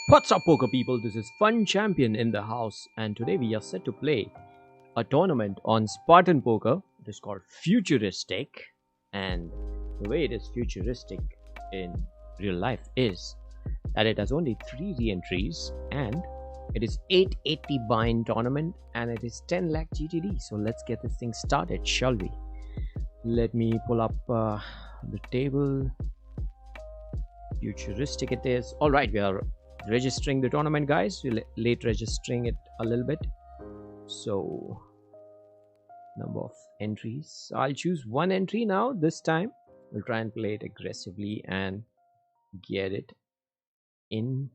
What's up, poker people? This is Funchampion in the house, and today we are set to play a tournament on Spartan Poker. It is called Futuristic, and the way it is futuristic in real life is that it has only 3 re-entries, and it is 880 bind tournament, and it is 10 lakh GTD. So let's get this thing started, shall we? Let me pull up the table. Futuristic it is. All right, we are registering the tournament, guys. We're late registering it a little bit, so number of entries, I'll choose one entry now. This time we'll try and play it aggressively and get it in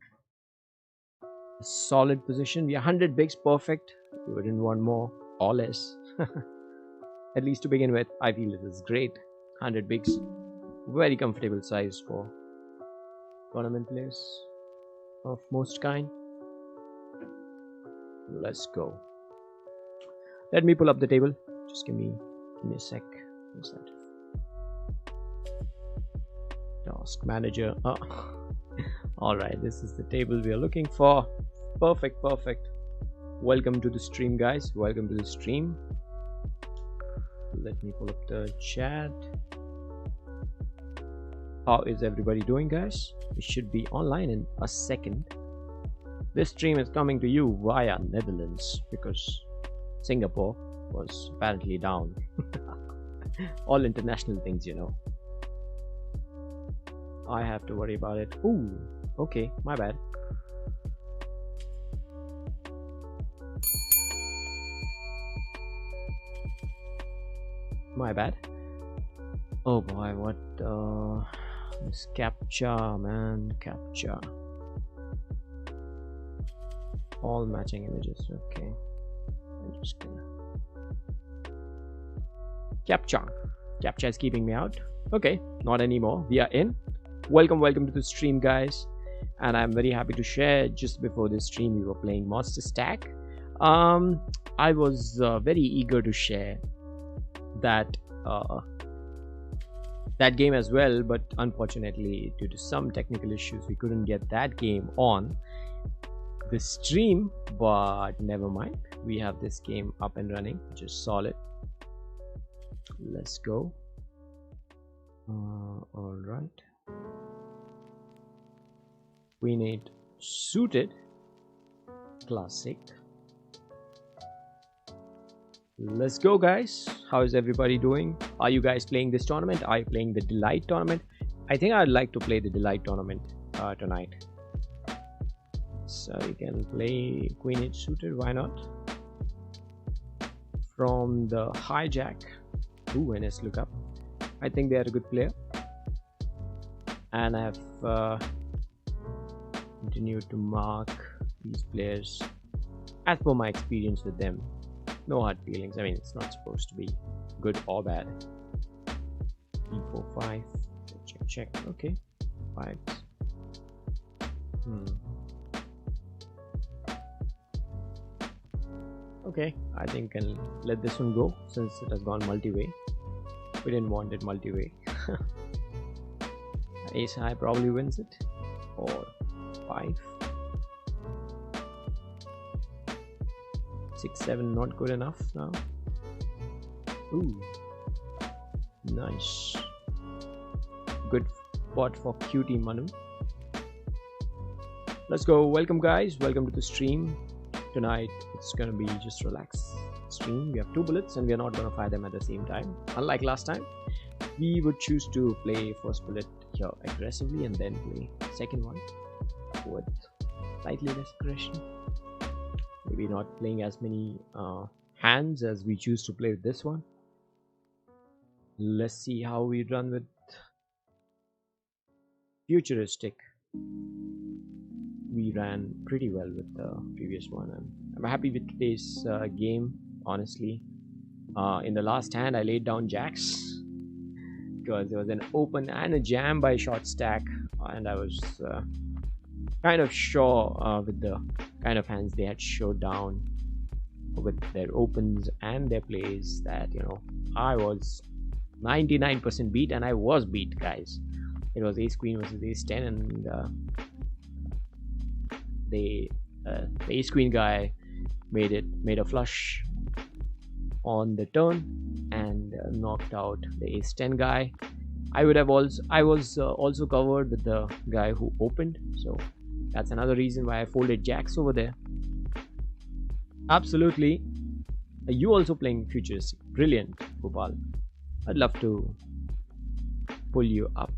a solid position. We are 100 bigs, perfect. We wouldn't want more or less. At least to begin with, I feel this is great. 100 bigs, very comfortable size for tournament players of most kind. Let's go. Let me pull up the table. Just give me a sec. What's that? Task manager. All right, this is the table we are looking for. Perfect. Welcome to the stream, guys. Welcome to the stream. Let me pull up the chat. How is everybody doing, guys? We should be online in a second. This stream is coming to you via Netherlands because Singapore was apparently down. All international things, you know. I have to worry about it. Ooh, okay, my bad. My bad. Oh boy, what this captcha, man, captcha. All matching images. Okay, I'm just gonna captcha is keeping me out. Okay, not anymore. We are in. Welcome to the stream, guys, and I'm very happy to share. Just before this stream we were playing Monster Stack. I was very eager to share that game as well, but unfortunately due to some technical issues we couldn't get that game on the stream, but never mind, we have this game up and running, which is solid. Let's go. All right, we need suited, classic. Let's go, guys. How is everybody doing? Are you guys playing this tournament? Are you playing the Delight tournament? I think I'd like to play the Delight tournament tonight. So you can play Queen 8 suited, why not? From the hijack. Ooh, NS lookup. I think they are a good player, and I have continued to mark these players as per my experience with them. No hard feelings. I mean, it's not supposed to be good or bad. E4 5. Check. Okay, 5s. Okay, I think I'll let this one go since it has gone multi-way. We didn't want it multi-way. Ace high probably wins it, or 5. 6 7 not good enough now. Ooh, nice, good spot for cutie Manu. Let's go. Welcome, guys, welcome to the stream. Tonight it's gonna be just relaxed stream. We have 2 bullets and we are not gonna fire them at the same time. Unlike last time, we would choose to play first bullet here aggressively and then play second one with slightly less aggression. Maybe not playing as many hands as we choose to play with this one. Let's see how we run with Futuristic. We ran pretty well with the previous one, and I'm happy with today's game, honestly. In the last hand I laid down jacks because there was an open and a jam by short stack, and I was kind of sure with the kind of hands they had showed down with their opens and their plays that, you know, I was 99% beat, and I was beat, guys. It was ace queen versus ace 10, and the ace queen guy made a flush on the turn and knocked out the ace 10 guy. I was also covered with the guy who opened, so that's another reason why I folded jacks over there. Absolutely. You also playing Futuristic. Brilliant, Gopal. I'd love to pull you up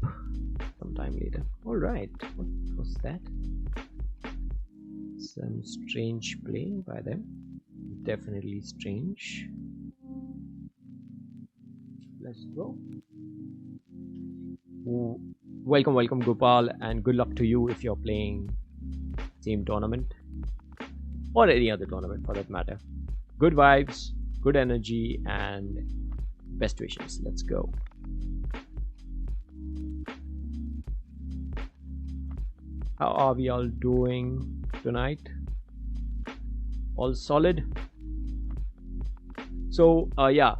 sometime later. Alright, what was that? Some strange play by them. Definitely strange. Let's go. Welcome Gopal, and good luck to you if you're playing same tournament or any other tournament for that matter. Good vibes, good energy, and best wishes. Let's go. How are we all doing tonight? All solid? So yeah,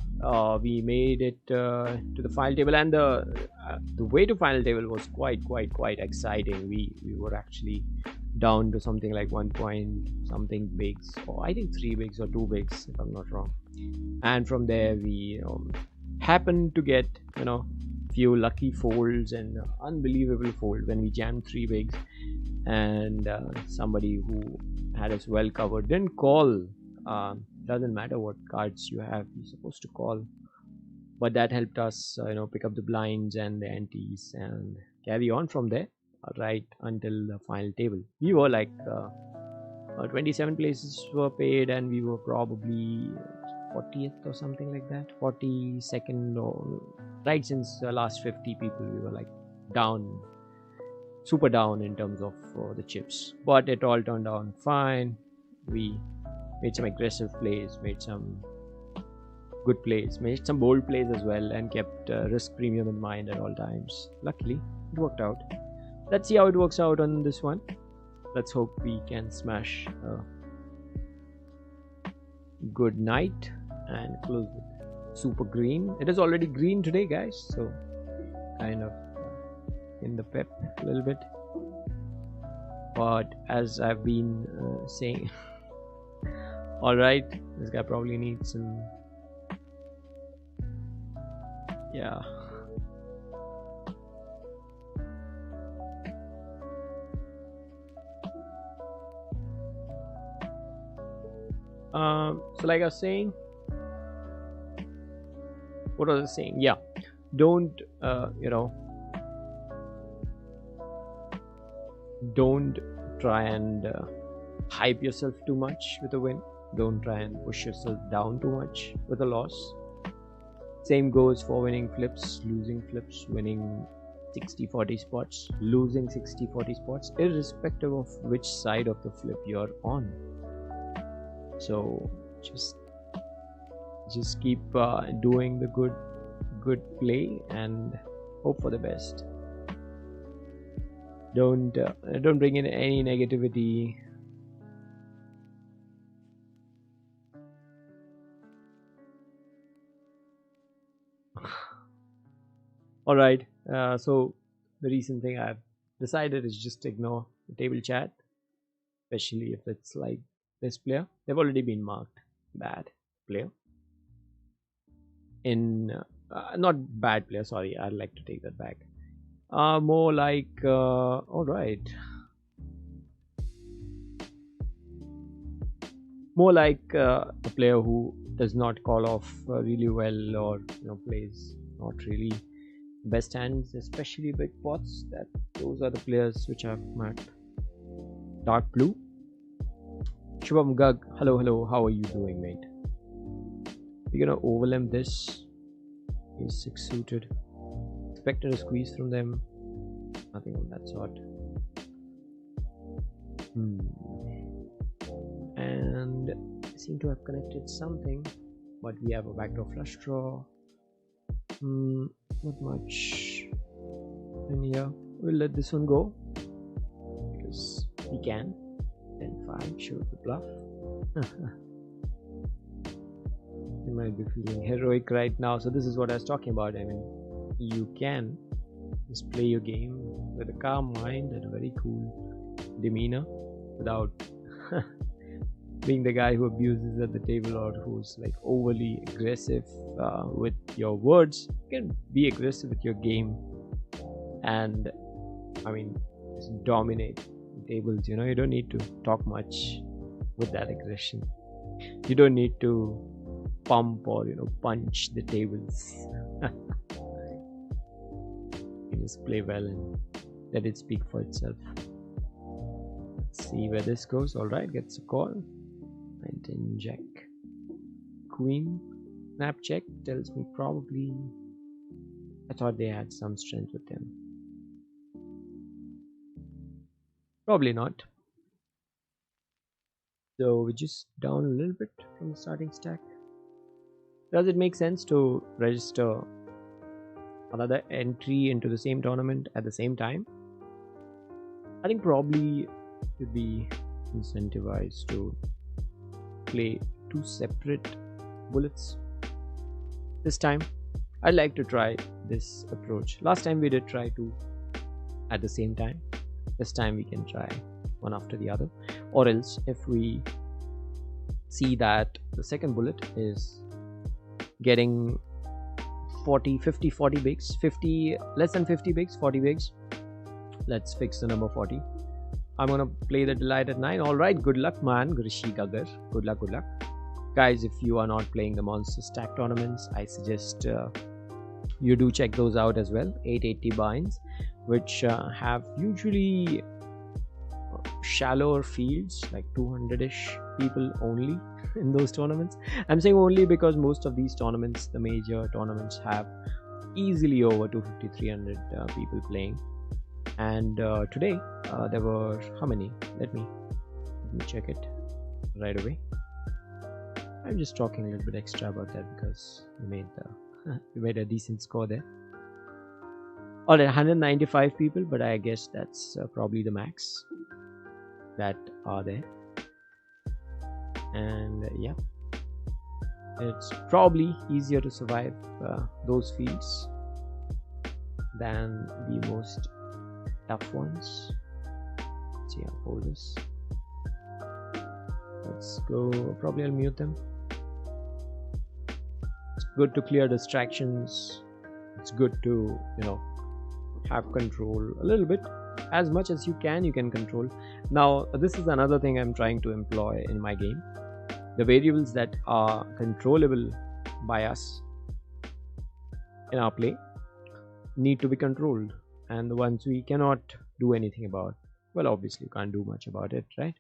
we made it to the final table, and the way to final table was quite exciting. We were actually down to something like 1 point something bigs, or I think 3 bigs or 2 bigs if I'm not wrong. And from there we happened to get few lucky folds and unbelievable fold when we jammed 3 bigs, and somebody who had us well covered didn't call. Doesn't matter what cards you have, you're supposed to call, but that helped us pick up the blinds and the antes and carry on from there right until the final table. We were like 27 places were paid, and we were probably 40th or something like that, 42nd, or right since the last 50 people we were like down, super down in terms of the chips, but it all turned out fine. We made some aggressive plays, made some good plays, made some bold plays as well, and kept risk premium in mind at all times. Luckily it worked out. Let's see how it works out on this one. Let's hope we can smash good night and close with super green. It is already green today, guys, so kind of in the pep a little bit, but as I've been saying alright, this guy probably needs some, yeah. So like I was saying, what was I saying? Yeah, don't don't try and hype yourself too much with a win. Don't try and push yourself down too much with a loss. Same goes for winning flips, losing flips, winning 60-40 spots, losing 60-40 spots, irrespective of which side of the flip you're on. So just keep doing the good play and hope for the best. Don't bring in any negativity. All right, so the recent thing I've decided is just ignore the table chat, especially if it's like this player. They've already been marked bad player in not bad player, sorry, I'd like to take that back. More like all right, more like a player who does not call off really well, or plays not really best hands, especially big pots. Those are the players which I've marked dark blue. Shubham Gug, hello, how are you doing, mate? We're gonna overlap this. He's 6 suited. Expected a squeeze from them. Nothing of that sort. And seem to have connected something, but we have a backdoor flush draw. Not much in here. We'll let this one go because he can. 10-5, show the bluff. You might be feeling heroic right now. So this is what I was talking about. I mean, you can just play your game with a calm mind and a very cool demeanor. without being the guy who abuses at the table or who's like overly aggressive with your words. You can be aggressive with your game and I mean just dominate tables. You know, you don't need to talk much with that aggression. You don't need to pump or punch the tables. You just play well and let it speak for itself. Let's see where this goes. All right, gets a call. 19 jack queen. Snap check tells me probably I thought they had some strength with them. Probably not. So we're just down a little bit from the starting stack. Does it make sense to register another entry into the same tournament at the same time? I think probably you'd be incentivized to play two separate bullets. This time I'd like to try this approach. Last time we did try two at the same time. This time we can try one after the other, or else if we see that the second bullet is getting 40 50 40 bigs, 50 less than 50 bigs, 40 bigs, let's fix the number 40. I'm gonna play the delight at 9. All right, good luck, man. Grishi Gagar, good luck guys. If you are not playing the monster stack tournaments, I suggest you do check those out as well. 880 binds, which have usually shallower fields, like 200-ish people only in those tournaments. I'm saying only because most of these tournaments, the major tournaments, have easily over 250 300 people playing. And today there were how many? Let me check it right away. I'm just talking a little bit extra about that because we made a decent score there. All right, 195 people, but I guess that's probably the max that are there. And yeah, it's probably easier to survive those fields than the most tough ones. Let's see how full this. Let's go. Probably I'll mute them. It's good to clear distractions. It's good to have control a little bit. As much as you can control. Now this is another thing I'm trying to employ in my game. The variables that are controllable by us in our play need to be controlled, and the ones we cannot do anything about, well, obviously you can't do much about it, right?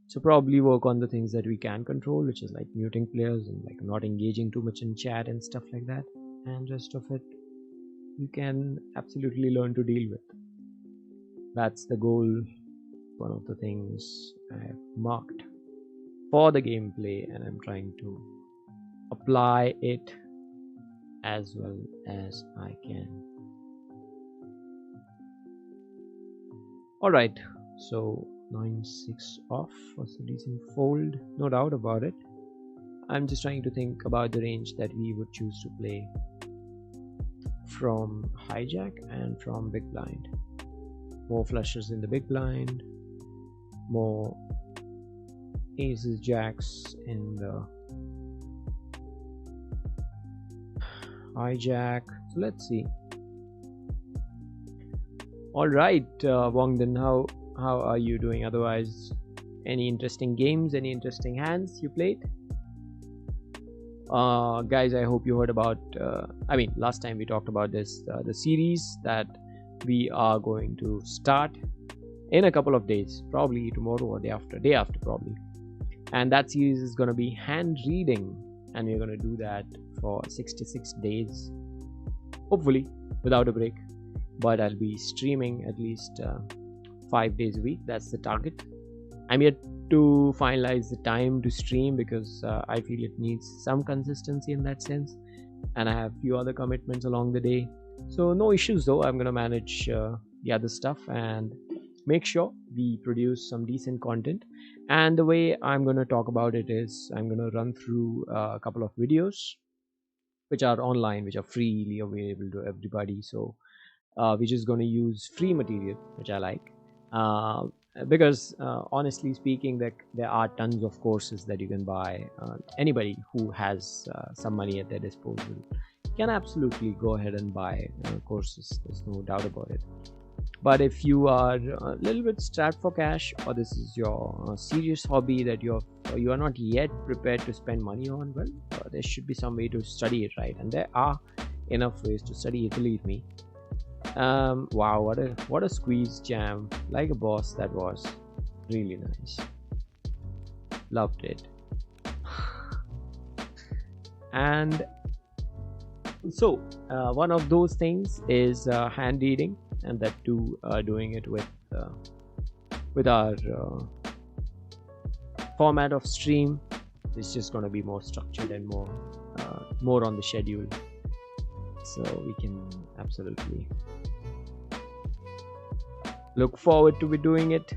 So probably work on the things that we can control, which is like muting players and like not engaging too much in chat and stuff like that, and rest of it you can absolutely learn to deal with. That's the goal, one of the things I have marked for the gameplay, and I'm trying to apply it as well as I can. Alright, so 9-6 off was a decent fold, no doubt about it. I'm just trying to think about the range that we would choose to play from hijack and from big blind. More flushes in the big blind, more aces jacks in the hijack. So let's see. All right, Wongden, how are you doing? Otherwise, any interesting games, any interesting hands you played? Guys, I hope you heard about last time we talked about this, the series that we are going to start in a couple of days, probably tomorrow or day after probably. And that series is going to be hand reading, and we're going to do that for 66 days, hopefully without a break. But I'll be streaming at least 5 days a week. That's the target. I'm yet to finalize the time to stream because I feel it needs some consistency in that sense, and I have a few other commitments along the day. So no issues though. I'm gonna manage the other stuff and make sure we produce some decent content. And the way I'm gonna talk about it is I'm gonna run through a couple of videos which are online, which are freely available to everybody. So we're just gonna use free material, which I like. because honestly speaking, there are tons of courses that you can buy. Anybody who has some money at their disposal can absolutely go ahead and buy courses. There's no doubt about it. But if you are a little bit strapped for cash, or this is your serious hobby that you are not yet prepared to spend money on, well, there should be some way to study it, right? And there are enough ways to study it, believe me. Wow, what a squeeze jam, like a boss. That was really nice. Loved it. And so one of those things is hand reading, and that too doing it with our format of stream. It's just going to be more structured and more on the schedule, so we can absolutely look forward to be doing it.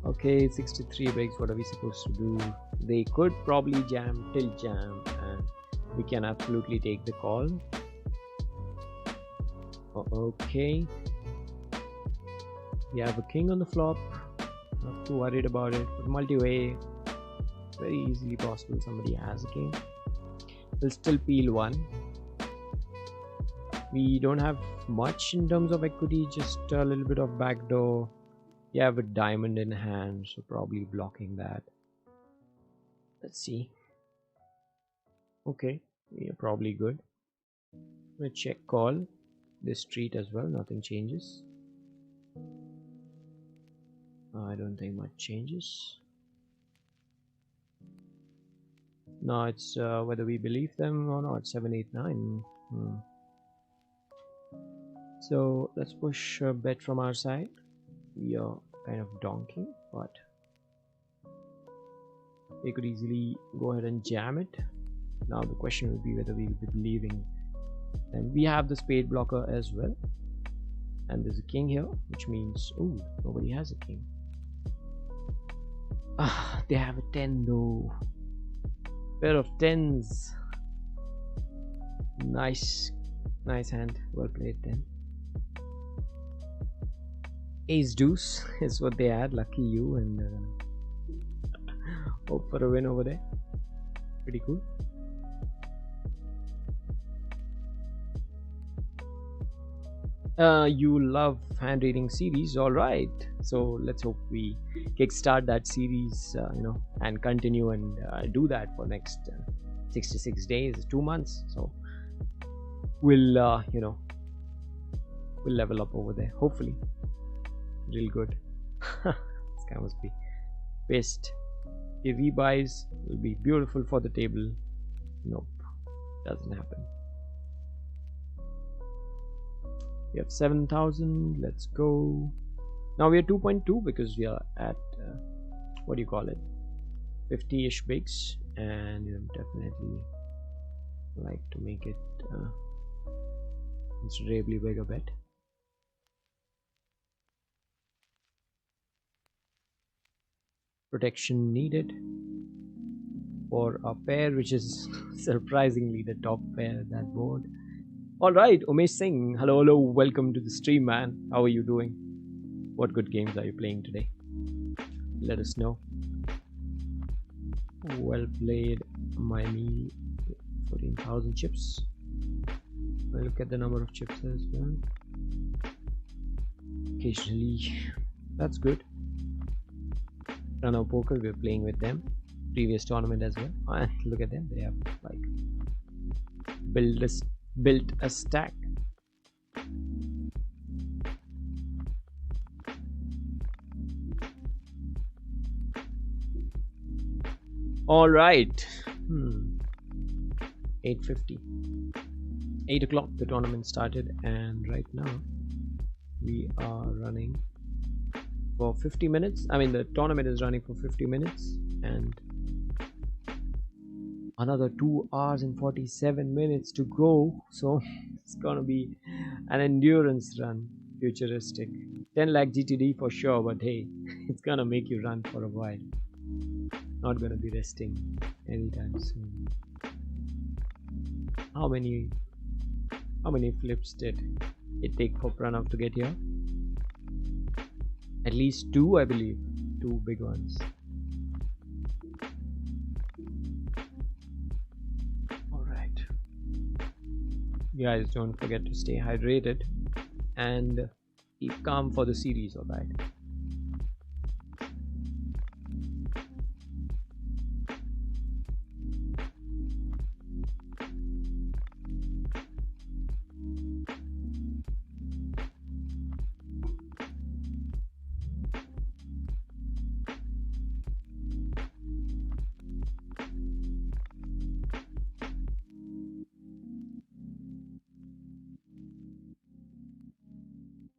Okay, 63 bigs. What are we supposed to do? They could probably jam till jam, and we can absolutely take the call. Okay, we have a king on the flop. Not too worried about it. But multi-way, very easily possible somebody has a king. We'll still peel one. We don't have much in terms of equity, just a little bit of backdoor. You have a diamond in hand, so probably blocking that. Let's see. Okay, we are probably good. We check call this street as well. Nothing changes. I don't think much changes. No, it's whether we believe them or not. 7, 8, 9. So let's push a bet from our side. We are kind of donking, but we could easily go ahead and jam it. Now the question will be whether we will be believing. And we have the spade blocker as well, and there's a king here, which means nobody has a king. They have a 10 though. Pair of 10s. Nice hand. Well played then. Ace deuce is what they had. Lucky you, and hope for a win over there. Pretty cool. You love hand reading series, all right. So let's hope we kickstart that series, and continue and do that for next 66 days, 2 months. So we'll we'll level up over there, hopefully. Real good. This guy must be pissed. If he buys, will be beautiful for the table. Nope, doesn't happen. We have 7,000. Let's go. Now we are 2.2 because we are at what do you call it, 50-ish bigs, and you definitely like to make it considerably bigger bet. Protection needed for a pair, which is surprisingly the top pair that board. All right, Umesh Singh, hello, welcome to the stream, man. How are you doing? What good games are you playing today? Let us know. Well played, Miami. 14,000 chips. I'll look at the number of chips as well. Occasionally, that's good. Spartan Poker, we're playing with them. Previous tournament as well. And look at them, they have like built a stack. All right. 8:50. 8 o'clock the tournament started, and right now we are running for 50 minutes. I mean, the tournament is running for 50 minutes, and another 2 hours and 47 minutes to go. So it's gonna be an endurance run. Futuristic 10 lakh GTD for sure, but hey, it's gonna make you run for a while. Not gonna be resting anytime soon. How many How many flips did it take for Pranav to get here? At least 2, I believe. 2 big ones. Alright. You guys don't forget to stay hydrated and keep calm for the series, alright?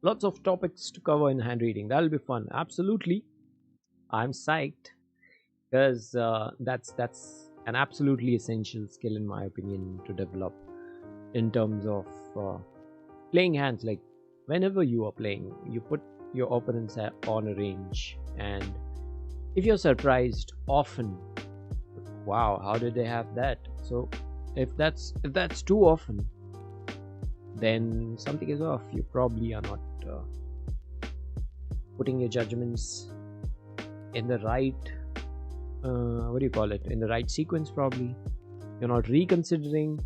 Lots of topics to cover in hand reading. That'll be fun. Absolutely. I'm psyched because that's an absolutely essential skill in my opinion to develop in terms of playing hands. Like whenever you are playing, you put your opponents on a range, and if you're surprised often, wow, how did they have that? So if that's too often, then something is off. You probably are not putting your judgments in the right what do you call it, in the right sequence. Probably you're not reconsidering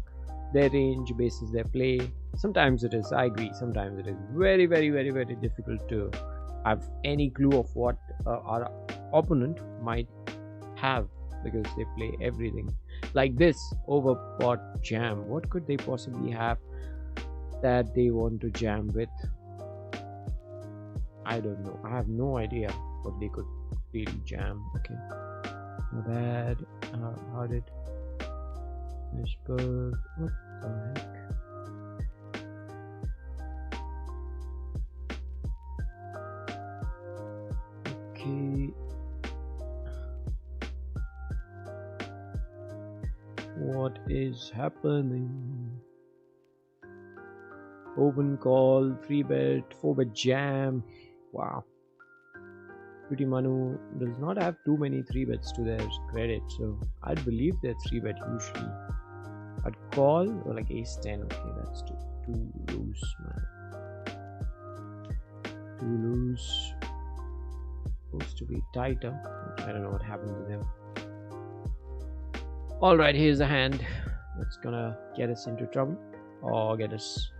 their range basis their play. Sometimes it is, I agree, sometimes it is very difficult to have any clue of what our opponent might have, because they play everything like this overpot jam. What could they possibly have that they want to jam with? I don't know. I have no idea what they could really jam. Okay, not bad. How did Mishberg? What the heck? Okay. What is happening? Open call, 3-bet, 4-bet jam. Wow. Pretty Manu does not have too many 3-bets to their credit, so I'd believe they're 3-bet usually. I'd call or like ace 10. Okay, that's too loose, man. Too loose. Supposed to be tighter. I don't know what happened to them. Alright, here's a hand that's gonna get us into trouble or get us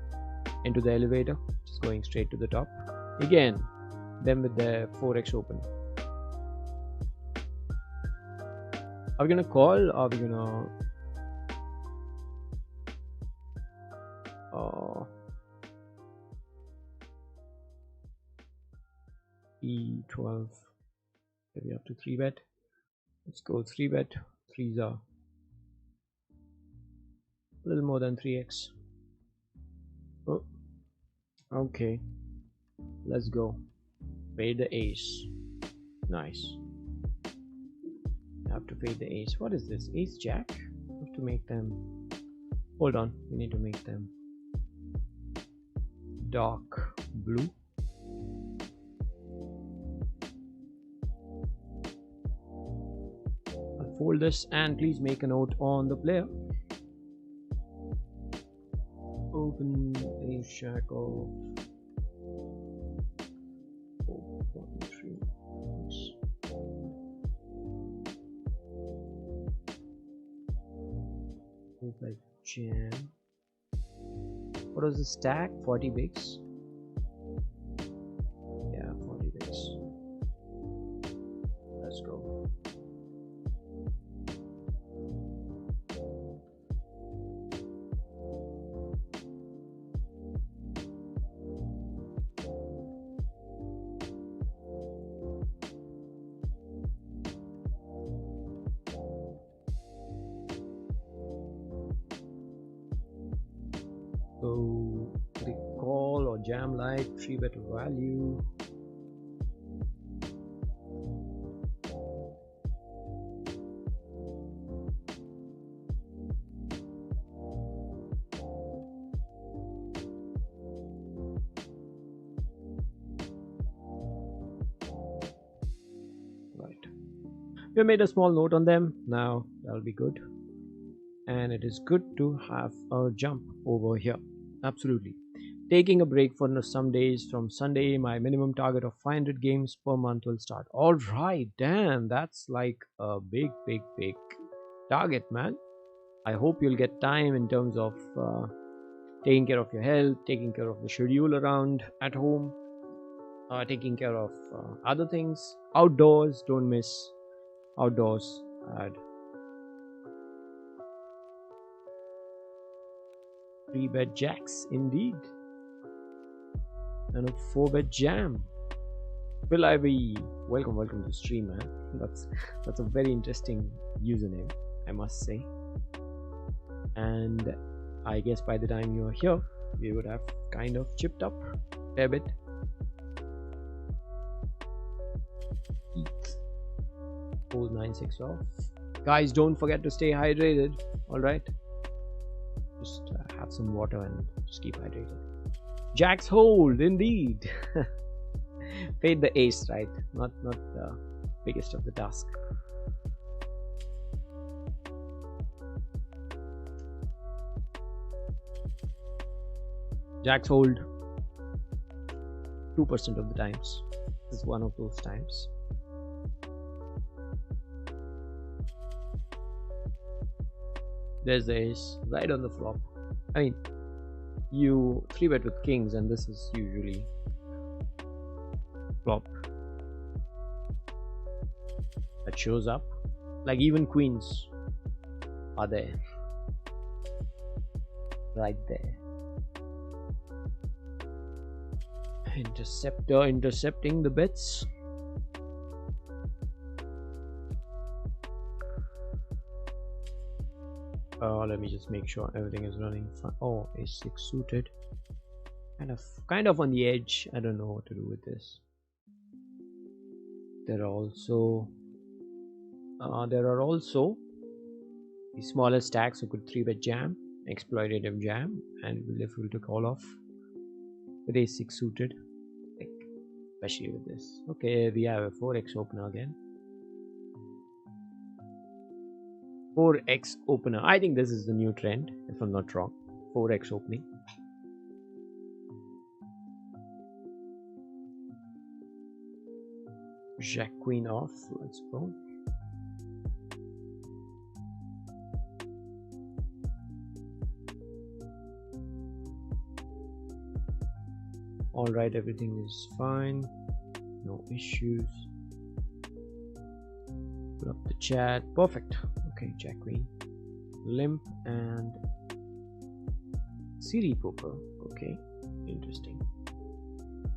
into the elevator, just going straight to the top. Again, them with the 4x open. Are we gonna call? Are we gonna E12? We have to 3-bet. Let's go 3-bet. 3s are a little more than 3x. Oh, okay, let's go. Fade the ace. Nice. I have to fade the ace. What is this? Ace jack? I have to make them. Hold on, we need to make them dark blue. I'll fold this, and please make a note on the player. Open ace jack of 4.3. Like jam. What was the stack? 40 bigs. Yeah, 40 bigs. Let's go. So they call or jam like 3-bet value. Right. We made a small note on them. Now that'll be good. And it is good to have a jump over here. Absolutely. Taking a break for some days from Sunday. My minimum target of 500 games per month will start. All right, damn, that's like a big, big, big target, man. I hope you'll get time in terms of taking care of your health, taking care of the schedule around at home, taking care of other things. Outdoors, don't miss outdoors. Add 3-bet jacks, indeed, and a 4-bet jam. Will I be welcome to the stream, man. That's a very interesting username, I must say. And I guess by the time you're here, we would have kind of chipped up a fair bit. Hold 9-6 off. Guys, don't forget to stay hydrated. All right, just have some water and just keep hydrated. Jacks hold, indeed. Fade the ace, right? Not the biggest of the task. Jacks hold 2% of the times. This is one of those times. There's the ace right on the flop. I mean, you 3-bet with kings, and this is usually flop that shows up. Like even queens are there, right there. Interceptor intercepting the bets. Let me just make sure everything is running fine. Oh, ace-6 suited. Kind of on the edge. I don't know what to do with this. There are also the smaller stacks who could 3-bet jam, exploitative jam, and will if we to call off with ace-6 suited, like, especially with this. Okay, we have a 4x opener again. 4x opener. I think this is the new trend, if I'm not wrong. 4x opening. Jack queen off. Let's go. All right, everything is fine. No issues. Put up the chat. Perfect. Okay, Jack queen, limp, and CD poker. Okay, interesting.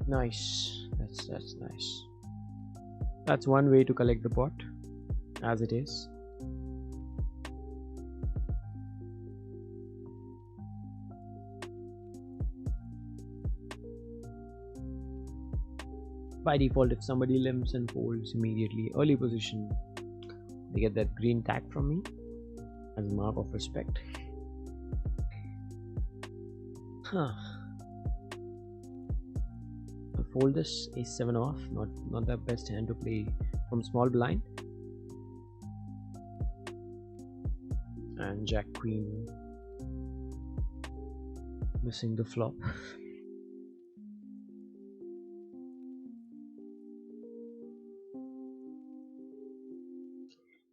Nice. That's nice. That's one way to collect the pot, as it is. By default, if somebody limps and folds immediately, early position, they get that green tag from me as a mark of respect. I'll fold this ace-7 off. Not the best hand to play from small blind. And Jack queen, missing the flop.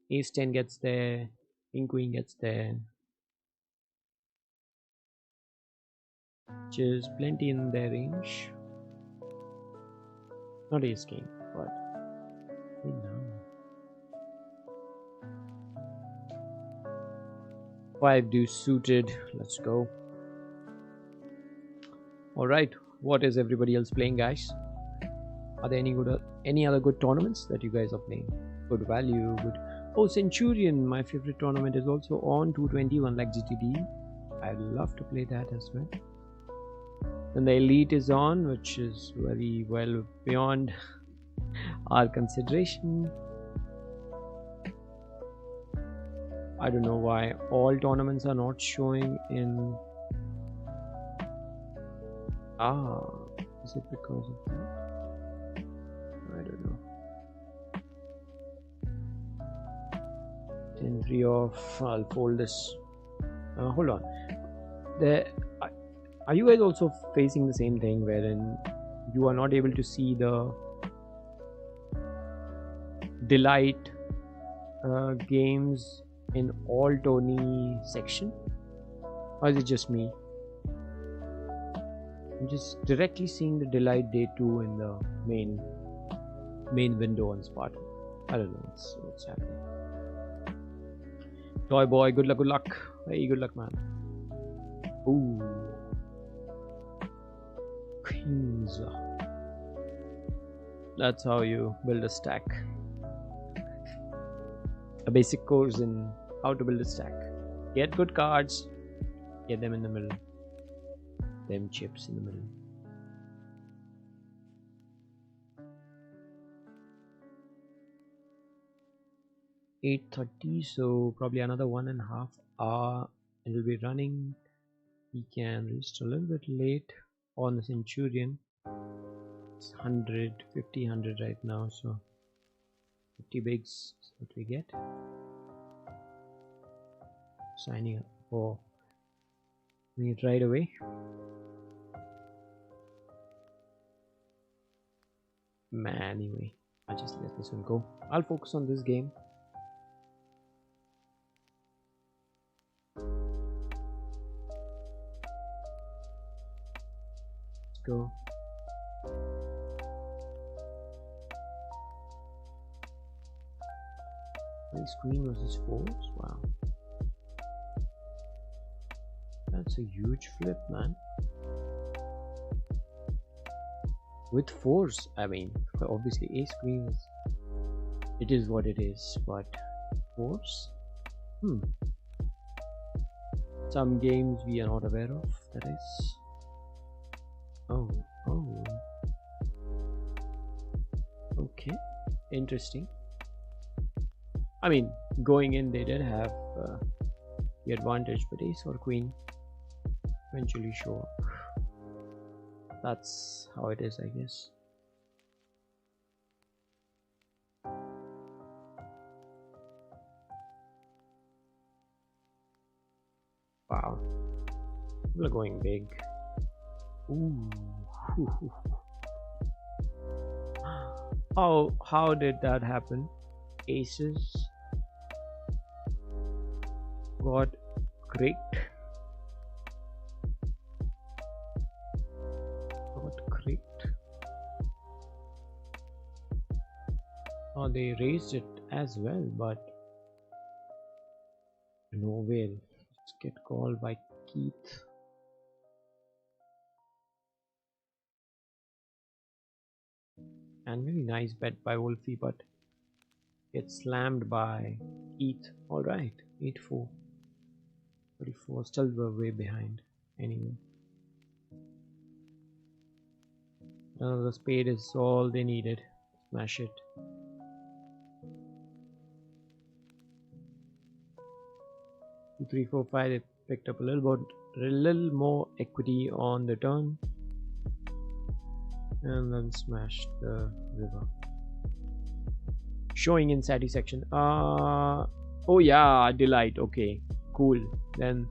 Ace-10 gets there, king queen gets there, which is plenty in their range. Not ace king, but no. 5 deuce suited. Let's go. All right, what is everybody else playing, guys? Are there any other good tournaments that you guys are playing? Good value, good. Oh, Centurion, my favorite tournament, is also on 221 like GTD. I'd love to play that as well. And the Elite is on, which is very well beyond our consideration. I don't know why all tournaments are not showing in. Is it because of that? I don't know. 10-3 off. I'll fold this. Hold on. Are you guys also facing the same thing wherein you are not able to see the delight games in all tourney section, or is it just me? I'm just directly seeing the delight day 2 in the main window on Spartan. I don't know what's happening. Toy boy, good luck. Hey, good luck, man. Ooh, Queens. That's how you build a stack. A basic course in how to build a stack. Get good cards, get them in the middle. Them chips in the middle. (8:30), so probably another 1.5 hour it will be running. We can reach a little bit late on the Centurion. It's 100, 50, 100 right now, so 50 bigs is what we get. Signing up for it right away. Man, anyway, I'll just let this one go. I'll focus on this game. Let's go. Queen versus fours. Wow, that's a huge flip, man. With fours, I mean, obviously ace queen is, it is what it is, but fours, some games we are not aware of, that is. Oh, okay, interesting. I mean, going in they did have the advantage, but ace or queen eventually show up. That's how it is, I guess. Wow, people are going big. Ooh. How did that happen? Aces got cracked. Oh, they raised it as well, but no way. Let's get called by Keith. And very nice bet by Wolfie, but gets slammed by Keith. Alright, 8-4. 34, still we're way behind anyway. The spade is all they needed. Smash it. Two, 3, 4, 5. They picked up a little more equity on the turn, and then smashed the river. Showing in Sati section. Oh yeah, delight. Okay, cool. Then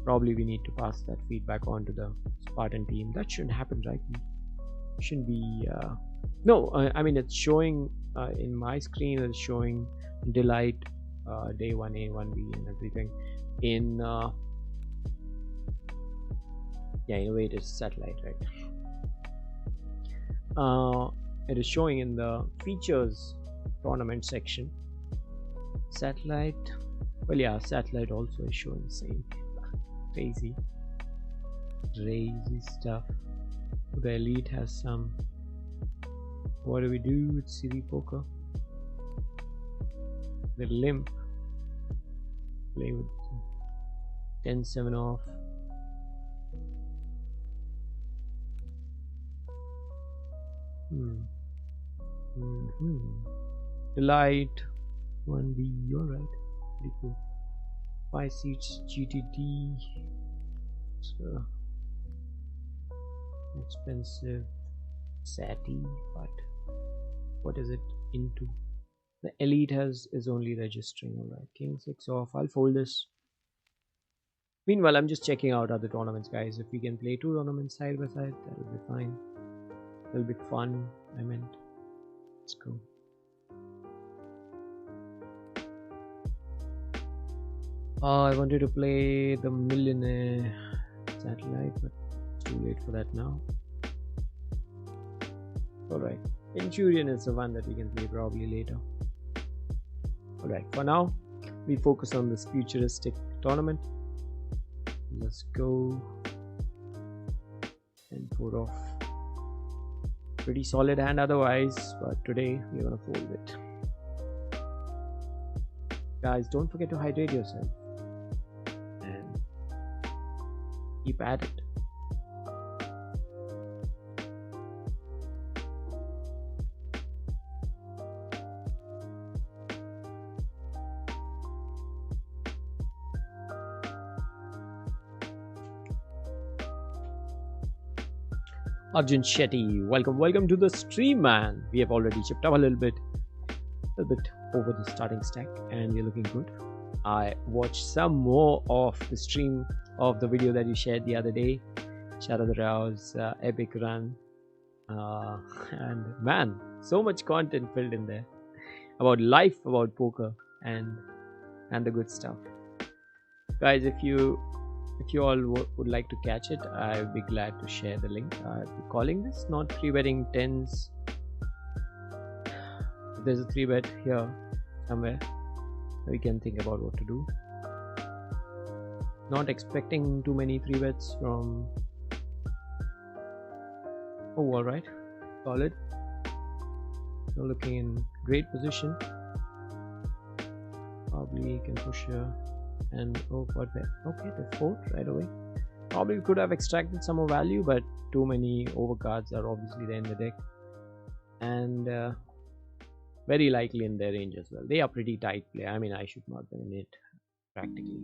probably we need to pass that feedback on to the Spartan team. That shouldn't happen, right? Shouldn't be. No, I mean it's showing in my screen. It's showing delight day 1A, 1B, and everything. In yeah, in a way it is satellite, right? It is showing in the features tournament section. Satellite, well, yeah, satellite also is showing the same. Crazy stuff. The elite has some. What do we do with CD poker? The limp. Play with 10-7 off. Delight 1B, alright, pretty cool. 5 seats GTD. So expensive Sati, but what is it into? The elite is only registering, alright. King 6 off. I'll fold this. Meanwhile, I'm just checking out other tournaments, guys. If we can play 2 tournaments side by side, that will be fine. A little bit fun, I meant. Let's go. I wanted to play the Millionaire Satellite, but it's too late for that now. Alright, Funchampion is the one that we can play probably later. Alright, for now, we focus on this Futuristic tournament. Let's go and put off. Pretty solid hand otherwise, but today we're gonna fold it. Guys, don't forget to hydrate yourself and keep at it. Arjun Shetty, welcome to the stream, man. We have already chipped up a little bit over the starting stack, and we're looking good. I watched some more of the stream of the video that you shared the other day. Shout out the Rouse, epic run, and man, so much content filled in there about life, about poker, and the good stuff. Guys, if you all would like to catch it, I would be glad to share the link. I'll be calling this not 3-betting 10s. If there's a 3-bet here somewhere, we can think about what to do. Not expecting too many 3-bets from... Oh, alright. Solid. So looking in great position. Probably can push here. And oh, what bet? Okay, the 4th right away. Probably could have extracted some more value, but too many overcards are obviously there in the deck, and very likely in their range as well. They are pretty tight play. I mean, I should mark them in it practically,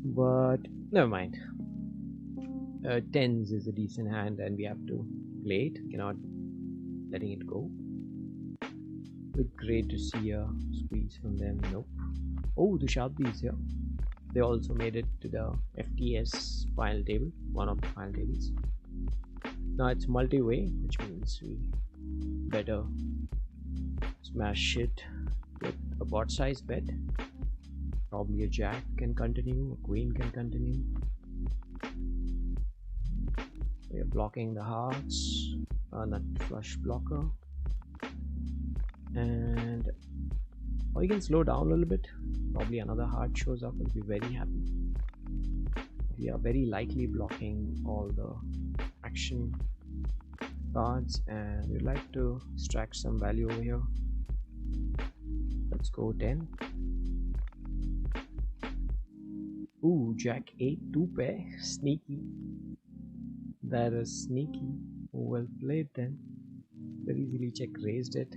but never mind. 10s is a decent hand, and we have to play it. Cannot letting it go. But great to see a squeeze from them. Nope. Oh, the Sharpies here. They also made it to the FTS final table, one of the final tables. Now it's multi-way, which means we better smash it with a bot size bet. Probably a jack can continue, a queen can continue. We are blocking the hearts, nut flush blocker. And or you can slow down a little bit. Probably another heart shows up, we'll be very happy. We are very likely blocking all the action cards, and we'd like to extract some value over here. Let's go 10. Ooh, jack 8, 2 pair. Sneaky. That is sneaky. Oh, well played then. Very easily check raised it.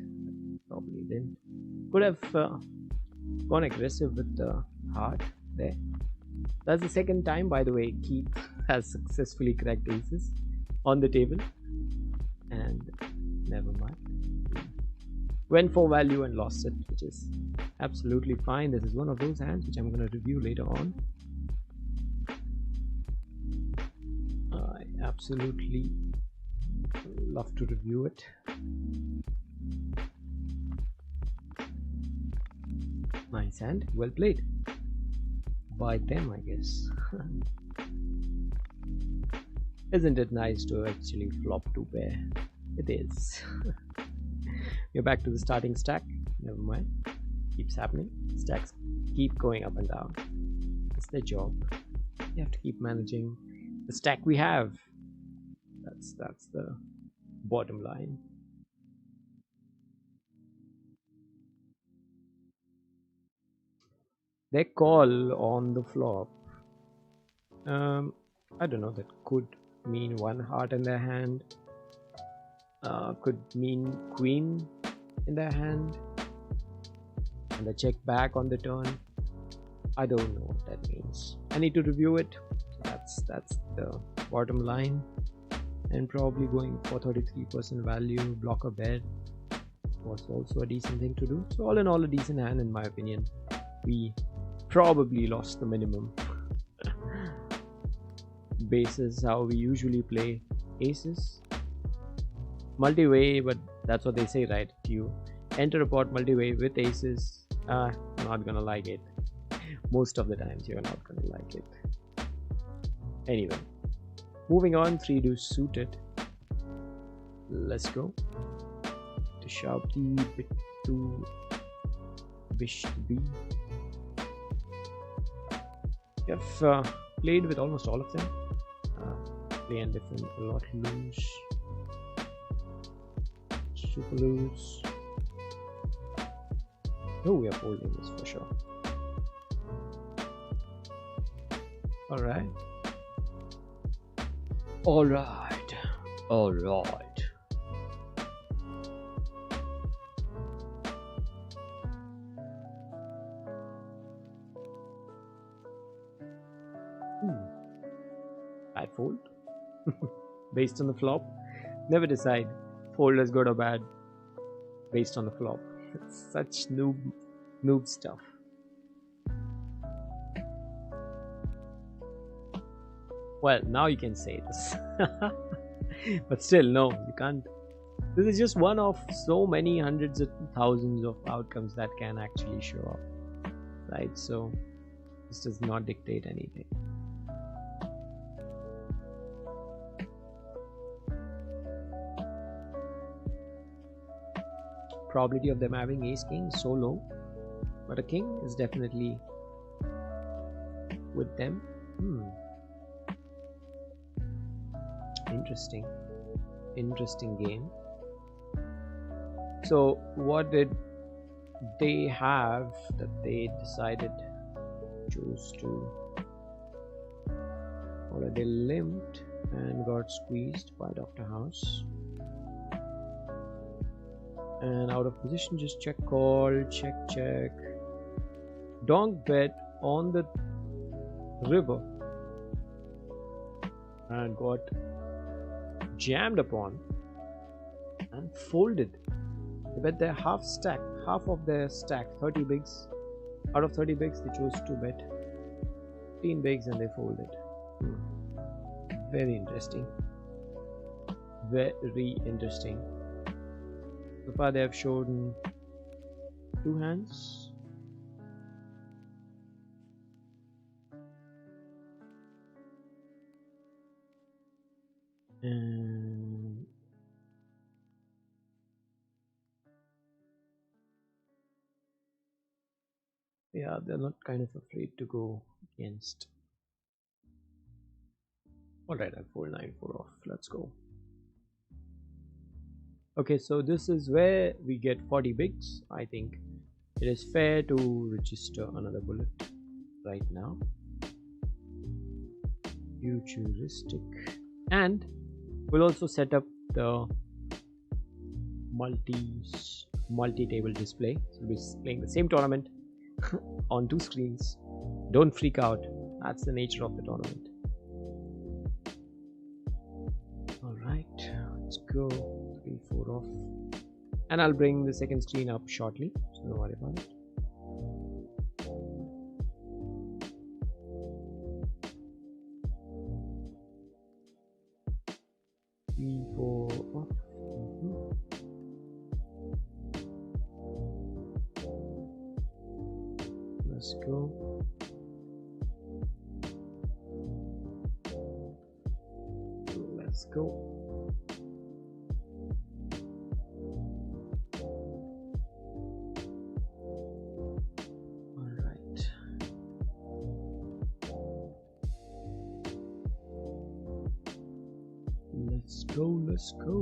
Probably didn't. Could have gone aggressive with the heart there. That's the second time, by the way, Keith has successfully cracked aces on the table, and never mind, went for value and lost it, which is absolutely fine. This is one of those hands which I'm going to review later on. I absolutely love to review it. Nice hand, well played by them, I guess. Isn't it nice to actually flop 2 pair? It is. We're back to the starting stack. Never mind, keeps happening. Stacks keep going up and down. It's their job. You have to keep managing the stack we have. That's the bottom line. Their call on the flop, I don't know, that could mean 1 heart in their hand, could mean queen in their hand, and the check back on the turn. I don't know what that means. I need to review it. That's the bottom line, and probably going for 33% value. Blocker bet was also a decent thing to do. So all in all, a decent hand in my opinion. We probably lost the minimum. Basis how we usually play aces. Multi-way, but that's what they say, right? If you enter a pot multi-way with aces, you're not gonna like it. Most of the times you're not gonna like it. Anyway, moving on, 3 deuce suited. Let's go. To sharp D, bit to bishop B. We have played with almost all of them. Play and different, a lot loose, super loose. Oh, we are folding this for sure. Alright. Alright. Alright. I fold. Based on the flop. Never decide fold is good or bad based on the flop. It's such noob stuff. Well, now you can say this. But still, no, you can't. This is just one of so many hundreds of thousands of outcomes that can actually show up, right? So this does not dictate anything. Probability of them having ace king is so low, but a king is definitely with them. Interesting game. So what did they have that they decided chose to, or they limped and got squeezed white after house? And out of position, just check call, check. Donk bet on the river and got jammed upon and folded. They bet their half of their stack, 30 bigs. Out of 30 bigs, they chose to bet 15 bigs and they folded. Very interesting. Very interesting. So far they have shown 2 hands. And yeah, they're not kind of afraid to go against. Alright, I'll fold 9-4 off. Let's go. Okay, so this is where we get 40 bigs. I think it is fair to register another bullet right now. Futuristic. And we'll also set up the multi-table display. So we'll be playing the same tournament on 2 screens. Don't freak out. That's the nature of the tournament. Alright, let's go. 3-4 off. And I'll bring the second screen up shortly, so don't worry about it. Off. Let's go. Let's go. All right. Let's go. Let's go.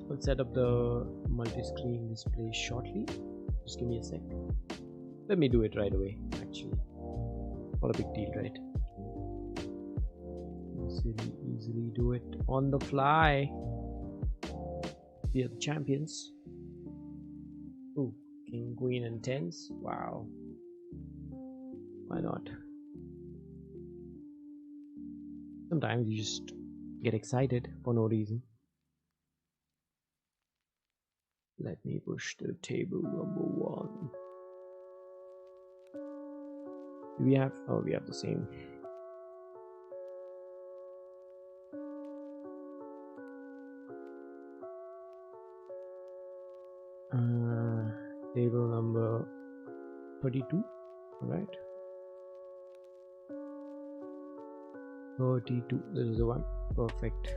I'll set up the multi-screen display shortly. Just give me a sec. Let me do it right away, actually. Not a big deal, right? Easily do it on the fly. We are the champions. Ooh, king, queen, and tens. Wow. Why not? Sometimes you just get excited for no reason. Let me push to table number 1. Do we have, oh, we have the same. Table number 32, right? 32, this is the one. Perfect.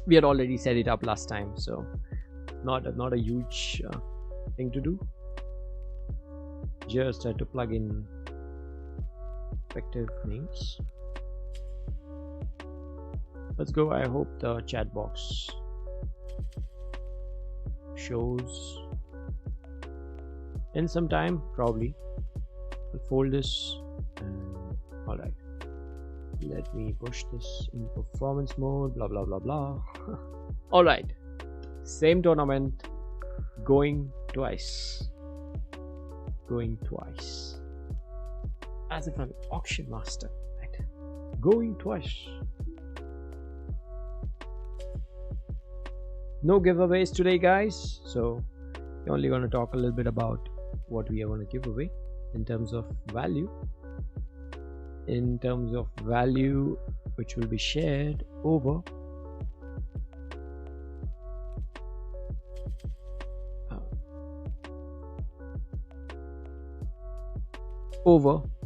We had already set it up last time, so not a huge thing to do. Just had to plug in effective names. Let's go. I hope the chat box shows in some time, probably. I'll fold this and all right. Let me push this in performance mode, blah blah blah blah. All right, same tournament, going twice, as if I'm an auction master, right? Going twice. No giveaways today, guys, so we're only going to talk a little bit about what we are going to give away in terms of value. In terms of value, which will be shared over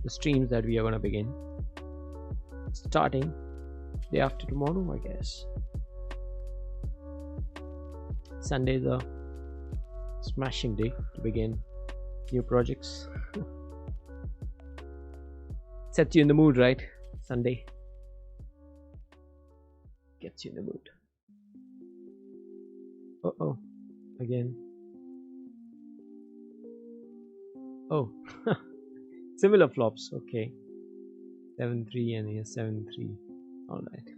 the streams that we are going to begin starting day after tomorrow, I guess. Sunday is a smashing day to begin new projects. Sets you in the mood, right? Sunday gets you in the mood. Oh, again. Oh, similar flops. Okay, 7-3 and here 7-3. All right.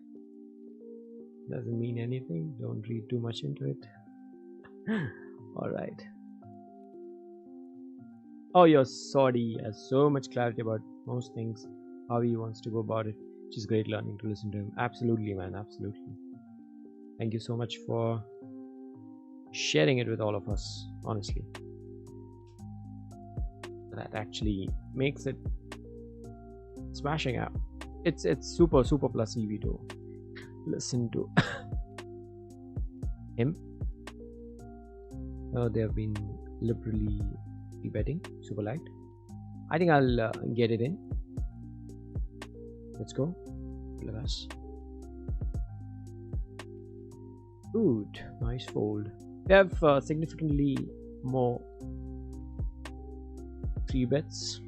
Doesn't mean anything. Don't read too much into it. All right. Oh, your Saudi has so much clarity about most things, how he wants to go about it, which is great learning to listen to him. Absolutely, man, absolutely. Thank you so much for sharing it with all of us, honestly. That actually makes it smashing out. It's super plus easy to listen to him. They have been liberally betting, super light. I think I'll get it in. Let's go. Look at us. Good, nice fold. We have significantly more 3-bets,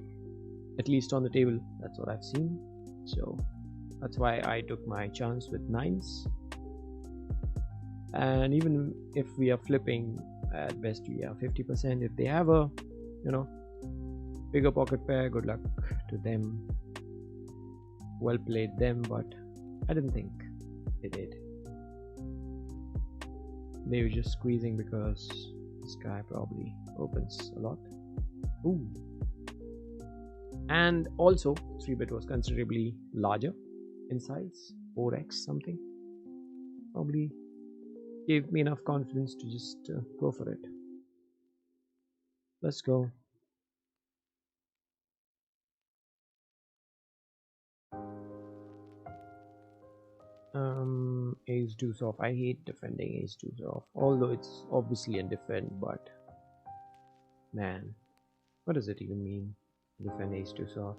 at least on the table. That's what I've seen. So that's why I took my chance with 9s. And even if we are flipping, at best we are 50%. If they have a, you know, bigger pocket pair, good luck to them. Well played them, but I didn't think they did. They were just squeezing because this guy probably opens a lot. Ooh. And also 3-bet was considerably larger in size, 4x something. Probably gave me enough confidence to just go for it. Let's go. Ace deuce off. I hate defending ace deuce off, although it's obviously a defend, but man, what does it even mean, defend ace deuce off?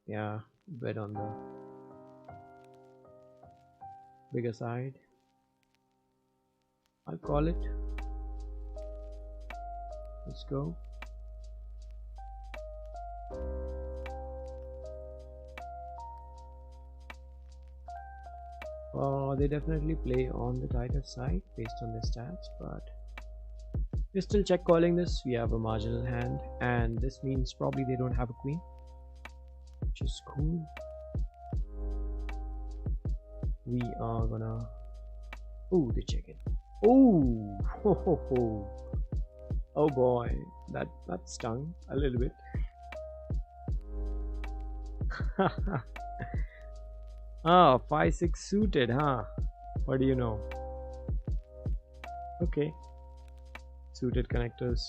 Yeah, bet on the bigger side, I'll call it. Let's go. They definitely play on the tighter side based on their stats, but we're still check calling this. We have a marginal hand, and this means probably they don't have a queen, which is cool. We are gonna, oh, they check it. Oh, ho, ho, ho. Oh boy, that stung a little bit. Ah, 5-6 suited, huh? What do you know? Okay. Suited connectors.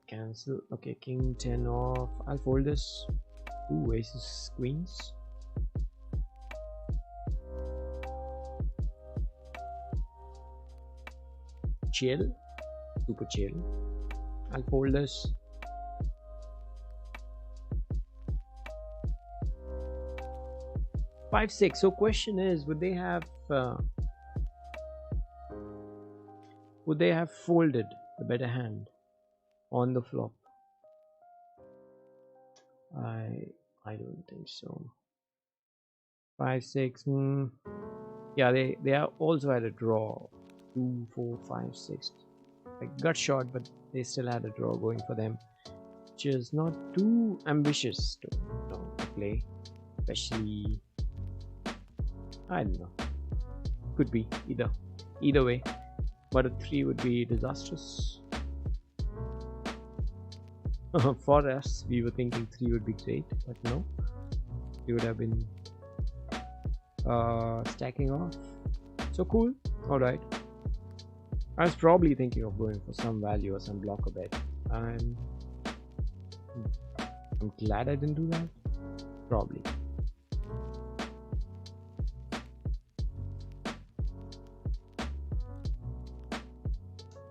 Cancel. Okay, king 10 off. I'll fold this. Ooh, aces, queens. Chill. Super chill. I'll fold this. Five, six. So question is, would they have folded the better hand on the flop? I don't think so. 5, 6. Yeah, they also had a draw. 2, 4, 5, 6. Like gut shot, but they still had a draw going for them, which is not too ambitious to play. Especially, I don't know. Could be either way. But a 3 would be disastrous. For us, we were thinking 3 would be great, but no. We would have been stacking off. So cool. Alright. I was probably thinking of going for some value or some blocker bet. I'm glad I didn't do that. Probably.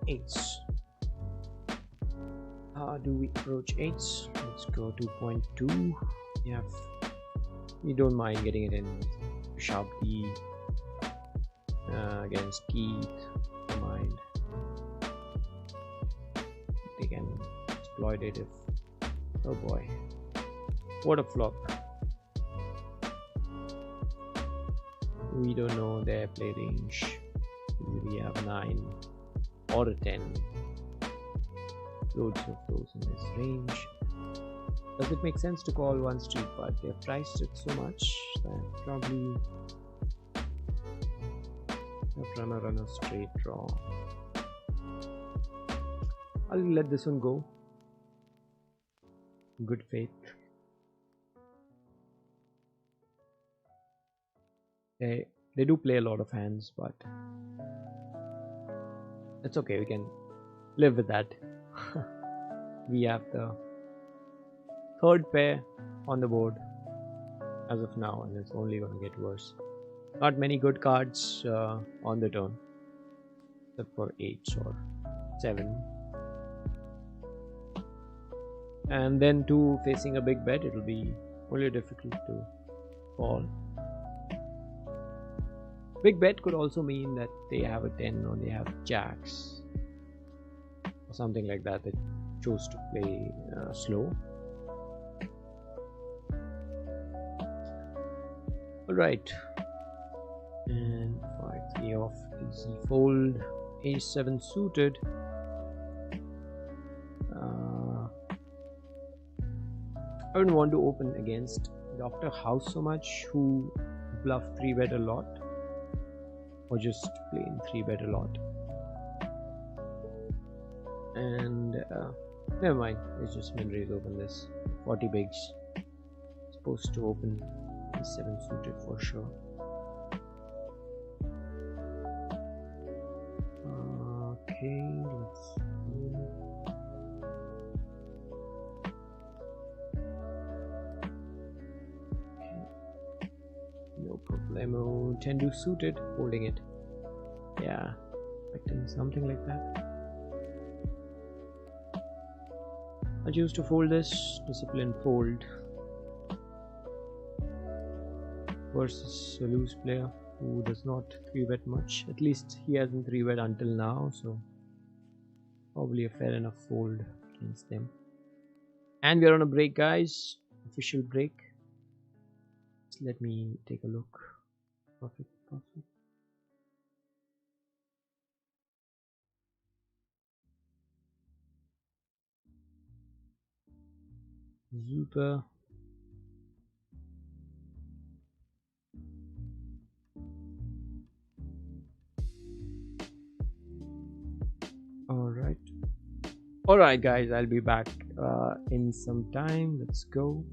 Eights. How do we approach eights? Let's go 2.2. Yeah, we don't mind getting it in sharp B against Keith. Don't mind. They can exploit it if. Oh boy, what a flop. We don't know their play range. We have 9 or a 10. Loads of those in this range. Does it make sense to call one street, but they've priced it so much that probably they're trying to run a straight draw. I'll let this one go. Good faith. They do play a lot of hands, but it's okay, we can live with that. We have the third pair on the board as of now, and it's only going to get worse. Not many good cards on the turn, except for 8s or 7. And then 2 facing a big bet, it'll be only difficult to call. Big bet could also mean that they have a 10 or they have jacks or something like that. They chose to play slow. Alright, and 5-3 off, easy fold. Ace 7 suited. I wouldn't want to open against Dr. House so much, who bluff 3-bet a lot, or just play in 3-bet a lot. And never mind, let's just min raise open this. 40 bigs. Supposed to open Ace 7 suited for sure. Okay, let's see. No problemo. 10 do suited, holding it. Yeah, expecting something like that. I choose to fold this. Discipline fold versus a loose player who does not 3-bet much. At least he hasn't 3-bet until now, so probably a fair enough fold against them. And we're on a break, guys. Official break. Let me take a look. Perfect. Super. All right. Alright guys, I'll be back in some time. Let's go.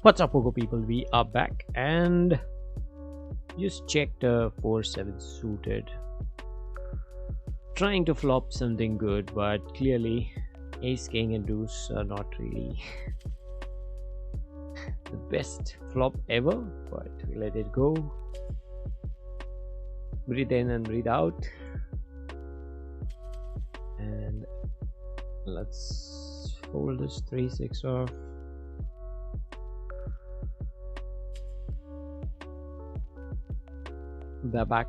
What's up, poker people? We are back and just checked 4-7 suited, trying to flop something good, but clearly ace, king and deuce are not really the best flop ever, but we let it go. Breathe in and breathe out, and let's fold this 3-6 off. Babak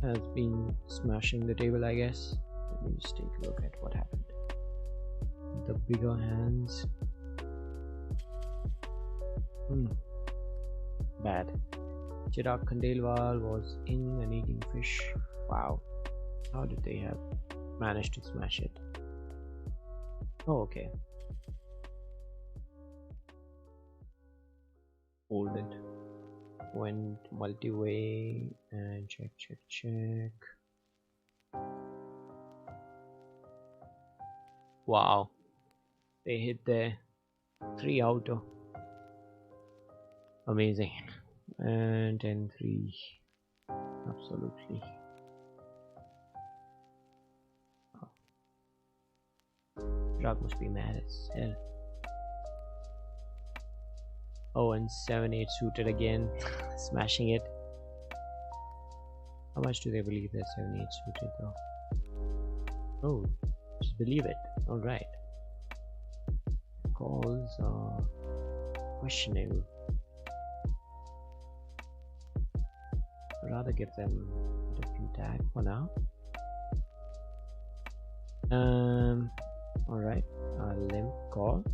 has been smashing the table, I guess. Let me just take a look at what happened. The bigger hands. Bad. Chirag Khandelwal was in and eating fish. Wow. How did they have managed to smash it? Oh, okay. Hold it. Went multi-way and check. Wow, they hit the 3 outer. Amazing. And 10-3. Absolutely. Drag must be mad as hell. Oh, and 7-8 suited again. Smashing it. How much do they believe they're 7-8 suited though? Oh, just believe it. Alright. Calls are questionable. I'd rather give them a different tag for now. Alright. Limp call.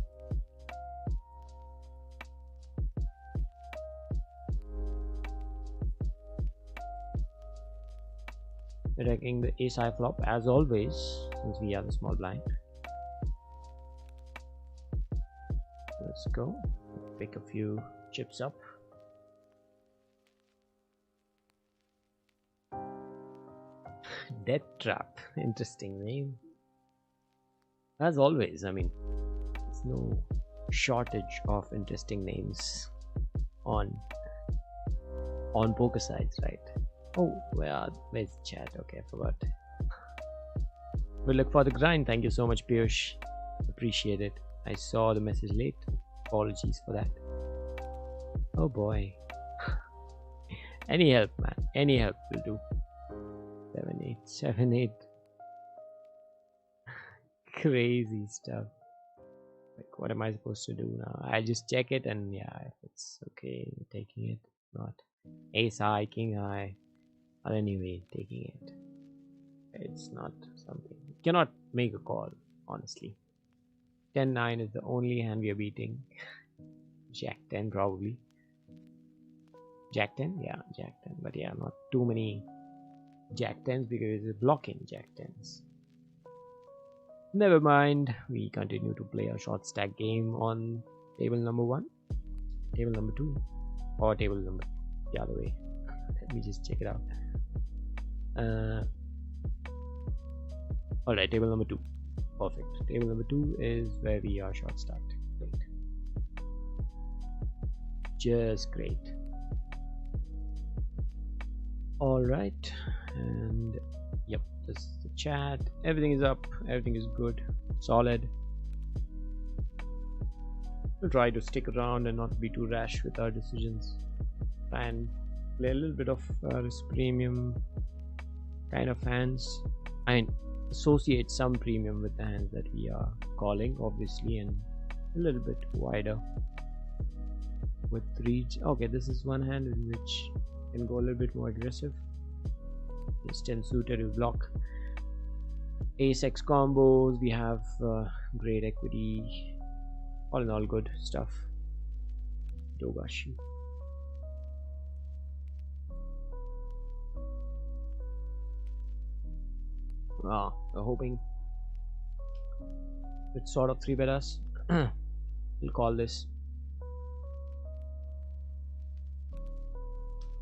Attacking the ace high flop as always, since we are the small blind. Let's go. Pick a few chips up. Death Trap. Interesting name. As always, I mean, there's no shortage of interesting names on poker sites, right? Oh, where's the chat? Okay, I forgot. We'll look for the grind. Thank you so much, Piyush. Appreciate it. I saw the message late. Apologies for that. Oh boy. Any help, man. Any help will do. 7-8. 7-8. Crazy stuff. Like, what am I supposed to do now? I just check it, and yeah, if it's okay, taking it. Not ace high, king high. Or anyway, taking it. It's not something. Cannot make a call, honestly. 10-9 is the only hand we are beating. Jack 10 probably. Jack 10? Yeah, Jack 10. But yeah, not too many Jack 10s because it's blocking Jack 10s. Never mind. We continue to play a short stack game on table number 1, table number 2, or table number the other way. Let me just check it out. Alright, table number 2. Perfect. Table number 2 is where we are short stacked. Great. Just great. Alright, and yep, this is the chat. Everything is up, everything is good, solid. We'll try to stick around and not be too rash with our decisions. Try and play a little bit of risk premium kind of hands. I mean, associate some premium with the hands that we are calling, obviously, and a little bit wider with reach. Okay, this is one hand in which can go a little bit more aggressive. It's 10 suited, we block ace x combos. We have great equity. All in all, good stuff. Dogashi. We're hoping it's sort of 3-bet us. We'll call this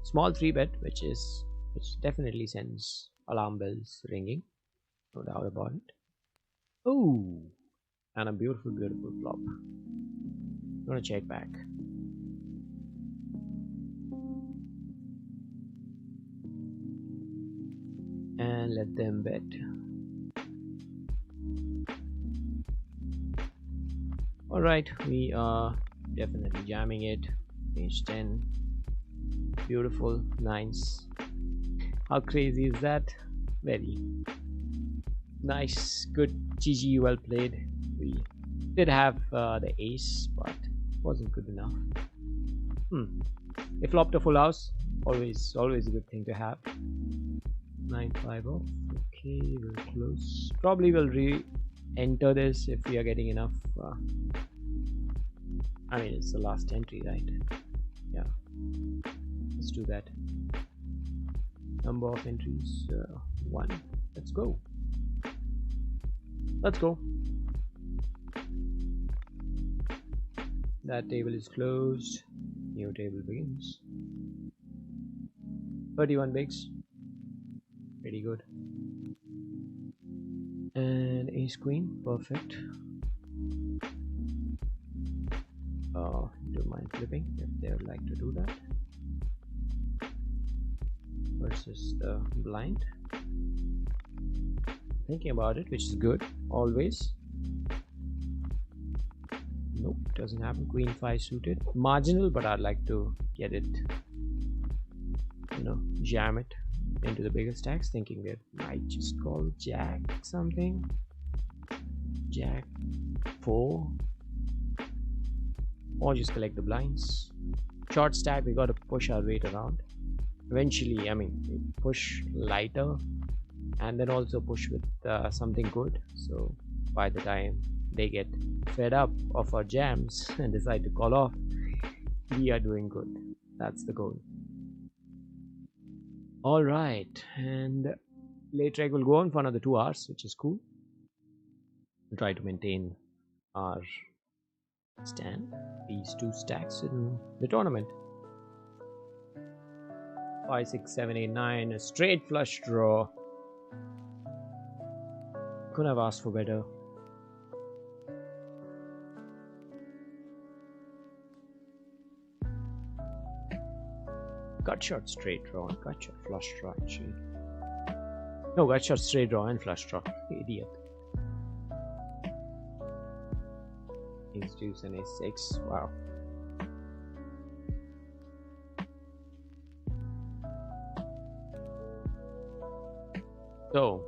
small 3-bet, which definitely sends alarm bells ringing, no doubt about it. Oh, and a beautiful flop. I'm gonna check back. And let them bet. Alright, we are definitely jamming it. Page 10. Beautiful, nice. How crazy is that? Very nice, good GG, well played. We did have the ace, but wasn't good enough. They flopped a full house. Always a good thing to have. 9-5 off. Okay, we'll close. Probably will re-enter this if we are getting enough. I mean, it's the last entry, right? Yeah. Let's do that. Number of entries, 1. Let's go. Let's go. That table is closed. New table begins. 31 bigs. Pretty good. And ace queen, perfect. Don't mind flipping if they would like to do that. Versus the blind. Thinking about it, which is good always. Nope, doesn't happen. Queen 5 suited. Marginal, but I'd like to get it, you know, jam it into the bigger stacks. Thinking we might just call jack something. Jack 4. Or just collect the blinds. Short stack, we got to push our weight around. Eventually, I mean, we push lighter and then also push with something good. So by the time they get fed up of our jams and decide to call off, we are doing good. That's the goal. All right, and late reg will go on for another 2 hours, which is cool. We'll try to maintain our stand, these 2 stacks in the tournament. 5, 6, 7, 8, 9, a straight flush draw. Couldn't have asked for better. Gut shot, straight draw, and gut shot, flush draw actually. No, gut shot, straight draw and flush draw. Idiot. Ace deuce and ace 6. Wow. So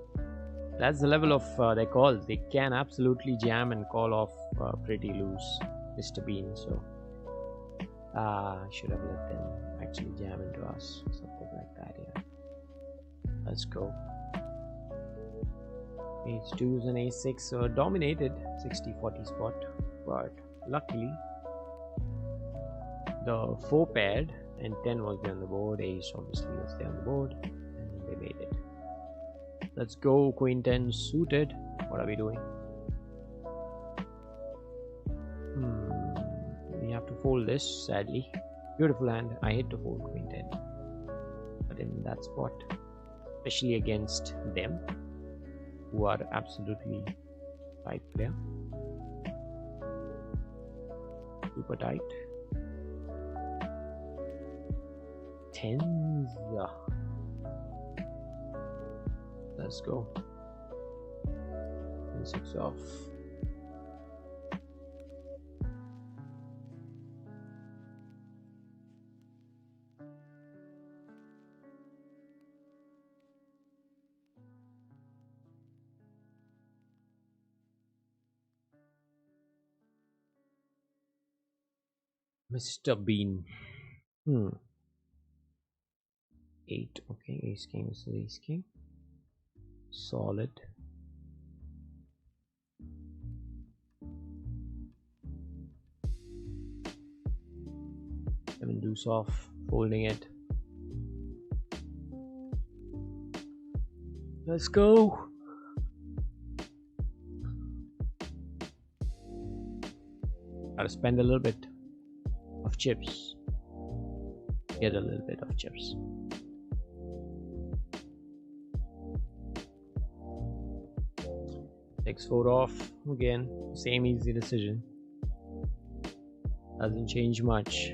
that's the level of their calls. They can absolutely jam and call off pretty loose, Mr. Bean. So should have let them actually jam into us, something like that. Yeah. Let's go. Ace deuce and ace 6 dominated 60-40 spot, but luckily the 4 paired and 10 was there on the board. Ace obviously was there on the board, and they made it. Let's go. Queen 10 suited. What are we doing? We have to fold this, sadly. Beautiful hand. I hate to fold Queen 10, but in that spot, especially against them, who are absolutely tight player, super tight. 10s. Let's go. And 6 off. Mr. Bean. 8. Okay, ace king is the ace king. Solid. Seven deuce off, folding it. Let's go. Gotta spend a little bit of chips. Get a little bit of chips. Takes 4 off. Again, same easy decision. Doesn't change much.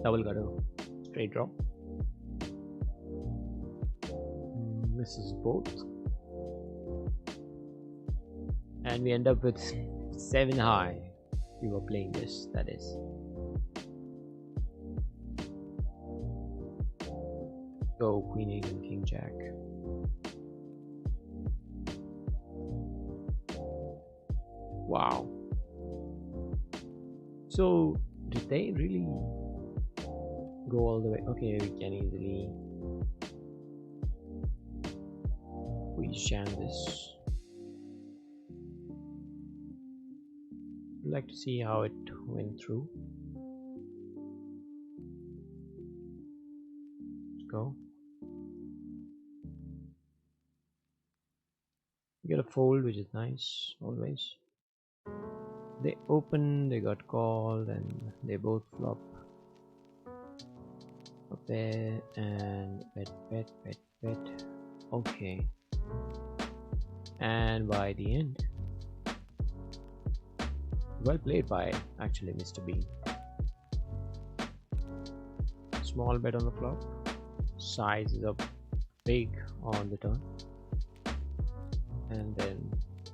Double gutter, straight draw. Misses both. And we end up with 7 high. We were playing this, that is. Go Queen 8 and King Jack. Wow. So, did they really go all the way? Okay, we can easily jam this. I'd like to see how it went through. Let's go. We get a fold, which is nice always. They open, they got called, and they both flop a pair and bet. Okay. And by the end, well played by actually Mr. Bean. Small bet on the flop, size is up big on the turn, and then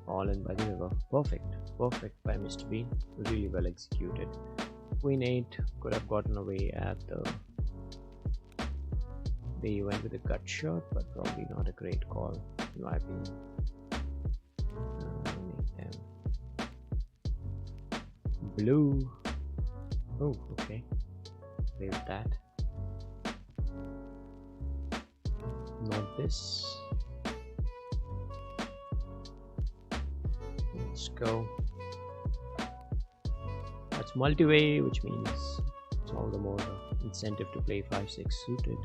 all in by the river. Perfect by Mr. Bean. Really well executed. Queen 8 could have gotten away at the. They went with a gut shot, but probably not a great call in my opinion. Make them blue. Oh, okay. Play with that. Not this. Let's go. That's multi-way, which means it's all the more incentive to play 5-6 suited.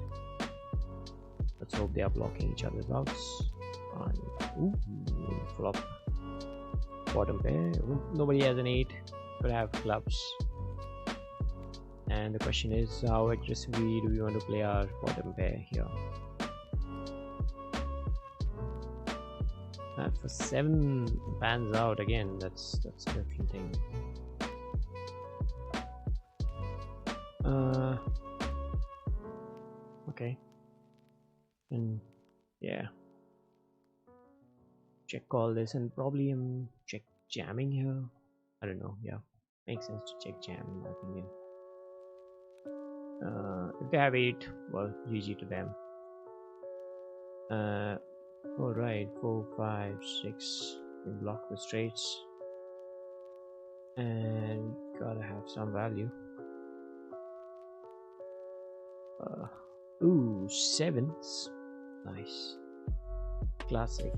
Let's hope they are blocking each other's outs. And flop. Bottom pair. Ooh, nobody has an 8. Could have clubs. And the question is, how aggressively do we want to play our bottom pair here? And for 7 pans out again. That's a different thing. Okay. And yeah, check call this, and probably check jamming here. I don't know. Yeah, makes sense to check jam in my opinion. If they have 8, well, GG to them. Alright, 4, 5, 6. We block the straights, and gotta have some value. Ooh, 7s. Nice. Classic.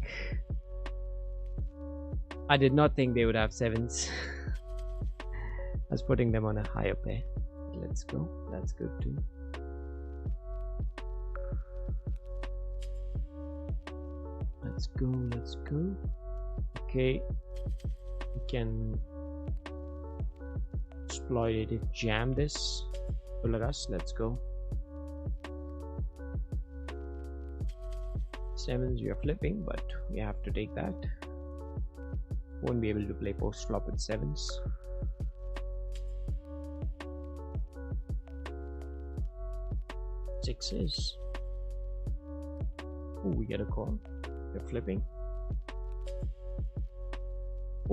I did not think they would have 7s. I was putting them on a higher pair. Let's go. That's good too. Let's go. Okay. We can exploit it. Jam this. Pull us. Let's go. 7s we are flipping, but we have to take that. Won't be able to play post flop with 7s. 6s. Ooh, we get a call. We're flipping.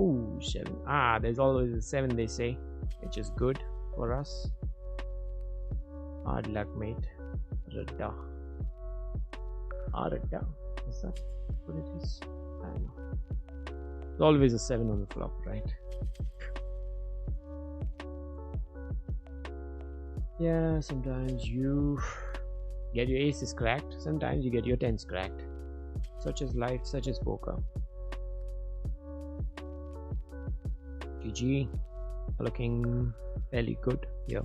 Ooh, 7. Ah, there's always a 7 they say, which is good for us. Hard luck, mate. Radda. Radda. Is that what it is? I don't know. There's always a 7 on the flop, right? Yeah, sometimes you get your aces cracked, sometimes you get your 10s cracked. Such is life, such is poker. GG, looking fairly good here.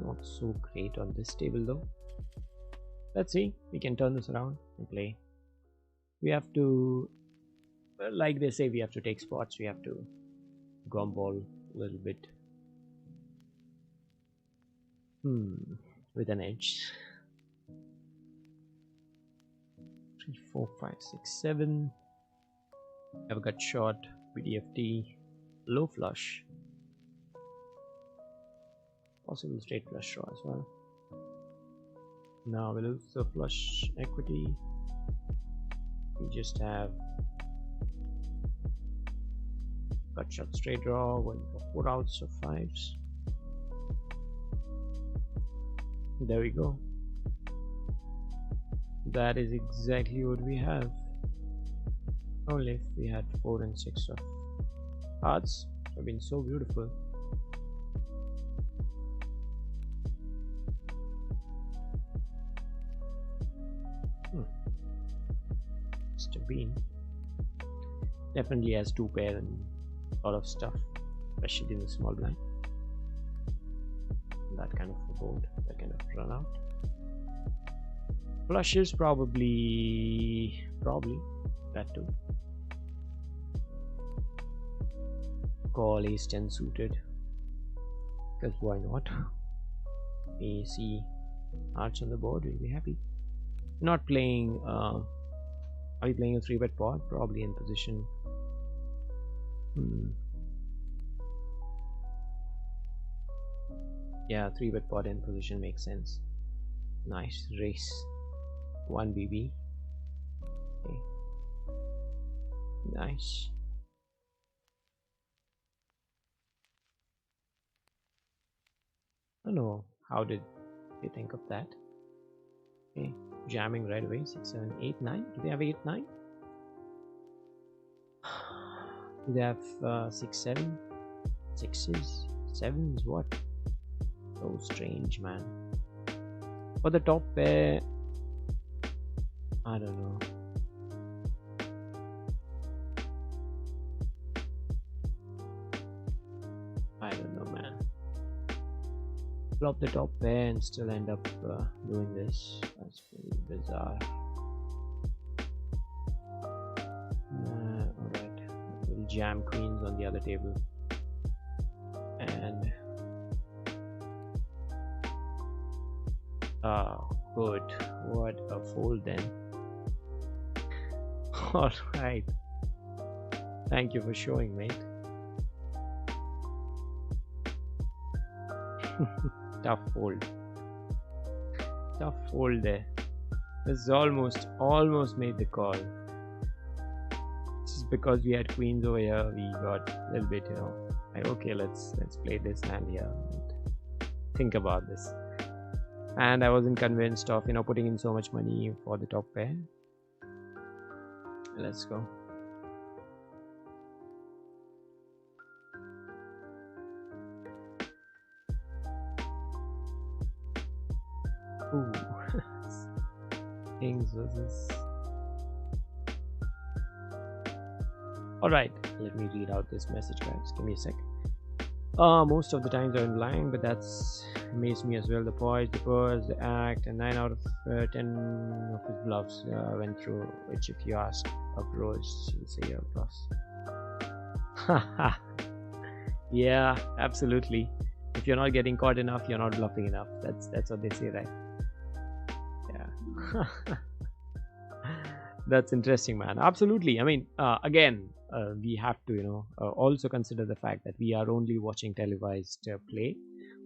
Not so great on this table though. Let's see, we can turn this around and play. We have to, like they say, we have to take spots. We have to gumball a little bit with an edge. 3, 4, 5, 6, 7. I've got short, BDFT, low flush, possible straight flush draw as well. Now we lose the flush equity. We just have cut shot straight draw, going for 4 outs of 5s. There we go. That is exactly what we have. Only if we had 4 and 6 of hearts, it would have been so beautiful. Mr. Bean definitely has 2 pair and a lot of stuff, especially in the small blind. That kind of a board, that kind of run out. Flushes probably that too. Call ace 10 suited, because why not? AC hearts on the board, we'll be happy. Not playing. Are we playing a 3-bet pot? Probably in position. Yeah, 3-bet pot in position makes sense. Nice race. 1 BB. Okay. Nice. I don't know how did they think of that. Okay, jamming right away. 6, 7, 8, 9. Do they have 8, 9? Do they have 6, 7? 6s, 7s? What? So strange, man. For the top pair, I don't know. I don't know, man. Flop the top pair and still end up doing this. That's pretty bizarre. Alright, we'll jam queens on the other table. And good. What a fold then. Alright. Thank you for showing, mate. Tough fold. Tough fold there. This is almost made the call. Just because we had queens over here, we got a little bit, like, okay, let's play this hand here and think about this. And I wasn't convinced of putting in so much money for the top pair. Let's go. Ooh. Kings versus. Alright, let me read out this message, guys. Give me a sec. Most of the times I'm blind, but that's amazed me as well. The poise, the purse, the act, and 9 out of 10 of his bluffs went through, which if you ask a pro, he'll say you're a plus. Yeah, absolutely. If you're not getting caught enough, you're not bluffing enough. That's what they say, right? Yeah. That's interesting, man. Absolutely. I mean, again, we have to also consider the fact that we are only watching televised play.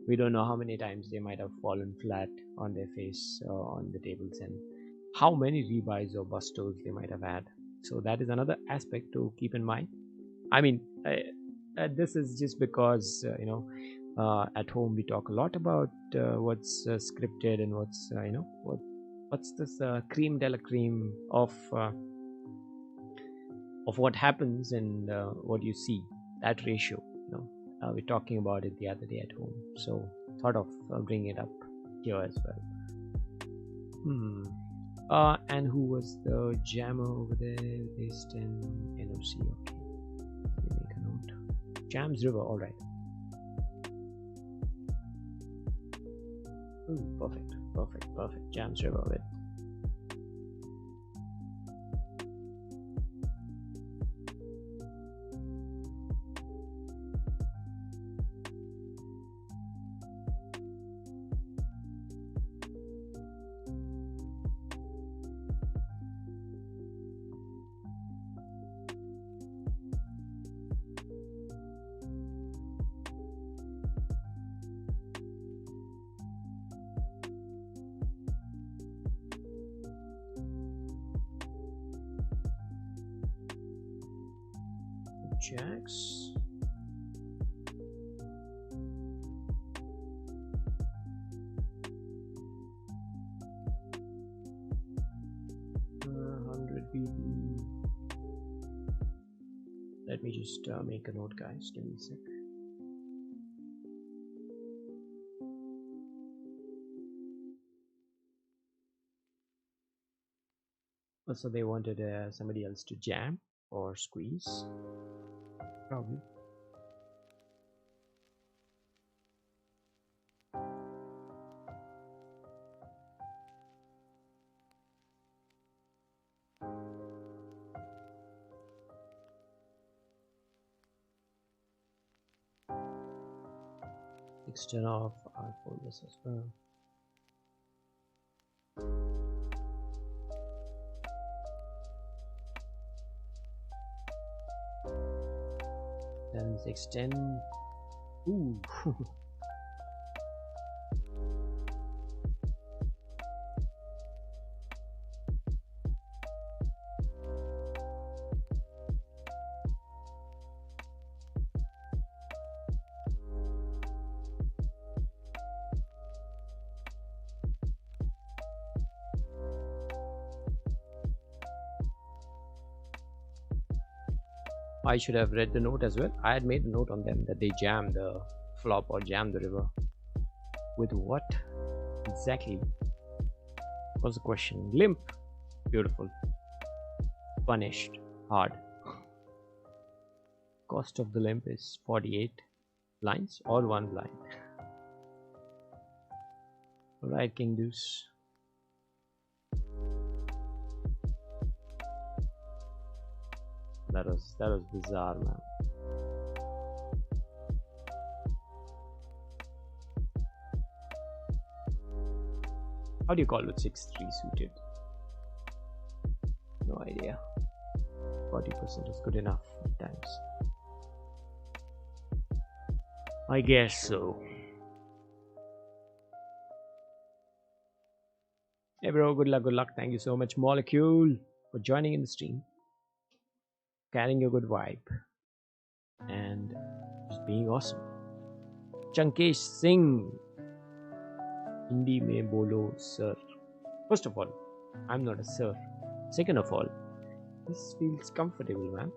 We don't know how many times they might have fallen flat on their face on the tables, and how many rebuys or bustos they might have had. So that is another aspect to keep in mind. I mean, this is just because at home we talk a lot about what's scripted and what's what's this cream de la cream of what happens and what you see, that ratio. We're talking about it the other day at home, so thought of bringing it up here as well. And who was the jammer over there? Base 10 NOC. Okay, let me make a note. Jams River. All right. Ooh, perfect, perfect, perfect. Jams river with. Jacks. BB. Let me just make a note, guys. Give me a sec. So they wanted somebody else to jam or squeeze. Probably. Turn off. I'll fold this as well. Then 610. Ooh. I should have read the note as well. I had made a note on them that they jammed the flop or jammed the river. With what exactly? Was the question. Limp. Beautiful. Punished. Hard. Cost of the limp is 48 blinds or 1 blind. Alright, King Deuce. That was bizarre, man. How do you call with 6-3 suited? No idea. 40% is good enough at times. I guess so. Hey bro, good luck, good luck. Thank you so much, Molecule, for joining in the stream. Carrying a good vibe and just being awesome. Chankesh Singh, Hindi mein bolo sir. First of all, I'm not a sir. Second of all, this feels comfortable, man.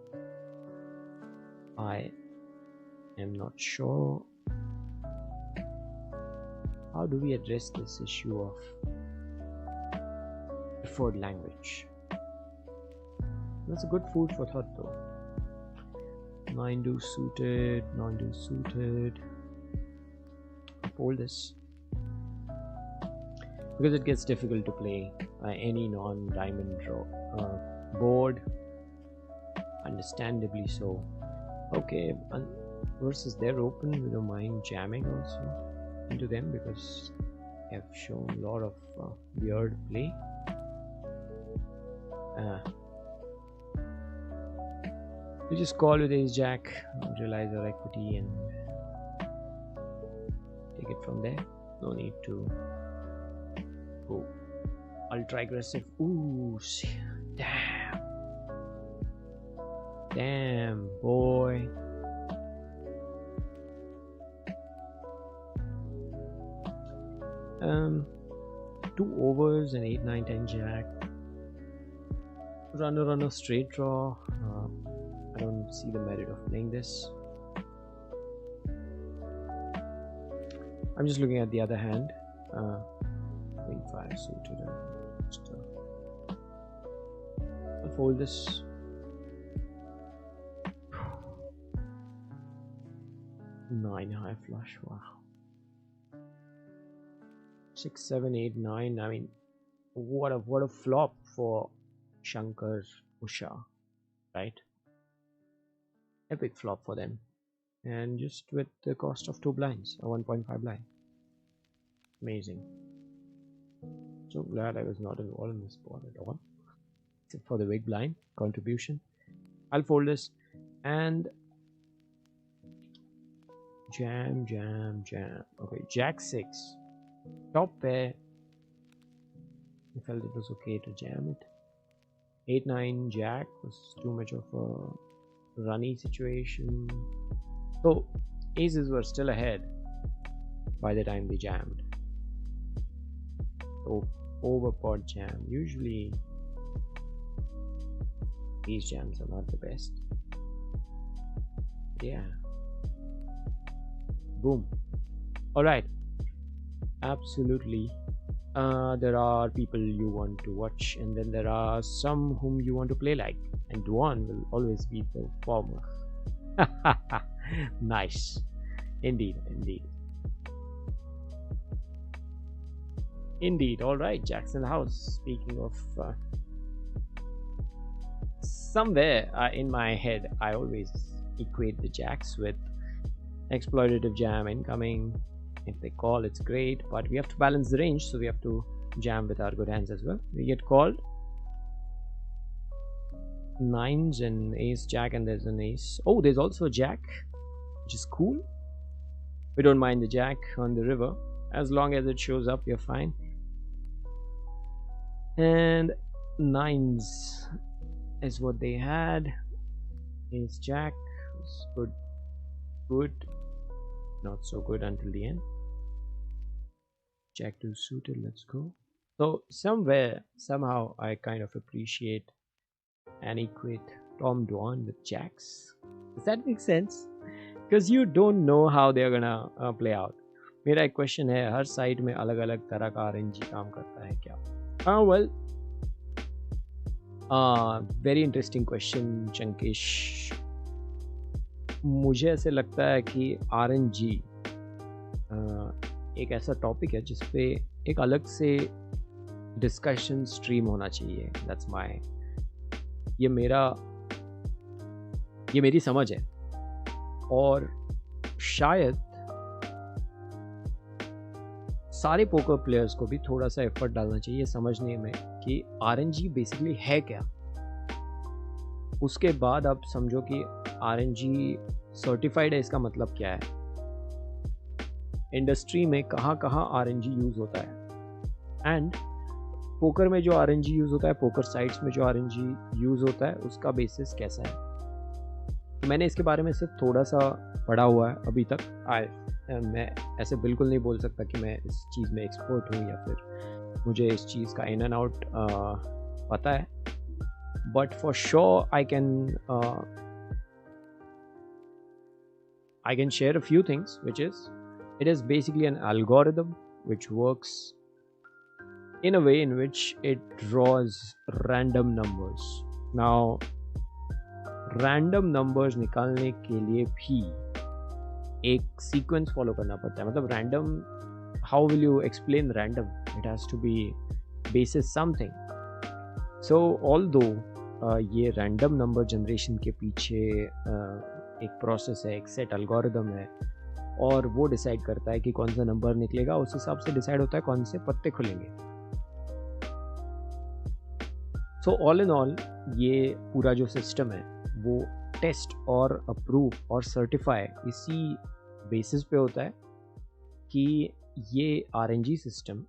I am not sure how do we address this issue of preferred language. That's a good food for thought though. 9 deuce suited, 9 deuce suited. Fold this because it gets difficult to play any non-diamond draw board, understandably so. Okay, versus they're open. We don't mind jamming also into them because they have shown a lot of weird play. We just call with ace jack, realize our equity and take it from there. No need to go ultra aggressive. Ooh, damn boy. Two overs and 8, 9, 10 jack. Runner straight draw. I don't see the merit of playing this. I'm just looking at the other hand. Queen 5 suited. I'll fold this. Nine high flush. Wow. 6, 7, 8, 9. I mean, what a flop for Shankar Usha, right? Epic flop for them. And just with the cost of 2 blinds, a 1.5 blind. Amazing. So glad I was not involved in this board at all, except for the big blind contribution. I'll fold this and jam. Okay, Jack 6. Top pair. I felt it was okay to jam it. 8, 9, Jack was too much of a runny situation. So aces were still ahead by the time they jammed. So overpot jam. Usually these jams are not the best. Yeah. Boom. Alright. Absolutely. There are people you want to watch, and then there are some whom you want to play like, and Duan will always be the former. Nice. Indeed. Alright, Jackson House. Speaking of somewhere in my head, I always equate the jacks with exploitative jam incoming. If they call, it's great, but we have to balance the range, so we have to jam with our good hands as well. We get called 9s and ace jack, and there's an ace. Oh, there's also a jack, which is cool. We don't mind the jack on the river as long as it shows up. You're fine. And 9s is what they had. Ace jack was good, not so good until the end. Jack 2 suited, let's go. So somehow I kind of appreciate and equate Tom Dwan with jacks. Does that make sense? Because you don't know how they're gonna play out. मेरा एक question है, हर side में अलग अलग तरह का RNG काम करता है क्या? Well, very interesting question, Chankesh. मुझे ऐसे लगता है कि RNG एक ऐसा टॉपिक है जिसपे एक अलग से डिस्कशन स्ट्रीम होना चाहिए. That's my, ये मेरी समझ है, और शायद सारे पोकर प्लेयर्स को भी थोड़ा सा एफर्ट डालना चाहिए समझने में कि RNG बेसिकली है क्या. उसके बाद आप समझो कि RNG सर्टिफाइड है, इसका मतलब क्या है, इंडस्ट्री में कहाँ RNG यूज़ होता है, एंड पोकर में जो RNG यूज़ होता है, पोकर साइट्स में जो RNG यूज़ होता है, उसका बेसिस कैसा है. मैंने इसके बारे में सिर्फ थोड़ा सा पढ़ा हुआ है अभी तक. मैं ऐसे बिल्कुल नहीं बोल सकता कि मैं इस चीज़ में एक्सपर्ट हूँ या फिर मुझे इस चीज़ का इन एंड आउट पता है. But for sure I can share a few things, which is it is basically an algorithm which works in a way in which it draws random numbers. Now random numbers निकालने के लिए भी एक sequence follow करना पड़ता है. मतलब random, how will you explain random? It has to be basis something. So although ये रैंडम नंबर जनरेशन के पीछे एक प्रोसेस है, एक सेट एल्गोरिदम है, और वो डिसाइड करता है कि कौन सा नंबर निकलेगा. उस हिसाब से डिसाइड होता है कौन से पत्ते खुलेंगे. सो ऑल इन ऑल ये पूरा जो सिस्टम है वो टेस्ट और अप्रूव और सर्टिफाई इसी बेसिस पे होता है कि ये RNG system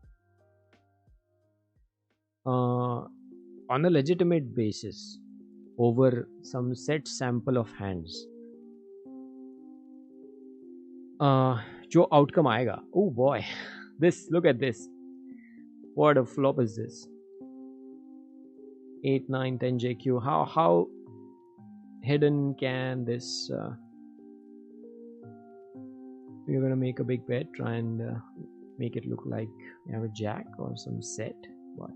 on a legitimate basis over some set sample of hands जो आउटकम आएगा. Oh boy, look at this, what a flop is this. 8, 9, 10 JQ. How hidden can this we're gonna make a big bet, try and make it look like you have a jack or some set, but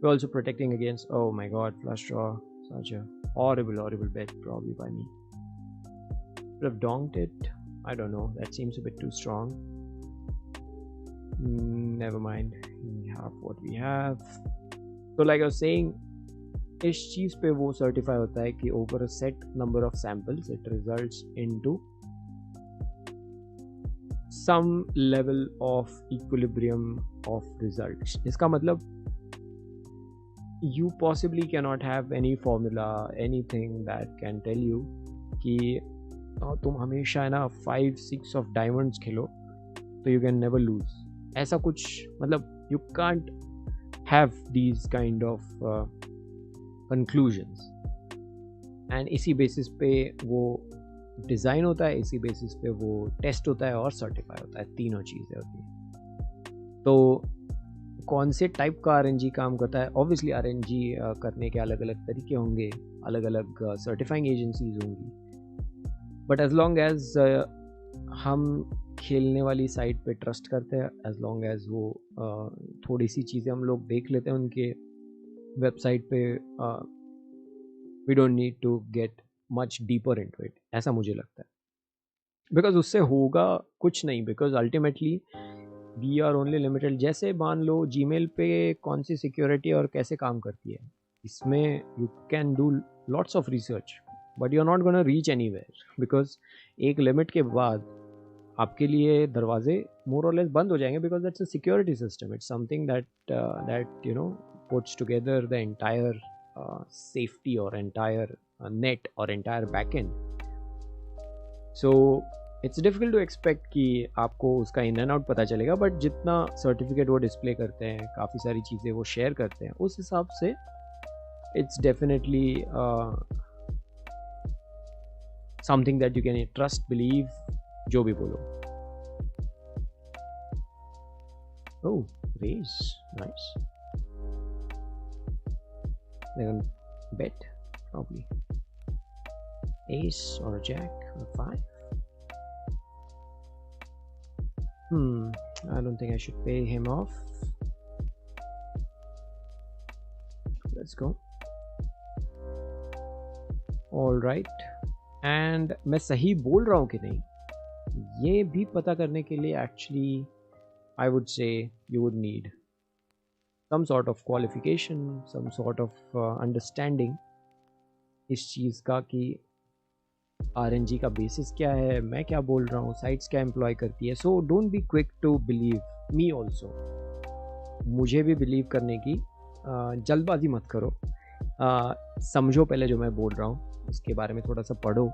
we're also protecting against, oh my god, flush draw. Such a horrible bet probably by me. Could have donked it, I don't know, that seems a bit too strong. never mind, we have what we have. So like I was saying, इस चीज़ पे वो certify होता है कि over a set number of samples it results into some level of equilibrium of results. इसका मतलब you possibly cannot have any formula, anything that can tell you कि तुम हमेशा है ना 5-6 ऑफ डायमंड्स खेलो तो यू कैन नेवर लूज. ऐसा कुछ मतलब you can't have these kind of conclusions. And इसी बेसिस पे वो डिज़ाइन होता है, इसी बेसिस पे वो टेस्ट होता है और सर्टिफाई होता है. तीनों चीज़ें होती हैं. तो कौन से टाइप का आरएनजी काम करता है? ऑब्वियसली आरएनजी करने के अलग अलग तरीके होंगे, अलग अलग सर्टिफाइंग एजेंसीज होंगी. बट एज लॉन्ग एज हम खेलने वाली साइट पे ट्रस्ट करते हैं, एज लॉन्ग एज वो थोड़ी सी चीज़ें हम लोग देख लेते हैं उनके वेबसाइट पे, we don't need to get much deeper into it, ऐसा मुझे लगता है. बिकॉज उससे होगा कुछ नहीं, because ultimately we are only limited. जैसे मान लो जीमेल पे कौन सी सिक्योरिटी और कैसे काम करती है, इसमें you can do lots of research but you are not gonna reach anywhere, because एक लिमिट के बाद आपके लिए दरवाजे मोर और लेस बंद हो जाएंगे, because that's a security system. It's something that you know puts together the entire safety और एंटायर नेट और entire backend. So it's difficult to expect कि आपको उसका इन एंड आउट पता चलेगा, बट जितना सर्टिफिकेट वो डिस्प्ले करते हैं, काफ़ी सारी चीज़ें वो शेयर करते हैं, उस हिसाब से it's definitely something that you can trust, believe, जो भी बोलो. Oh, raise, nice. Bet probably ace or a jack or 5. I don't think I should pay him off. Let's go. All right. And मैं सही बोल रहा हूँ कि नहीं, ये भी पता करने के लिए actually I would say you would need some sort of qualification, some sort of understanding इस चीज़ का कि आरएनजी का बेसिस क्या है, मैं क्या बोल रहा हूँ, साइट्स क्या एम्प्लॉय करती है. So don't be quick to believe me also. मुझे भी बिलीव करने की जल्दबाजी मत करो. समझो पहले जो मैं बोल रहा हूँ, उसके बारे में थोड़ा सा पढ़ो.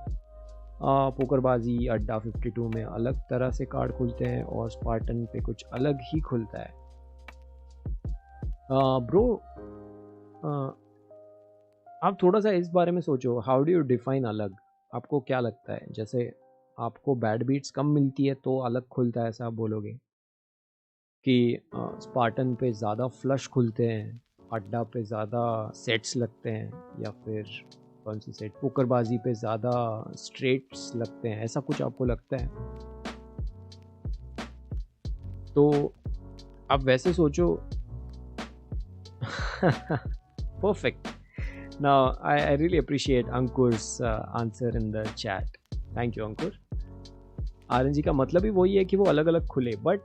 पोकरबाजी अड्डा 52 में अलग तरह से कार्ड खुलते हैं और स्पार्टन पे कुछ अलग ही खुलता है. ब्रो आप थोड़ा सा इस बारे में सोचो, हाउ डू यू डिफाइन अलग? आपको क्या लगता है? जैसे आपको बैड बीट्स कम मिलती है तो अलग खुलता है, ऐसा आप बोलोगे कि स्पार्टन पे ज़्यादा फ्लश खुलते हैं, अड्डा पे ज़्यादा सेट्स लगते हैं, या फिर कौन सी सेट, पोकरबाजी पे ज़्यादा स्ट्रेट्स लगते हैं, ऐसा कुछ आपको लगता है? तो आप वैसे सोचो. Perfect. Now, I really appreciate Ankur's answer in the chat. Thank you, Ankur. RNG का मतलब ही वही है कि वो अलग अलग खुले, बट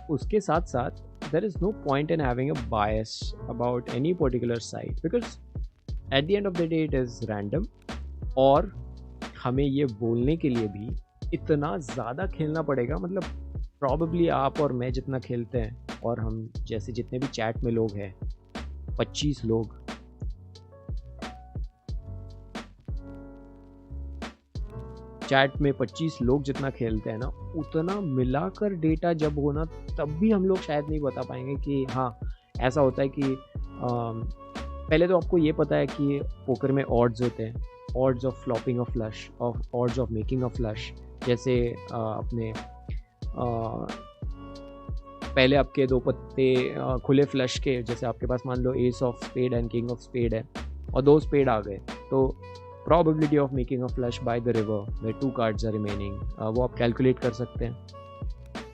उसके साथ साथ there is no point in having a bias about any particular site, because at the end of the day it is random. और हमें ये बोलने के लिए भी इतना ज़्यादा खेलना पड़ेगा, मतलब probably आप और मैं जितना खेलते हैं, और हम जैसे जितने भी चैट में लोग हैं, 25 लोग, चैट में 25 लोग जितना खेलते हैं ना, उतना मिलाकर डेटा जब होना, तब भी हम लोग शायद नहीं बता पाएंगे कि हाँ ऐसा होता है कि पहले तो आपको ये पता है कि पोकर में ऑड्स होते हैं, odds of flopping of flush, odds of making of flush. जैसे अपने पहले आपके 2 पत्ते खुले फ्लश के, जैसे आपके पास मान लो ace of spade and king of spade है और 2 स्पेड आ गए, तो probability of making a flush by the river where 2 cards are remaining, वो आप कैलकुलेट कर सकते हैं.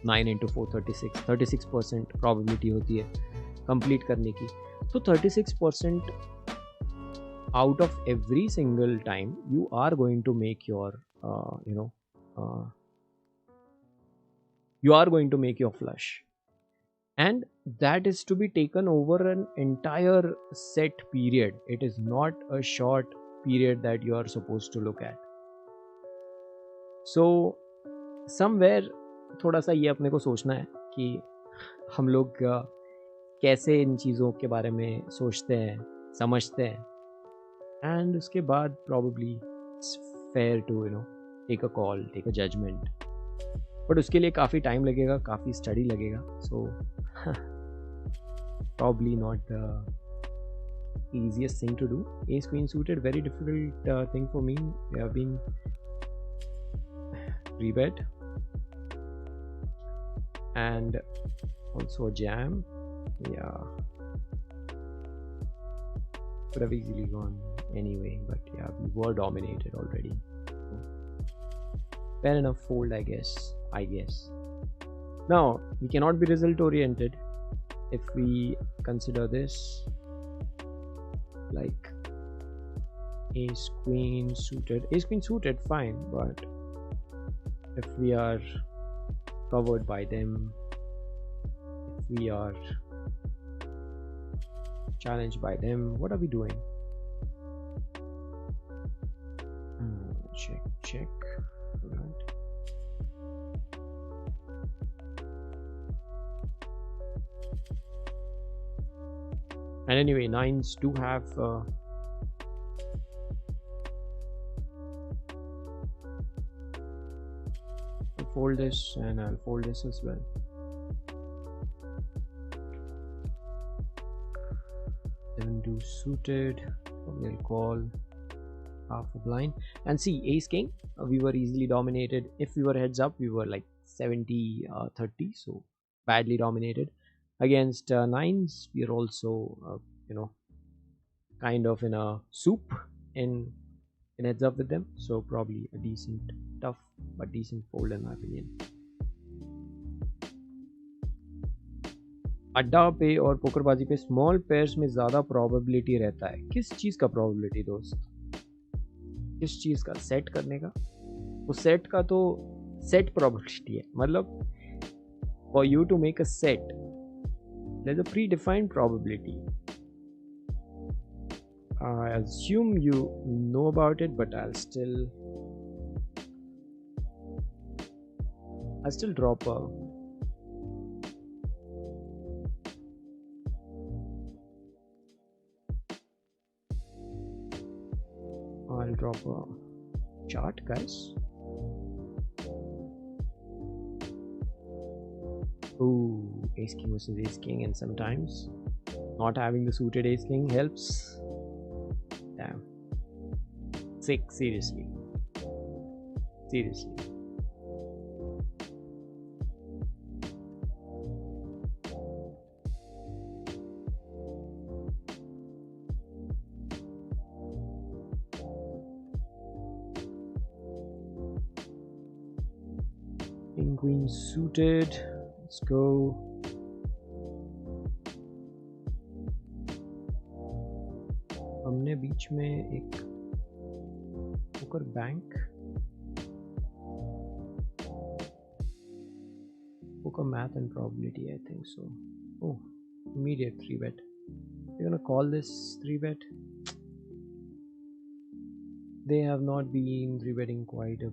9 into 4 36% probability होती है कंप्लीट करने की. तो 36% out of every single time you are going to make your you are going to make your flush. and that is to be taken over an entire set period. It is not a short period that you are supposed to look at. So somewhere थोड़ा सा ये अपने को सोचना है कि हम लोग कैसे इन चीज़ों के बारे में सोचते हैं, समझते हैं, एंड उसके बाद probably it's fair to take a call, take a judgment. But उसके लिए काफ़ी टाइम लगेगा, काफ़ी स्टडी लगेगा. सो probably not the easiest thing to do. Ace Queen suited, very difficult thing for me. We have been rebet and also a jam. Yeah, could have easily gone anyway, but yeah, we were dominated already. Fair enough, fold, I guess. Now we cannot be result oriented if we consider this like ace queen suited, fine, but if we are covered by them, if we are challenged by them, what are we doing? Check. Right. And anyway, nines do have I'll fold this and I'll fold this as well. Seven do suited, we'll call half a blind. And see, ace king, we were easily dominated. If we were heads up, we were like 70-30, so badly dominated. Against nines, we are also kind of in a soup in heads up with them, so probably a decent, tough but decent fold in my opinion. अड्डा पे और पोकरबाजी पे small pairs में ज़्यादा probability रहता है. किस चीज़ का प्रोबेबिलिटी दोस्त? किस चीज़ का? सेट करने का? तो सेट का तो सेट प्रोबेबिलिटी है. मतलब for you to make a set, there's a predefined probability. I assume you know about it, but I'll still drop a chart, guys. Ooh, ace king versus ace king, and sometimes not having the suited ace king helps. Damn. Sick, seriously. King queen suited. Let's go. हमने बीच में एक poker bank, poker math and probability, I think so. Oh, immediate 3-bet. You're gonna call this 3-bet? They have not been 3-betting quite a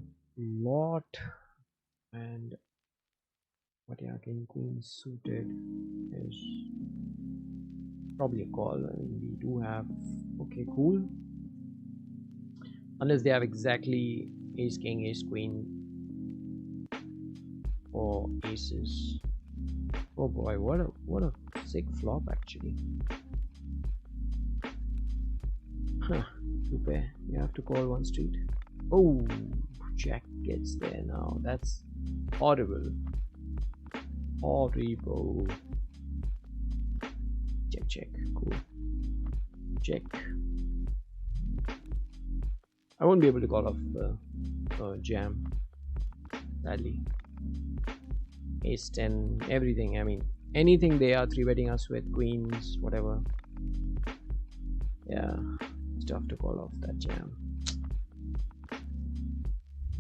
lot, and but yeah, king queen suited is probably a call. I mean, we do have, okay, cool, unless they have exactly ace king, ace queen, or aces. Oh boy, what a sick flop actually. Huh, two pair, you have to call one street. Oh, jack gets there now. That's horrible. Check, cool. Check. I won't be able to call off the jam, sadly. Ace 10, everything. I mean, anything they are 3-betting us with, queens, whatever. Yeah, it's tough to call off that jam.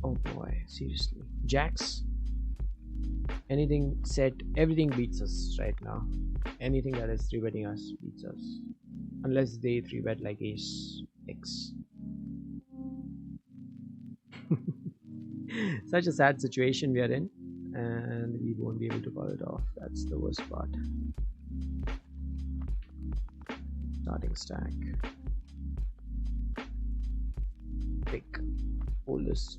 Oh boy, seriously. Jacks? Anything set, everything beats us right now. Anything that is 3-betting us beats us. Unless they 3-bet like ace X. Such a sad situation we are in, and we won't be able to call it off. That's the worst part. Starting stack. Pick. Hold this.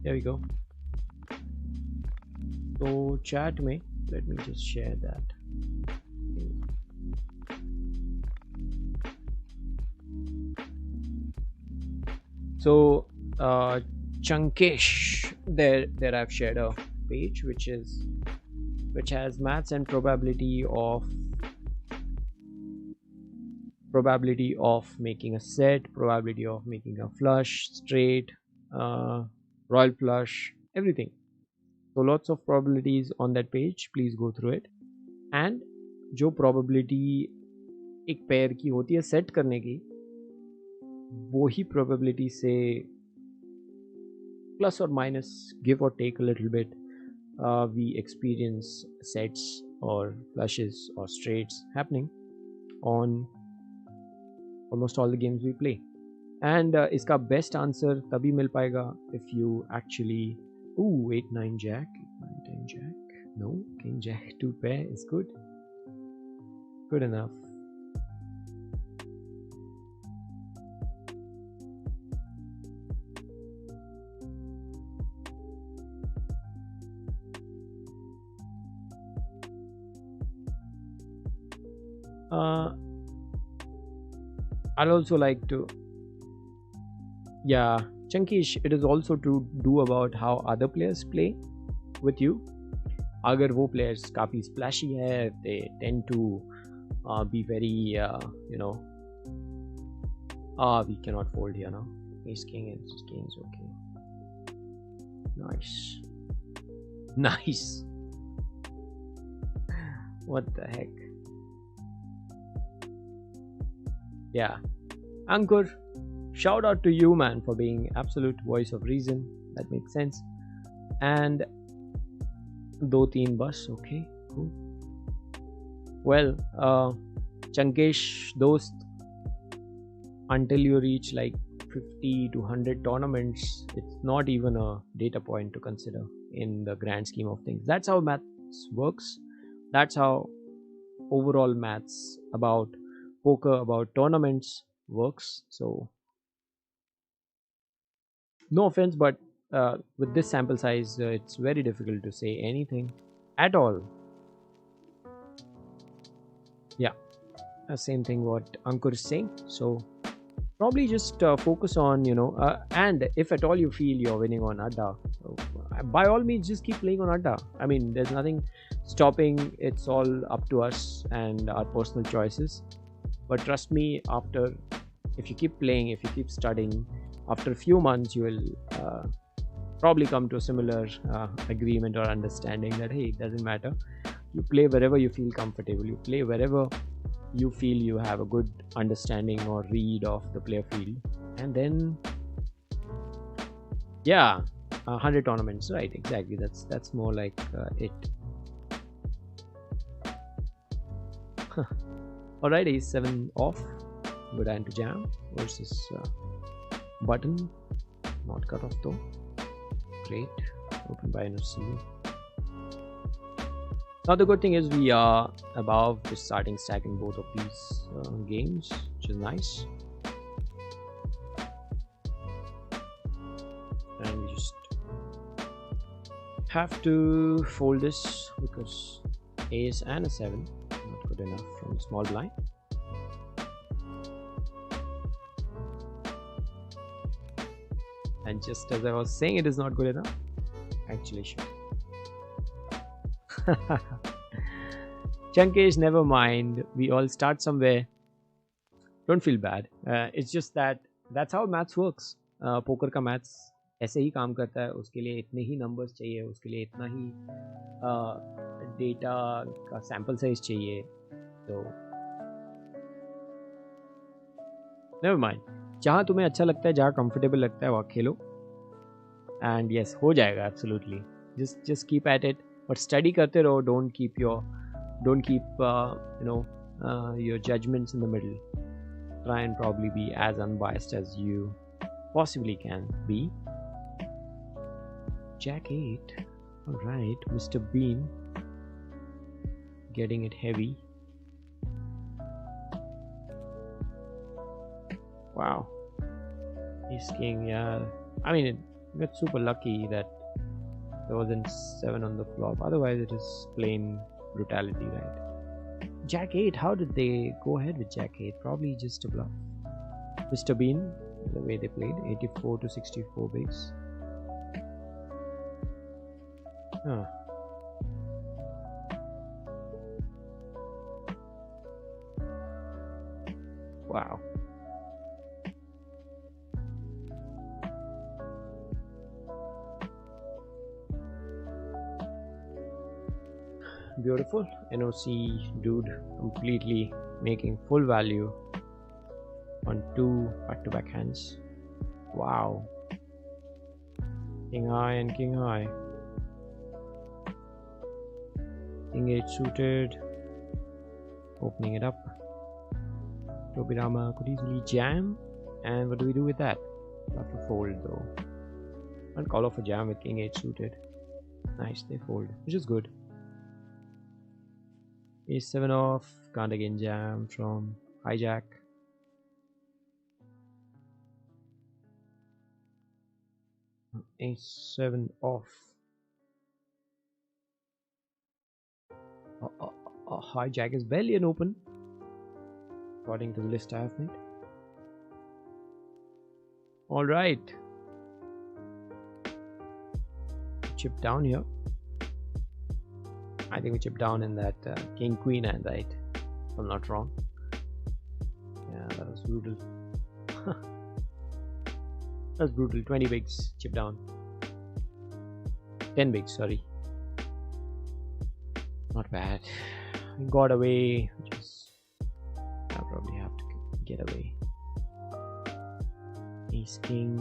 There we go. So chat me. Let me just share that. So Chunkish, there I've shared a page which has maths and probability of making a set, probability of making a flush, straight, royal flush, everything. So lots of probabilities on that page. Please go through it. And जो probability एक pair की होती है set करने की, वो ही probability से plus or minus, give or take a little bit, we experience sets or flushes or straights happening on almost all the games we play. And इसका best answer तभी मिल पाएगा if you actually 8-9 jack, 8-9-10 jack, no, king jack 2 pair is good enough. I'd also like to, yeah, Chunkish, it is also to do about how other players play with you. अगर वो players काफी splashy है, they tend to be very we cannot fold here now. Ace king is okay. Nice. What the heck? Yeah, Ankur, shout out to you, man, for being absolute voice of reason. That makes sense. And 2-3 bus, okay, cool. Well, Chankesh dost, until you reach like 50 to 100 tournaments, it's not even a data point to consider in the grand scheme of things. That's how maths works. That's how overall maths about poker, about tournaments works. So no offense, but with this sample size, it's very difficult to say anything at all. Yeah, same thing what Ankur is saying. So probably just focus on, and if at all you feel you're winning on Adda, by all means just keep playing on Adda. I mean, there's nothing stopping. It's all up to us and our personal choices. But trust me, if you keep playing, if you keep studying, after a few months you will probably come to a similar agreement or understanding that, hey, it doesn't matter. You play wherever you feel comfortable. You play wherever you feel you have a good understanding or read of the player field. And then, yeah, 100 tournaments, right? Exactly. That's more like it. Alright, ace 7 off. Good hand to jam versus button. Not cut off though. Great. Open by NFC. Now the good thing is we are above the starting stack in both of these games, which is nice. And we just have to fold this because ace and a 7 not good enough from the small blind. And just as I was saying, it is not good enough. Actually, sure. Chankesh, never mind. We all start somewhere. Don't feel bad. It's just that's how maths works. Poker ka maths ऐसे ही काम करता है, उसके लिए इतने ही numbers चाहिए, उसके लिए इतना ही डेटा का सैम्पल साइज चाहिए। तो नेवर माइंड, जहाँ तुम्हें अच्छा लगता है, जहाँ कंफर्टेबल लगता है वहाँ खेलो, एंड यस हो जाएगा absolutely. Just keep at it, but study करते रहो। Don't keep you know your judgments in the middle. Try and probably be as unbiased as you possibly can be. Jack 8. All right, Mr. Bean getting it heavy. Wow. He's king. Yeah, I mean, it got super lucky that there wasn't 7 on the flop. Otherwise it is plain brutality, right? Jack 8, how did they go ahead with Jack 8? Probably just a bluff. Mr. Bean, the way they played, 84 to 64 bigs. Huh. Wow. Beautiful. NOC dude completely making full value on 2 back-to-back hands. Wow. King high and king high. King 8 suited. Opening it up. Tobirama could easily jam. And what do we do with that? We'll have to fold though. I'll call off a jam with King 8 suited. Nice, they fold, which is good. Ace 7 off, can't again jam from hijack. Ace 7 off. Hijack is barely an open, according to the list I have made. All right. Chip down here. I think we chipped down in that king queen hand, right? If I'm not wrong. Yeah, that was brutal. That's brutal. 20 bigs chip down. 10 bigs, sorry. Not bad. We got away, which is, I probably have to get away. Ace king.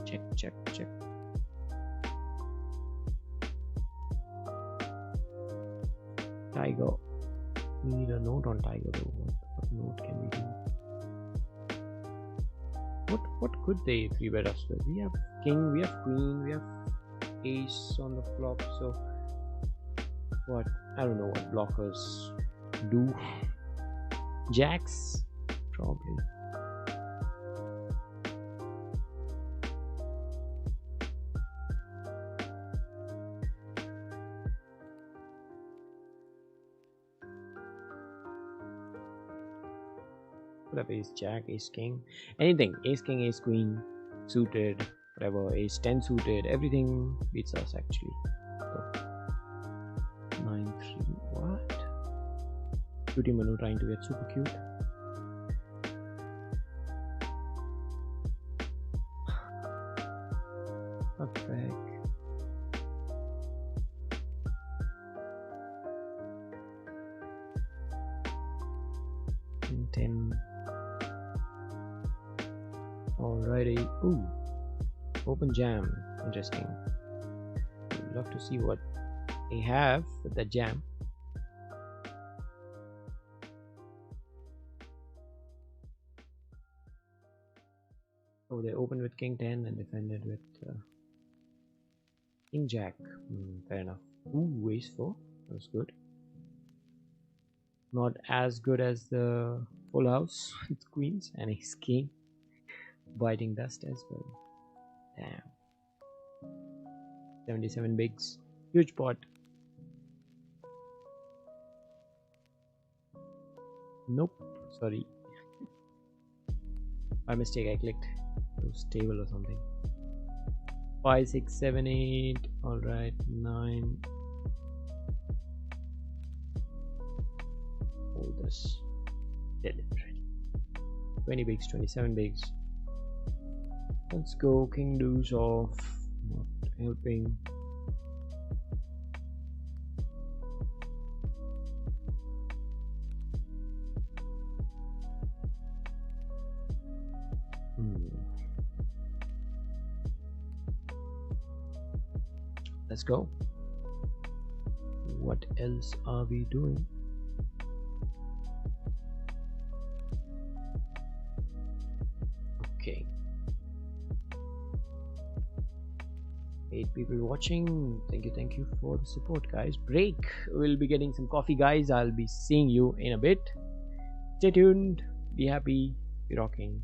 Check, check, check. Tiger. We need a note on Tiger though. What note can we do? What could they 3-bet us with? We have king, we have queen, we have ace on the flop, so what? I don't know what blockers do. Jacks? Probably. Ace jack, ace king, anything, ace king, ace queen suited, whatever, ace 10 suited, everything beats us actually. So 9-3. What? Cutie Manu trying to get super cute. Perfect. In 10. Alrighty. Ooh, open jam. Interesting. I'd love to see what they have with that jam. Oh, they opened with king 10 and defended with king jack. Fair enough. Ooh, ace 4. That's good. Not as good as the full house with queens and ace king. Biting dust as well. Damn. 77 bigs. Huge pot. Nope. Sorry. By mistake I clicked. It was stable or something. 5, 6, 7, 8. Alright. 9. Hold this. Deliberately. 20 bigs, 27 bigs. Let's go. King deuce off. Not helping. Let's go. What else are we doing? Okay. 8 people watching. Thank you for the support, guys. Break. We'll be getting some coffee, guys. I'll be seeing you in a bit. Stay tuned. Be happy. Be rocking.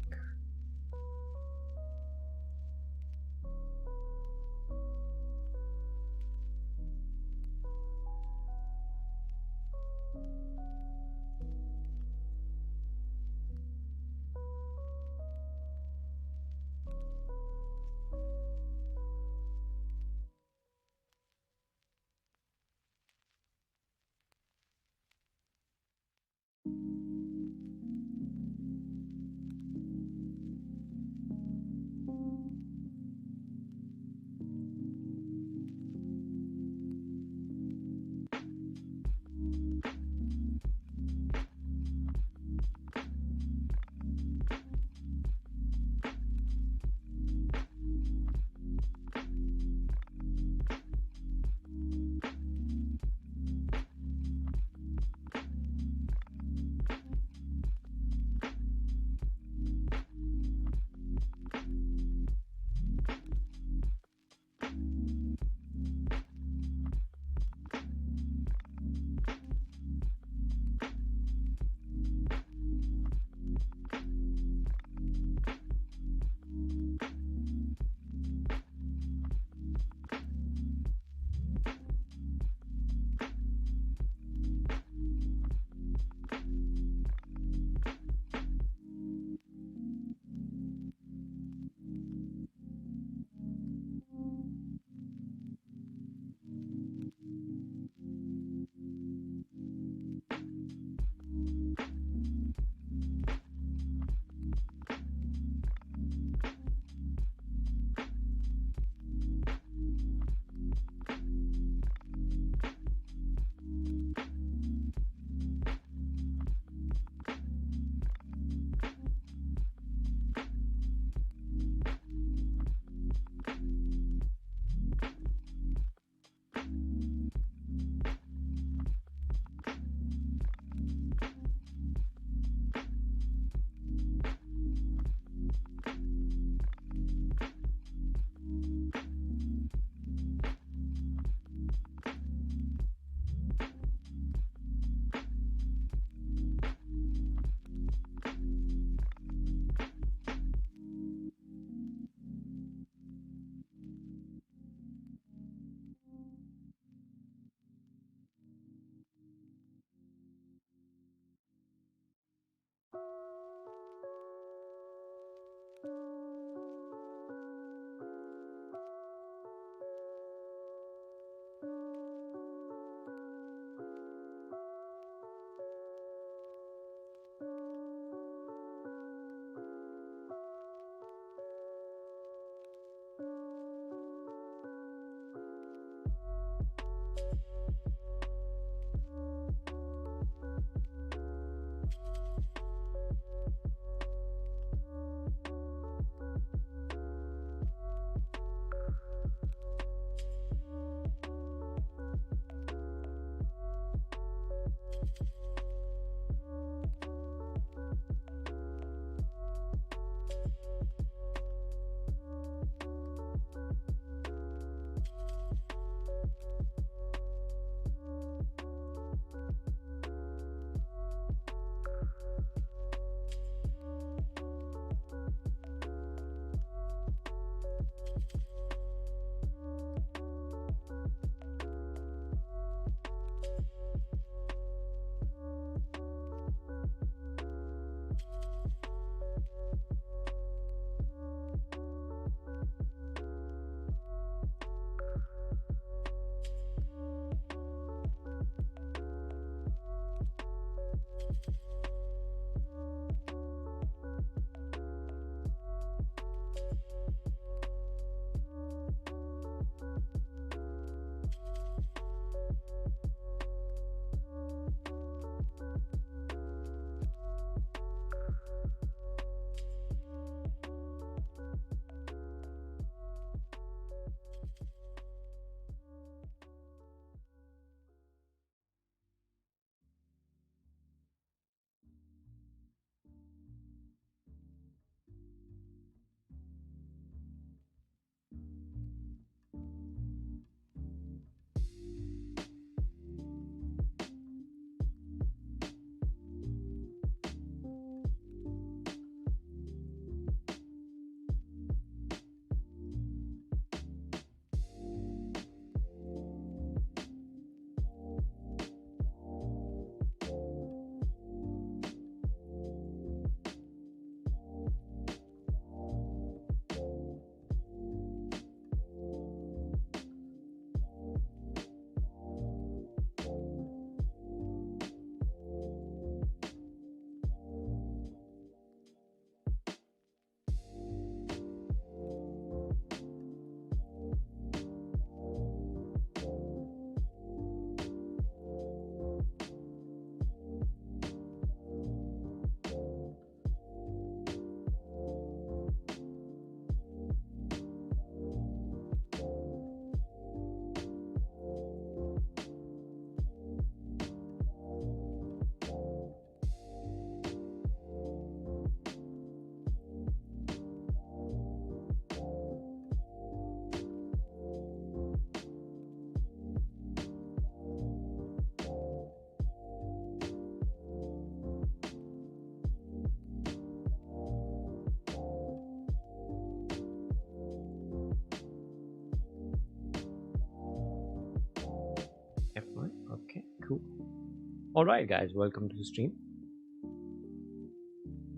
Alright guys, welcome to the stream.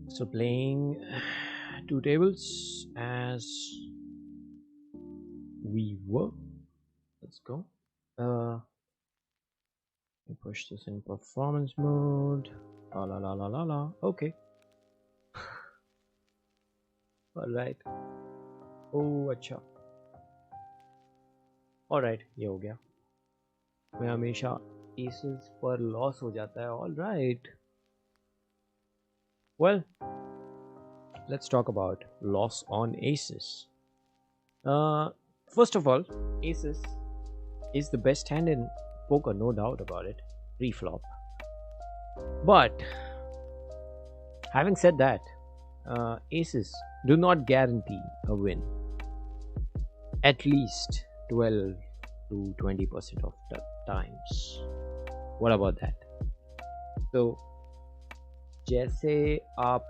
So playing 2 tables as we were. Let's go. We push this in performance mode. La la la la la la. Okay. Alright. Oh अच्छा. Alright, ये हो गया. मैं हमेशा aces पर loss हो जाता है. Alright. Well, let's talk about loss on aces. First of all, aces is the best hand in poker, no doubt about it, pre-flop. But having said that, aces do not guarantee a win at least 12 to 20% of the times. What about that? So जैसे आप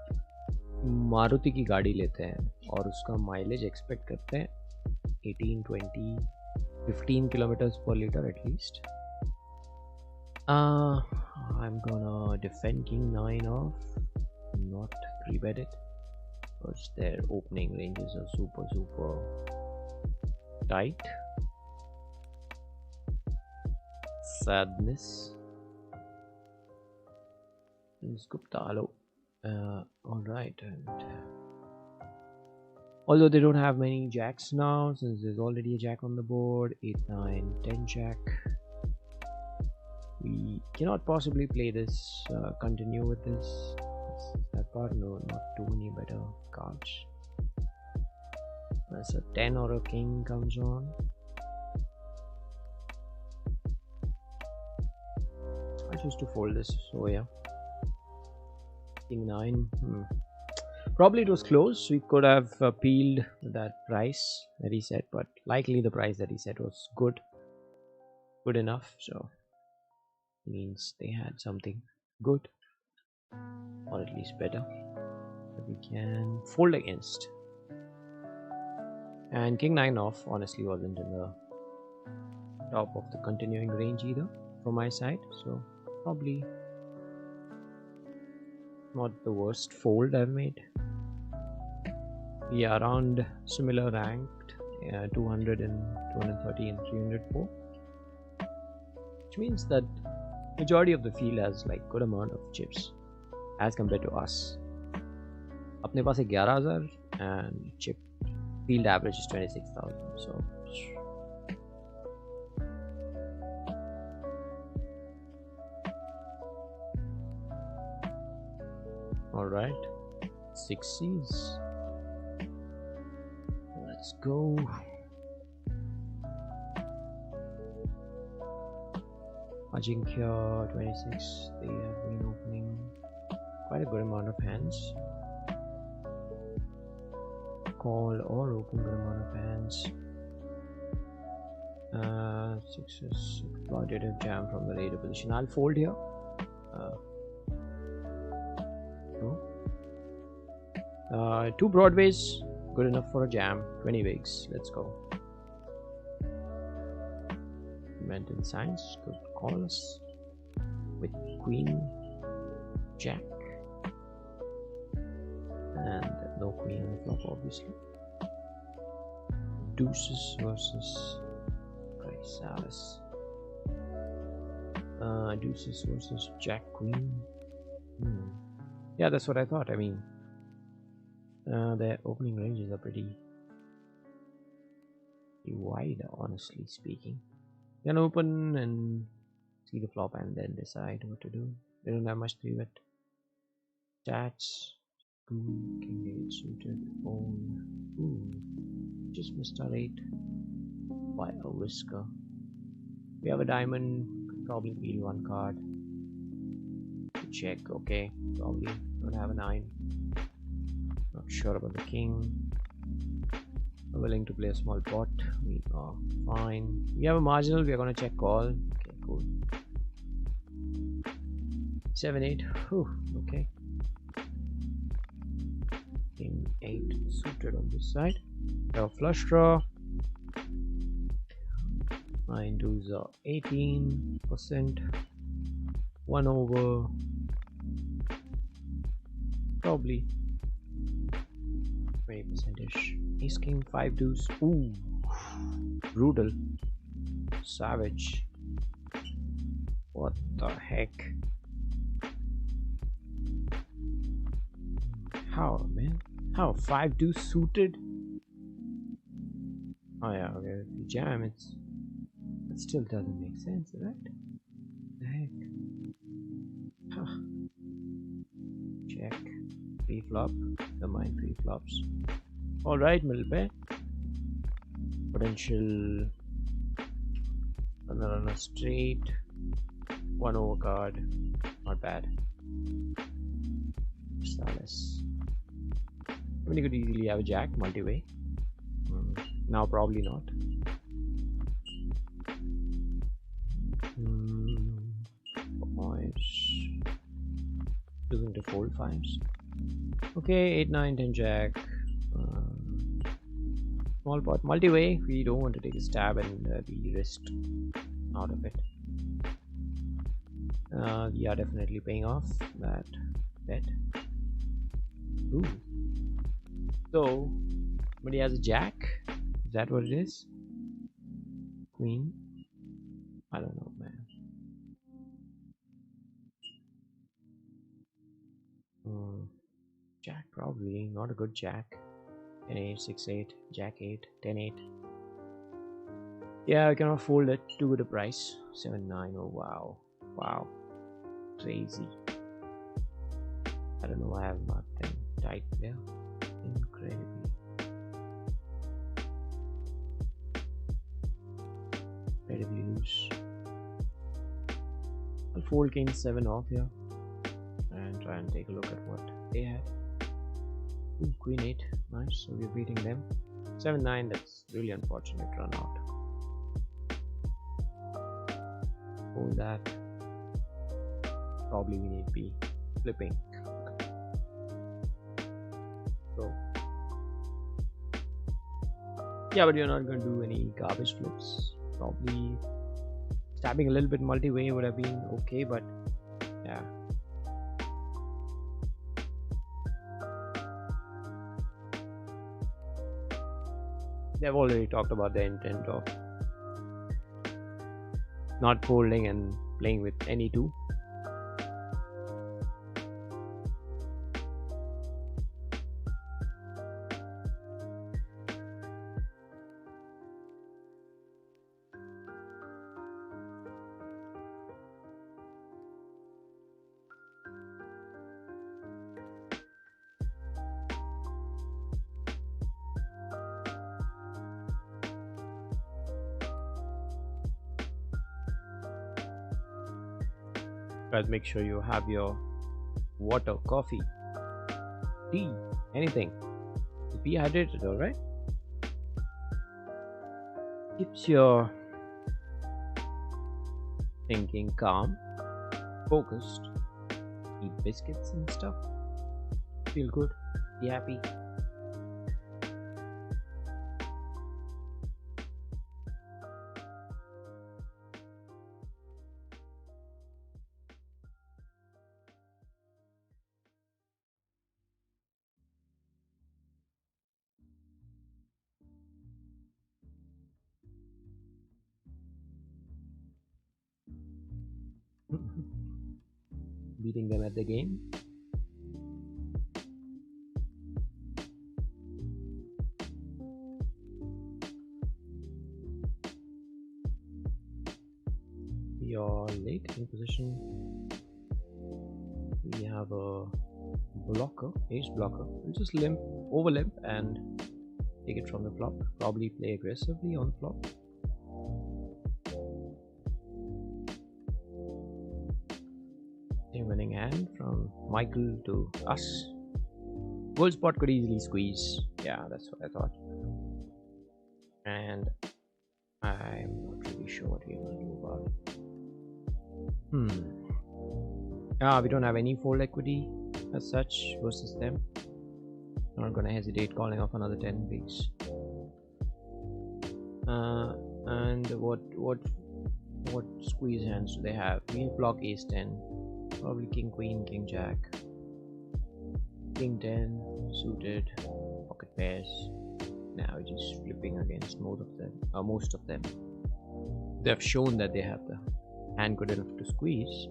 मारुति की गाड़ी लेते हैं और उसका mileage expect करते हैं 18, 20, 15 kilometers per liter at least. I'm gonna defend king 9 off, not 3-bet it, because their opening ranges are super tight. Sadness. Gupta, hello. Alright, and although they don't have many jacks now, since there's already a jack on the board, 8, 9, 10 jack. We cannot possibly play this, continue with this. That part, no, not too many better cards. As a 10 or a king comes on. I choose to fold this, so yeah. King 9. Probably it was close. We could have peeled that price that he said, but likely the price that he said was good enough, so means they had something good, or at least better, that we can fold against. And king 9 off honestly wasn't in the top of the continuing range either from my side, so probably not the worst fold I've made. Yeah, around similar ranked, 200 and 230 and 304, which means that majority of the field has like good amount of chips as compared to us. अपने पास 11,000 and chip field average is 26,000, so all right, 6 C's. Let's go. Ajinkya 26, they have been opening quite a good amount of hands. Call or open good amount of hands. 6 exploitative jam from the later position. I'll fold here. Two broadways, good enough for a jam. 20 bigs. Let's go. Invented signs, good calls with queen, jack, and no queen on the flop, obviously. Deuces versus Chrysalis. Deuces versus jack queen. Yeah, that's what I thought. I mean, their opening ranges are pretty wide, honestly speaking. You can open and see the flop and then decide what to do. They don't have much 3-bet. Stats. King 8 suited. Just missed our 8 by a whisker. We have a diamond. Could probably peel one card. Check. Okay. Probably don't have a 9. Not sure about the king. We're willing to play a small pot. We are fine. We have a marginal. We are going to check call. Okay, cool. 7, 8. Whew, okay. King 8 suited on this side. We have a flush draw. 9 2s are 18%. 1 over, probably 20%ish. Ace king 5 deuce. Ooh, brutal, savage. What the heck? How, man? How? 5 deuce suited? Oh yeah, okay. If you jam, it still doesn't make sense, right? The heck? Huh. Check. Pre-flop. The mine pre-flops. Alright, middle pair. Potential on a straight. 1 over card. Not bad. Salas. I mean, you could easily have a jack multi-way. Now probably not. Points. Looking to fold fives. Okay, 8, 9, 10 jack. Small pot multi-way. We don't want to take a stab and be risked out of it. We are definitely paying off that bet. Ooh. So, somebody has a jack. Is that what it is? Queen? I don't know, man. Jack, probably. Not a good jack. 10 8, 6 8, jack 8, 10 8. Yeah, I cannot fold it. Too good a price. 7 9. Oh, wow. Wow. Crazy. I don't know why I have not been tight there. Incredibly. Incredibly loose. I'll fold king 7 off here and try and take a look at what they had. Ooh, queen 8. Nice. So we're beating them. 7 9. That's really unfortunate run out. Hold that. Probably we need to be flipping. So yeah, but you're not going to do any garbage flips. Probably stabbing a little bit multi-way would have been okay, but yeah. They've already talked about the intent of not folding and playing with any two. Guys, make sure you have your water, coffee, tea, anything. Be hydrated, alright? Keeps your thinking calm, focused. Eat biscuits and stuff. Feel good, be happy. Beating them at the game. We are late in position. We have a blocker, ace blocker. We'll just limp, over limp and take it from the flop. Probably play aggressively on flop. Winning hand from Michael to us. Gold spot could easily squeeze. Yeah, that's what I thought. And I'm not really sure what we're going to do about it. We don't have any fold equity as such versus them. Not gonna hesitate calling off another 10 bigs. And what squeeze hands do they have? We block ace 10. Probably king, queen, king, jack, king 10, suited, pocket pairs. Now it is flipping against most of them. They have shown that they have the hand good enough to squeeze.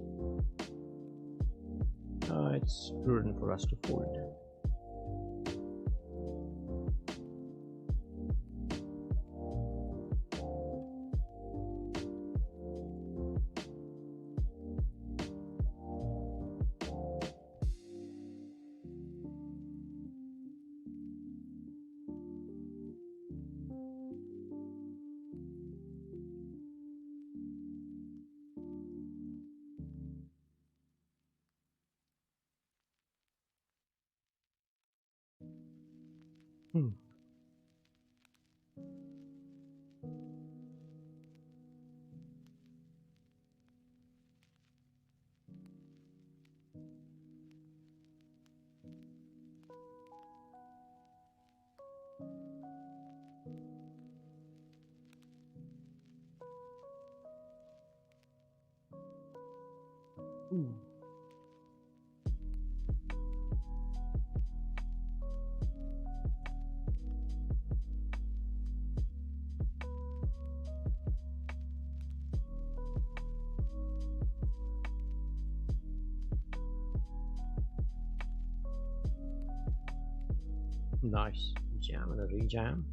It's prudent for us to fold. Ooh. Nice. Jam and a rejam.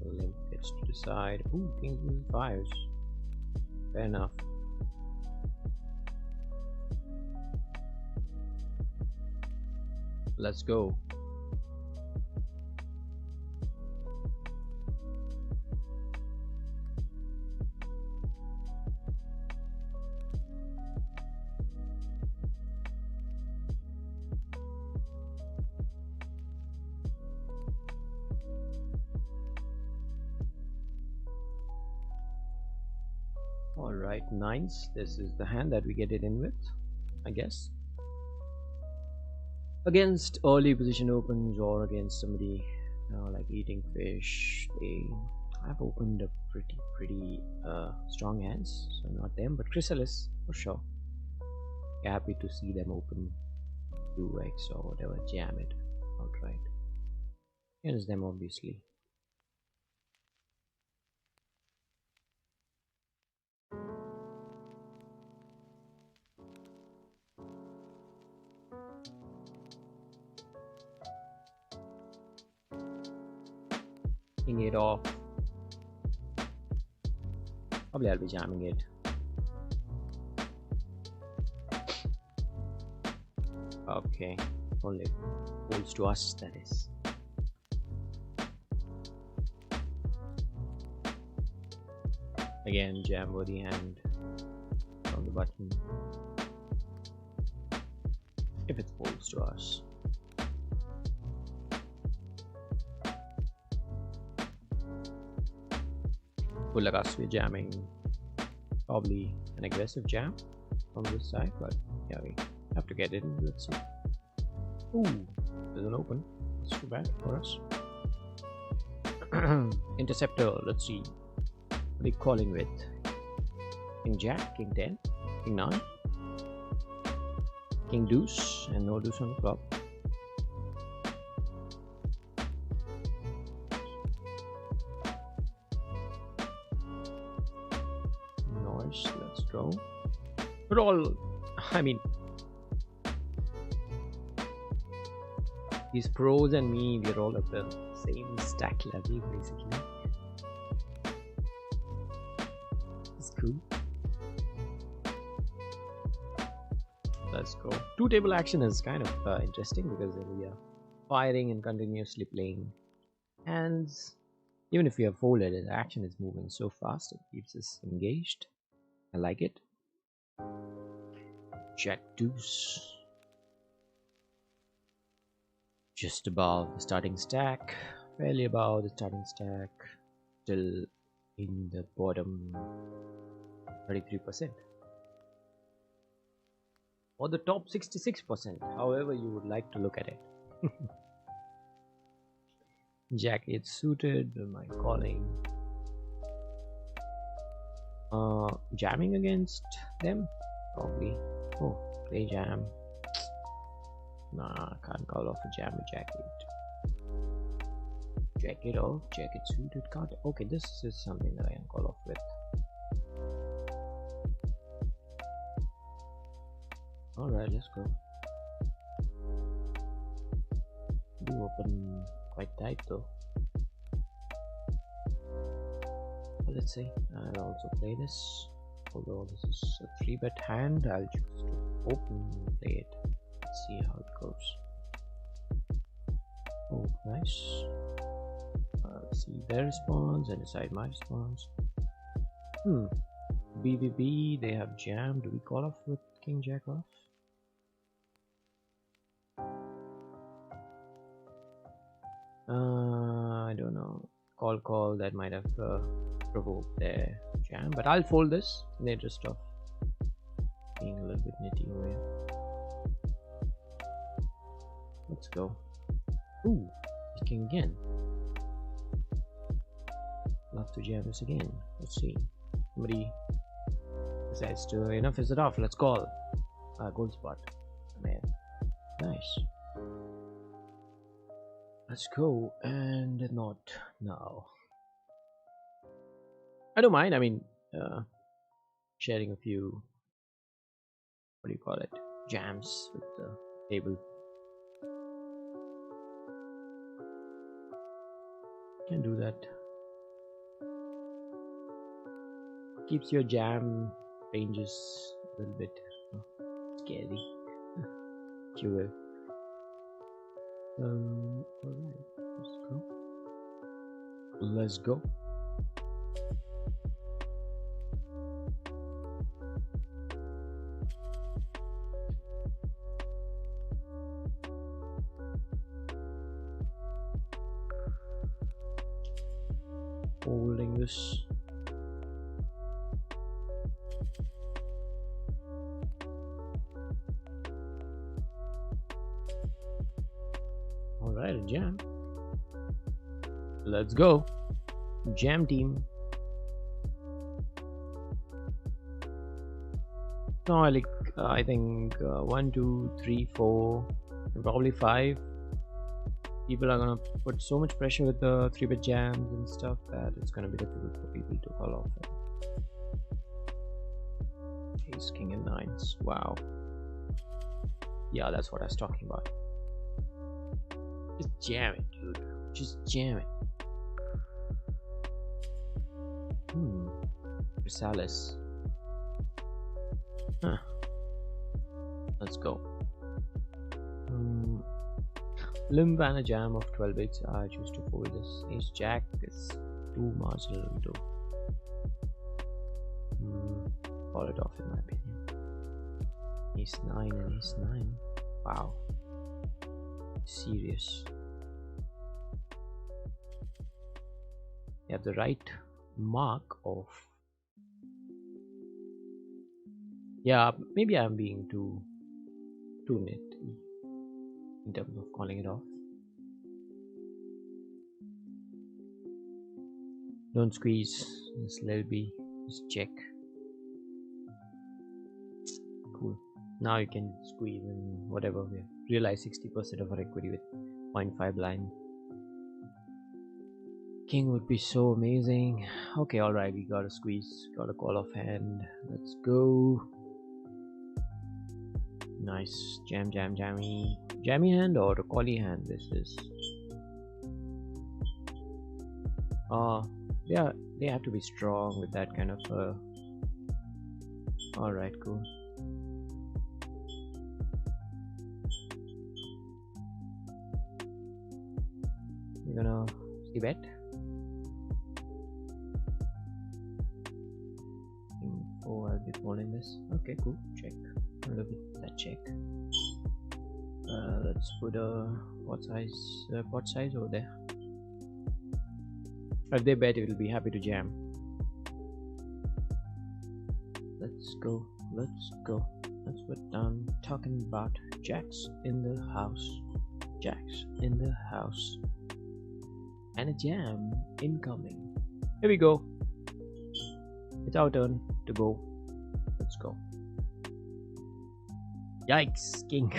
Limp gets to decide. Ooh, kings and fives. Fair enough. Let's go. Alright, nines. This is the hand that we get it in with, I guess. Against early position opens or against somebody like eating fish, I've opened a pretty strong hands, so not them, but Chrysalis for sure. Happy to see them open 2x or whatever, jam it outright. Against them, obviously. King 8 off. Probably I'll be jamming it. Okay, only folds to us, that is. Again, jam worthy hand on the button. If it folds to us. We're jamming, probably an aggressive jam from this side, but yeah, we have to get it in. Let's see. Ooh, doesn't open. It's too bad for us. Interceptor, let's see. What are you calling with? King Jack, King 10, King 9, King Deuce, and no deuce on the flop. Let's draw. But all, I mean, these pros and me, we're all at the same stack level basically. It's true. Let's go. Two table action is kind of interesting because we are firing and continuously playing hands. Even if we have folded, the action is moving so fast, it keeps us engaged. I like it. Jack deuce. Just above the starting stack. Fairly above the starting stack. Still in the bottom 33%. Or the top 66%. However you would like to look at it. Jack 8 suited. My calling. Jamming against them. probably. Oh, play jam. Nah, can't call off a jam with jack 8. Jack it off, jack it suited card. Okay, this is something that I can call off with. Alright, let's go. Do open quite tight though. Well, let's see. I'll also play this. Although this is a 3-bet hand, I'll choose to open play it. Let's see how it goes. Oh, nice. See their response and decide my response. BBB, they have jam. Do we call off with king jack off? I don't know. Call, that might have provoked their jam, but I'll fold this in the interest of being a little bit nitty over here. Let's go. Ooh, king again. Love to jam this again. Let's see. Somebody decides to enough is it off. Let's call. Gold spot. Man, nice. Let's go, and not now. I don't mind. I mean, sharing a few, what do you call it, jams with the table. Can do that. Keeps your jam ranges a little bit scary. You will. Alright, let's go. Holding this. Alright, a jam. Let's go. Jam team. No, I think 1, 2, 3, 4, and probably 5 people are gonna put so much pressure with the 3-bet jams and stuff that it's gonna be difficult for people to call off it. Ace, king, and 9s. Wow. Yeah, that's what I was talking about. Just jam it, dude. Just jam it. Chrysalis. Huh. Let's go. Limp and a jam of 12 bits. I choose to fold this. Ace jack is too marginal to call it off, in my opinion. Ace 9 and ace 9. Wow. Serious. You have the right mark of. Yeah, maybe I'm being too nitty in terms of calling it off. Don't squeeze. Just let it be. Just check. Cool. Now you can squeeze and whatever. We realize 60% of our equity with 0.5 blind. King would be so amazing. Okay, alright, we gotta squeeze. Got a call off hand. Let's go. Nice. Jam, jammy. Jammy hand or a collie hand this is. Yeah, they have to be strong with that kind of alright, cool. We're gonna see bet. Oh, I'll be folding this. Okay, cool. Check. Look at that check. Let's put a pot size over there. If they bet, it will be happy to jam. Let's go. Let's go. That's what I'm talking about. Jacks in the house. Jacks in the house. And a jam incoming. Here we go. It's our turn to go. Let's go. Yikes, king.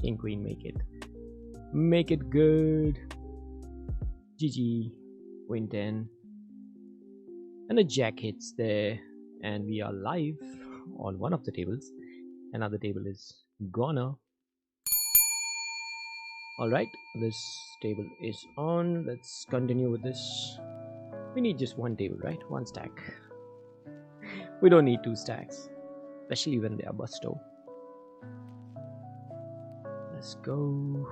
King, queen, make it. Make it good. GG. Queen 10. And a jack hits there. And we are live on one of the tables. Another table is goner. Alright, this table is on. Let's continue with this. We need just one table, right? One stack. We don't need two stacks, especially when they are busto. Let's go.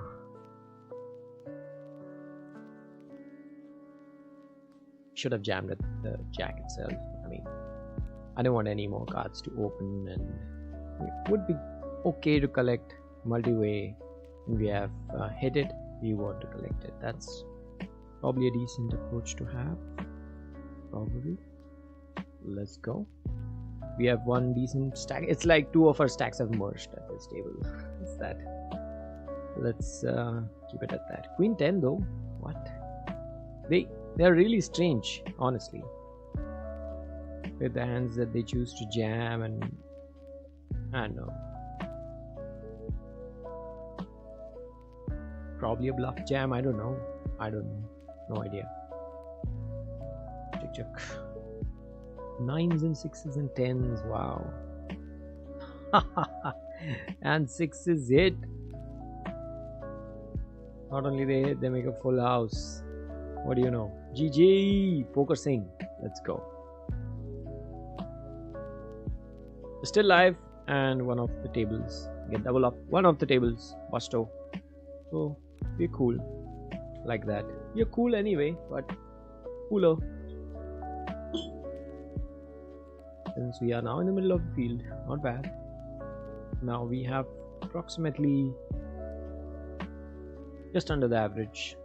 Should have jammed at the jack itself. I mean, I don't want any more cards to open, and it would be okay to collect multi-way. When we have hit it, we want to collect it. That's probably a decent approach to have. Probably. Let's go. We have one decent stack. It's like two of our stacks have merged at this table. It's that. Let's keep it at that. Queen 10 though. What? They're really strange, honestly. With the hands that they choose to jam, and I don't know. Probably a bluff jam. I don't know. No idea. Check. 9s and 6s and 10s. Wow. And 6s hit. Not only they hit, they make a full house. What do you know? GG! Poker Sing. Let's go. We're still live, and one of the tables get double up. One of the tables busto. So we're cool like that. You're cool anyway, but cooler. Since we are now in the middle of the field, not bad. Now we have approximately just under the average.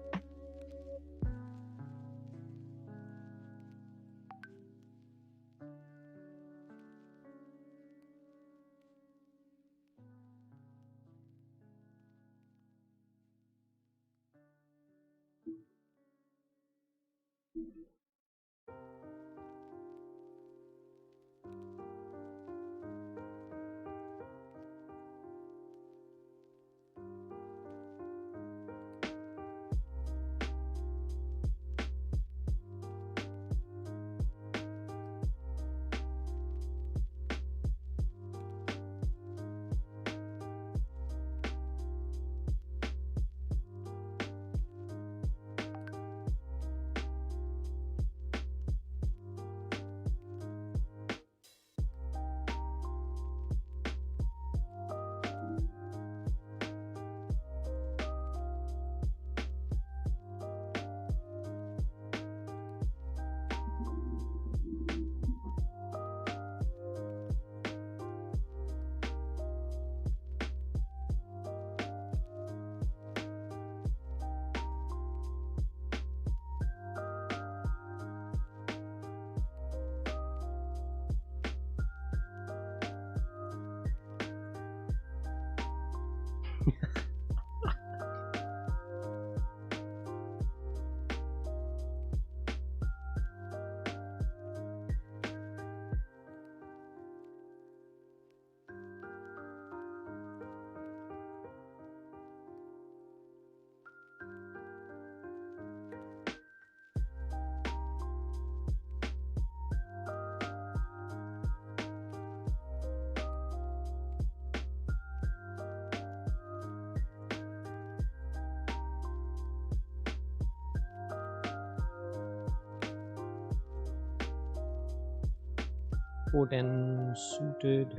Four 10 suited.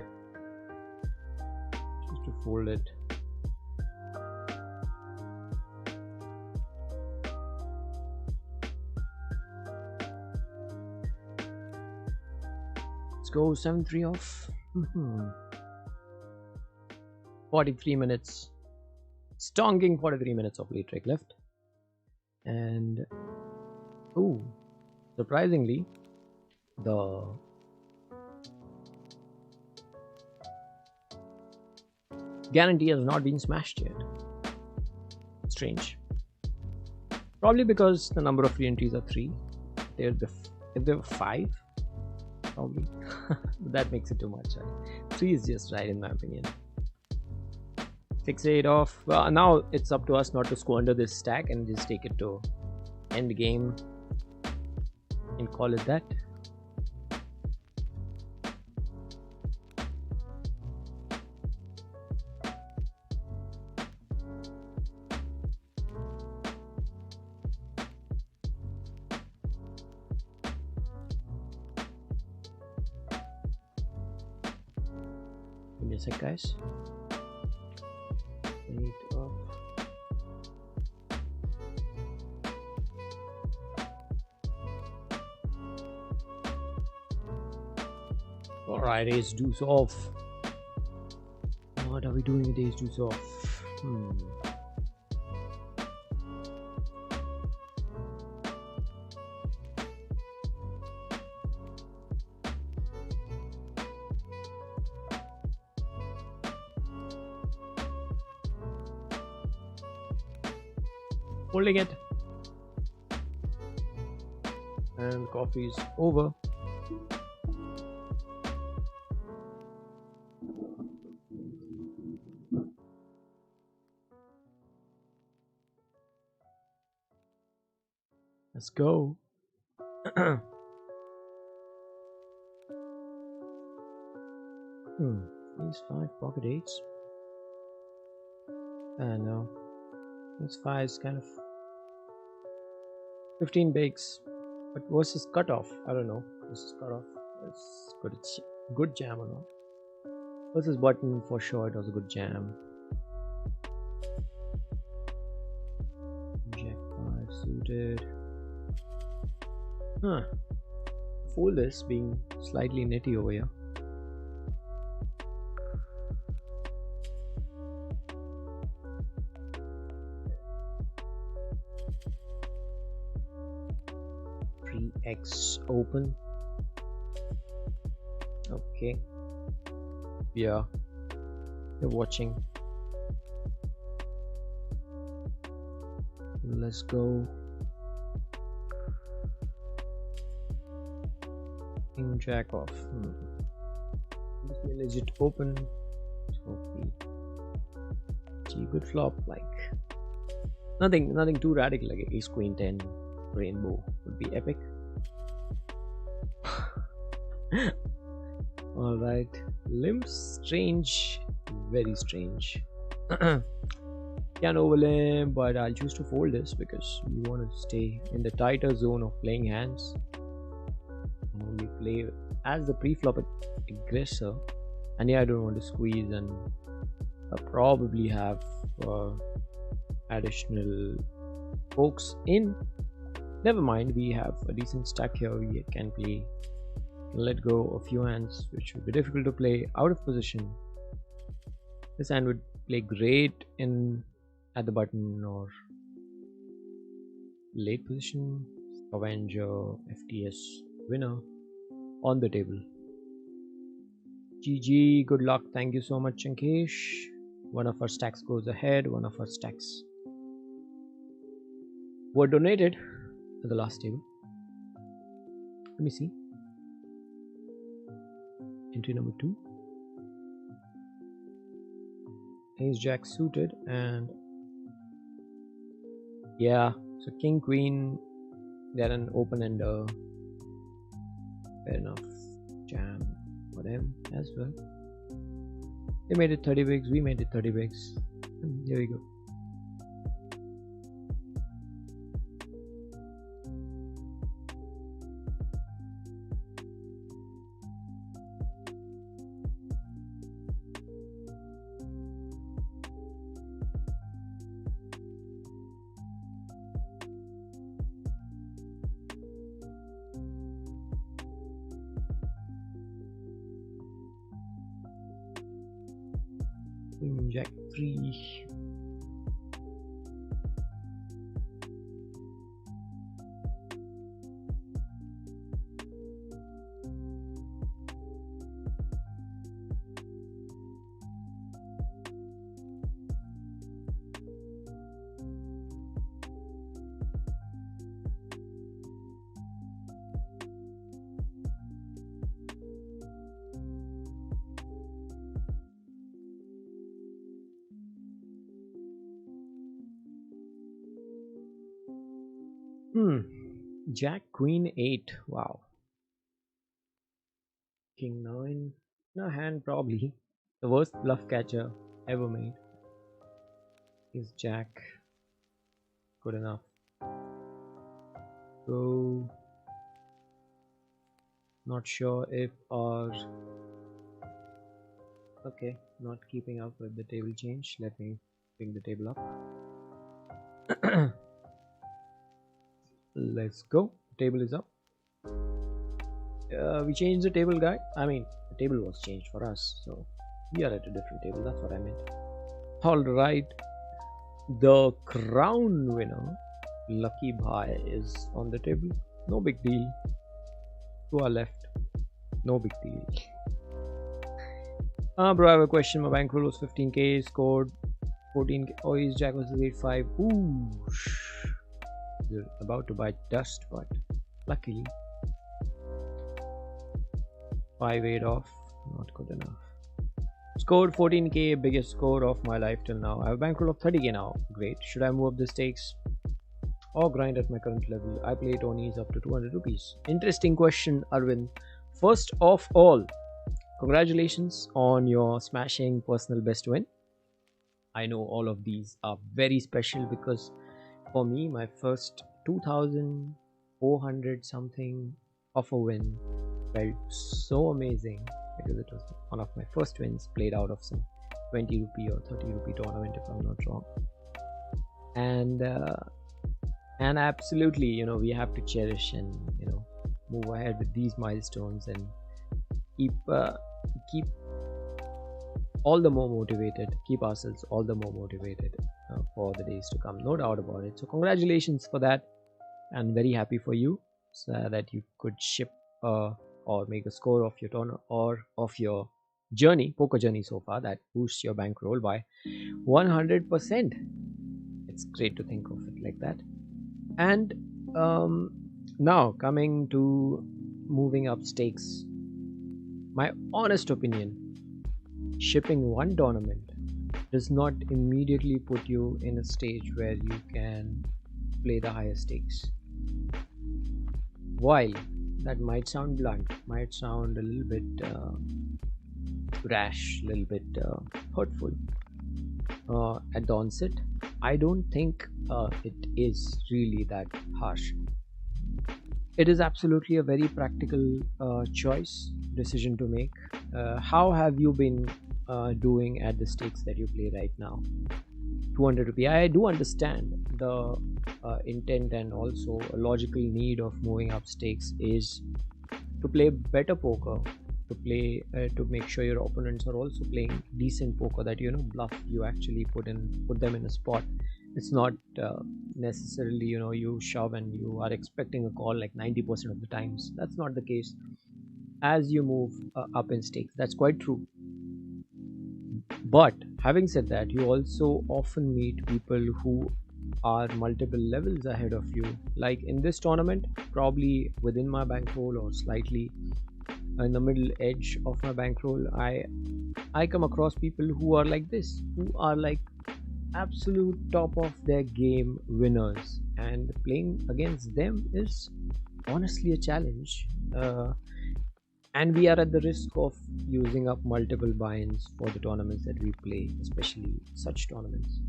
Just to fold it. Let's go 7-3 off. 43 minutes. Stonking 43 minutes of late reg left. And ooh, surprisingly, the guarantee has not been smashed yet. Strange. Probably because the number of re-entries are 3. If there were 5, probably. That makes it too much. 3 is just right in my opinion. Fixate off. Well, now it's up to us not to squander this stack and just take it to end game and call it that. Give me a sec, guys. 8 off. Alright, ace deuce off. What are we doing with ace deuce off? Holding it. And coffee is over. Let's go. These 5 pocket 8s. No. This 5 is kind of 15 bigs. But versus cutoff, I don't know. Versus cutoff, it's good jam or not. Versus button, for sure it was a good jam. Jack 5 suited. Fold this, being slightly nitty over here. X open. Okay. Yeah. You're watching. Let's go. King jack off. Legit open. Gee, good flop. Like nothing too radical. Like ace queen 10 rainbow would be epic. All right, limps strange, very strange. Can overlimp, but I'll choose to fold this because we want to stay in the tighter zone of playing hands. We play as the pre-flop aggressor, and yeah, I don't want to squeeze, and I'll probably have additional pokes in. Never mind, we have a decent stack here. We can play, let go a few hands which would be difficult to play out of position. This hand would play great in at the button or late position. Avenger, FTS winner on the table. GG, good luck. Thank you so much, Chankesh. One of our stacks goes ahead, one of our stacks were donated at the last table. Let me see. Entry number 2. Ace jack suited, and yeah, so king queen, they're an open ender. Fair enough. Jam for them as well. They made it 30 bigs, we made it 30 bigs. And here we go. Queen jack 3. Jack Queen 8. Wow. King 9. No hand, probably. The worst bluff catcher ever made. Is Jack. Good enough. So, not sure if our. Okay, not keeping up with the table change. Let me bring the table up. Let's go. Table is up. We changed the table, guy. I mean, the table was changed for us, so we are at a different table. That's what I meant. All right. The crown winner, Lucky Bhai, is on the table. No big deal. To our left, no big deal. Bro, I have a question. My bankroll was 15k, scored 14k. Oh, his Jack was 8-5. Ooh, you're about to bite dust, but luckily 5-8 off, not good enough. Scored 14k, biggest score of my life till now. I have a bankroll of 30k now. Great. Should I move up the stakes or grind at my current level? I play Tony's up to 200 rupees. Interesting question, Arvind. First of all, congratulations on your smashing personal best win. I know all of these are very special because for me, my first 2,400 something of a win felt so amazing because it was one of my first wins played out of some 20 rupee or 30 rupee tournament, if I'm not wrong. And absolutely, you know, we have to cherish and, you know, move ahead with these milestones and keep all the more motivated, keep ourselves all the more motivated for the days to come, no doubt about it. So congratulations for that, and very happy for you so that you could ship or make a score of your tournament or of your journey, poker journey so far, that boosts your bankroll by 100%. It's great to think of it like that. And now coming to moving up stakes, my honest opinion, shipping one tournament does not immediately put you in a stage where you can play the higher stakes. While that might sound blunt, might sound a little bit rash, a little bit hurtful at the onset, I don't think it is really that harsh. It is absolutely a very practical decision to make. How have you been doing at the stakes that you play right now? 200 rupee. I do understand the intent and also a logical need of moving up stakes is to play better poker, to play to make sure your opponents are also playing decent poker, that you know bluff you actually put them in a spot. It's not necessarily, you know, you shove and you are expecting a call like 90% of the times. That's not the case as you move up in stakes. That's quite true. But having said that, you also often meet people who are multiple levels ahead of you. Like in this tournament, probably within my bankroll or slightly in the middle edge of my bankroll, I come across people who are like this, who are like absolute top of their game winners, and playing against them is honestly a challenge. And we are at the risk of using up multiple buy-ins for the tournaments that we play, especially such tournaments.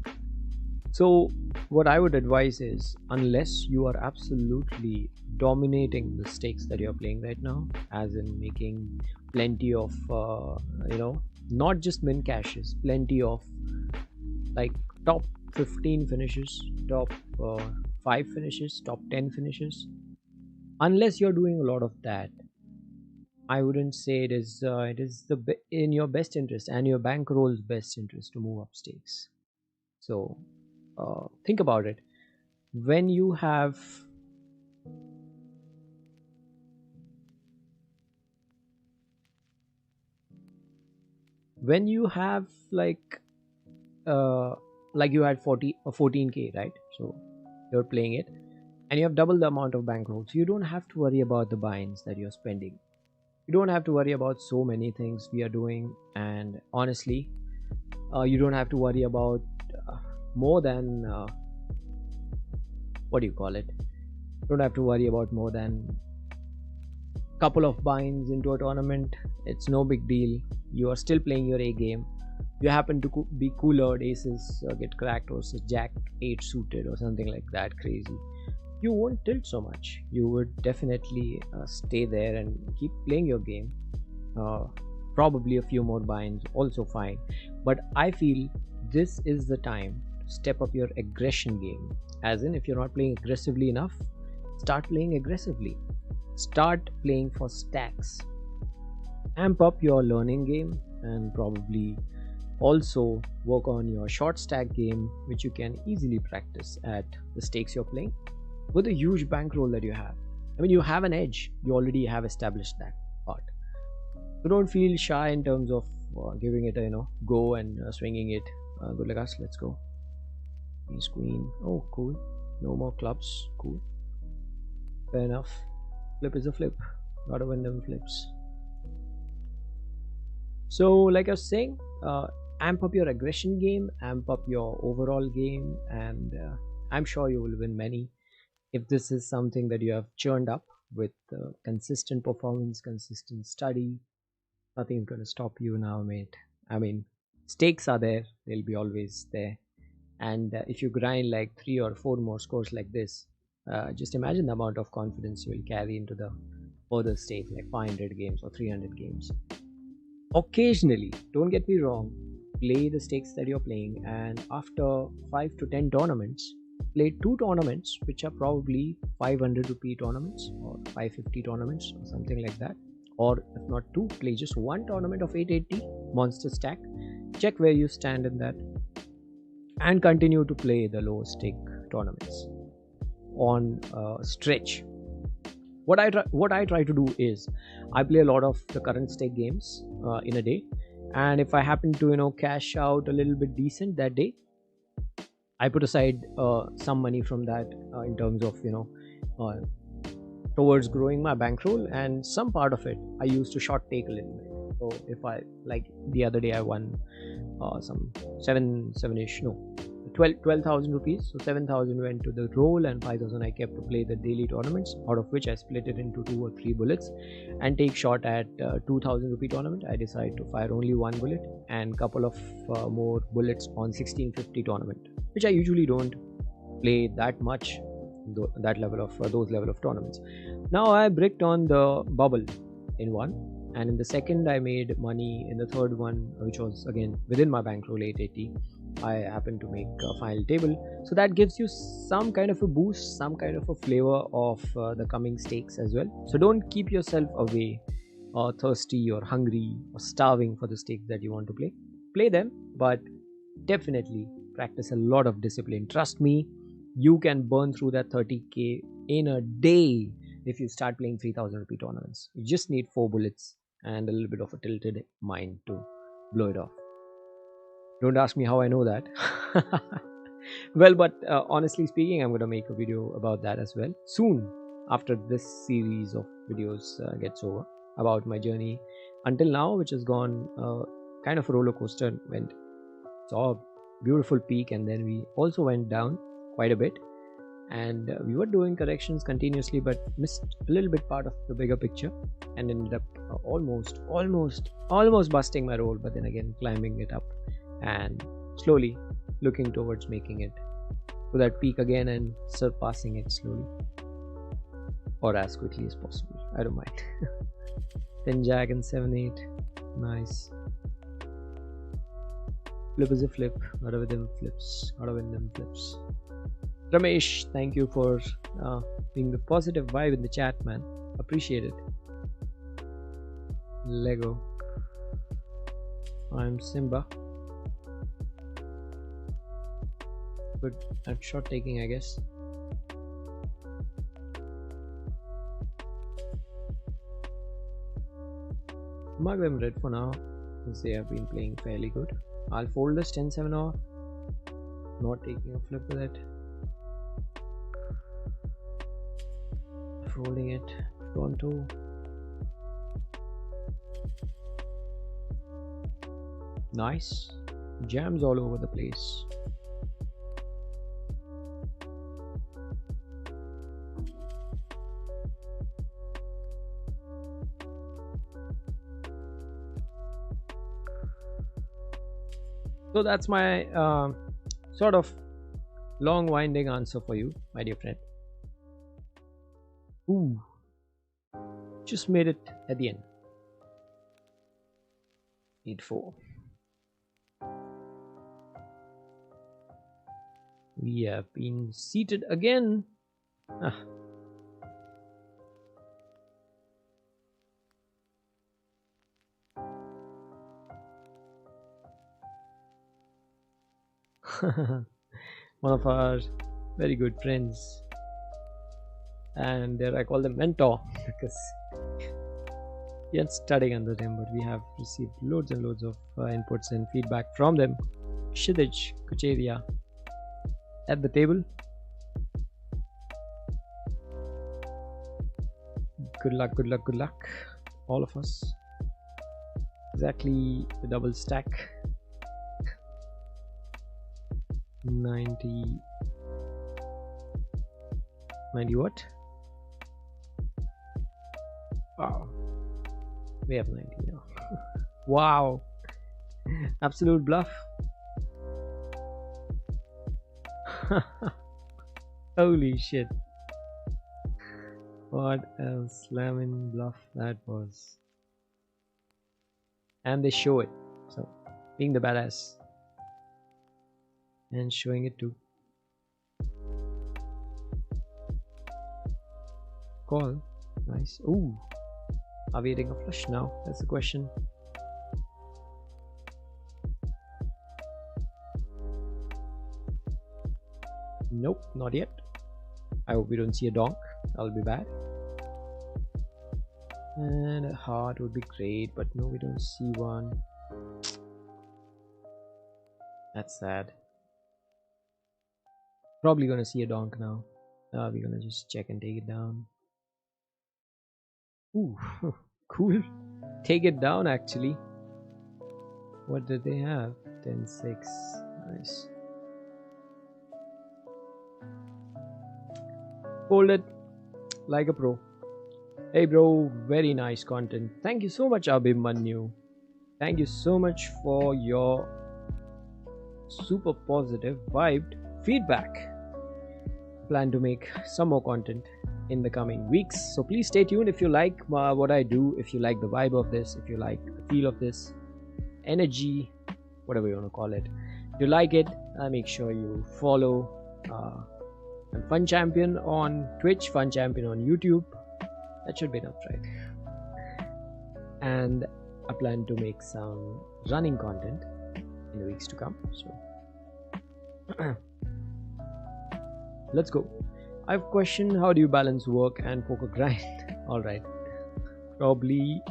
So what I would advise is, unless you are absolutely dominating the stakes that you're playing right now, as in making plenty of you know, not just min cashes, plenty of like top 15 finishes, top 5 finishes, top 10 finishes, unless you're doing a lot of that, I wouldn't say it is in your best interest and your bankroll's best interest to move up stakes. So think about it. When you have like you had 14k, right? So you're playing it and you have double the amount of bankroll, so you don't have to worry about the buy-ins that you're spending. You don't have to worry about so many things we are doing, and honestly you don't have to worry about more than what do you call it, Don't have to worry about more than couple of binds into a tournament. It's no big deal. You are still playing your A game. You happen to be cooler, aces get cracked, or jack 8 suited or something like that crazy. You won't tilt so much. You would definitely stay there and keep playing your game. Probably a few more binds, also fine. But I feel this is the time to step up your aggression game. As in, if you're not playing aggressively enough, start playing aggressively. Start playing for stacks. Amp up your learning game and probably also work on your short stack game, which you can easily practice at the stakes you're playing with a huge bankroll that you have. I mean, you have an edge. You already have established that part. So don't feel shy in terms of giving it a go and swinging it. Good luck us. Let's go. Ace queen. Oh, cool. No more clubs. Cool. Fair enough. Flip is a flip. Gotta win them flips. So like I was saying, amp up your aggression game, amp up your overall game, and I'm sure you will win many if this is something that you have churned up with consistent performance, consistent study. Nothing's gonna stop you now, mate. I mean, stakes are there, they'll be always there, and if you grind like 3 or 4 more scores like this, just imagine the amount of confidence you will carry into the further stage, like 500 games or 300 games. Occasionally, don't get me wrong, play the stakes that you're playing, and after 5 to 10 tournaments, play 2 tournaments which are probably 500 rupee tournaments or 550 tournaments or something like that. Or if not 2, play just 1 tournament of 880 monster stack. Check where you stand in that, and continue to play the low stake tournaments on stretch. What I try to do is I play a lot of the current stake games in a day, and if I happen to cash out a little bit decent that day, I put aside some money from that in terms of towards growing my bankroll, and some part of it I used to short take a little bit. So if I, like the other day, I won some 12,000 rupees. So 7,000 went to the roll and 5,000 I kept to play the daily tournaments, out of which I split it into 2 or 3 bullets and take shot at 2,000 rupee tournament. I decide to fire only 1 bullet and couple of more bullets on 1650 tournament, which I usually don't play that much, that level of those level of tournaments. Now I bricked on the bubble in one, and in the second I made money. In the third one, which was again within my bankroll 880, I happened to make a final table. So that gives you some kind of a boost, some kind of a flavor of the coming stakes as well. So don't keep yourself away or thirsty or hungry or starving for the stakes that you want to play. Play them, but definitely practice a lot of discipline. Trust me, you can burn through that 30k in a day if you start playing 3,000 rupee tournaments. You just need 4 bullets and a little bit of a tilted mind to blow it off. Don't ask me how I know that. Well, but honestly speaking, I'm going to make a video about that as well soon, after this series of videos gets over, about my journey until now, which has gone kind of a roller coaster. Saw a beautiful peak, and then we also went down quite a bit, and we were doing corrections continuously but missed a little bit part of the bigger picture, and ended up almost busting my roll, but then again climbing it up and slowly looking towards making it to that peak again and surpassing it slowly or as quickly as possible. I don't mind. 10 jack and 7-8. Nice. Flip is a flip. Gotta win them flips. Ramesh, thank you for being the positive vibe in the chat, man. Appreciate it. Lego. I'm Simba. Good at shot taking, I guess. Mark them red for now, since they have been playing fairly good. I'll fold this 10-7 off. Not taking a flip with it. Folding it. Toronto. Nice. Jams all over the place. So that's my sort of long winding answer for you, my dear friend. Ooh, just made it at the end. 8-4. We have been seated again. Ah. One of our very good friends, and there I call them mentor because we are studying under them, but we have received loads and loads of inputs and feedback from them. Kshitij Kucheria at the table. Good luck, good luck, good luck, all of us. Exactly the double stack. 90 what? Wow, we have 90 now. Wow, absolute bluff. Holy shit, what a slamming bluff that was. And they show it, so being the badass and showing it too. Call, nice. Ooh, are we hitting a flush now? That's the question. Nope, not yet. I hope we don't see a donk. That'll be bad. And a heart would be great, but no, we don't see one. That's sad. Probably gonna see a donk now. We're gonna just check and take it down. Ooh, cool. Take it down actually. What did they have? 10-6. Nice. Fold it like a pro. Hey bro, very nice content. Thank you so much, Abhimanyu. Thank you so much for your super positive vibed feedback. Plan to make some more content in the coming weeks, so please stay tuned. If you like what I do, if you like the vibe of this, if you like the feel of this, energy, whatever you want to call it, if you like it, make sure you follow Funchampion on Twitch, Funchampion on YouTube. That should be enough, right? And I plan to make some running content in the weeks to come, so let's go. I have a question: how do you balance work and poker grind? All right, probably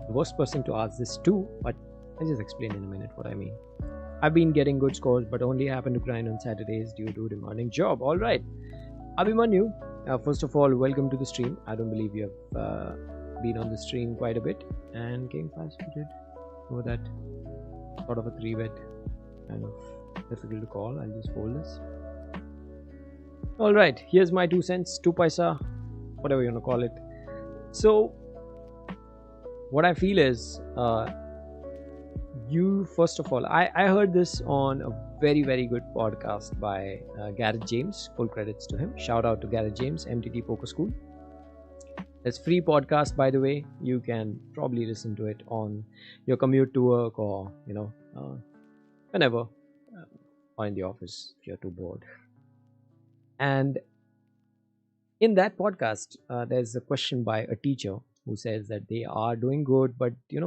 the worst person to ask this to, but I'll just explain in a minute what I mean. I've been getting good scores, but only happen to grind on Saturdays due to demanding job. All right, Abhimanyu, first of all, welcome to the stream. I don't believe you have been on the stream quite a bit, and King 500 over that sort of a 3-bet, kind of difficult to call. I'll just fold this. All right, here's my 2 cents, 2 paisa, whatever you want to call it. So what I feel is, you first of all, I heard this on a very, very good podcast by Gareth James. Full credits to him. Shout out to Gareth James, MTT Poker School. It's free podcast, by the way. You can probably listen to it on your commute to work, or whenever, or in the office if you're too bored. And in that podcast, there's a question by a teacher who says that they are doing good, but they're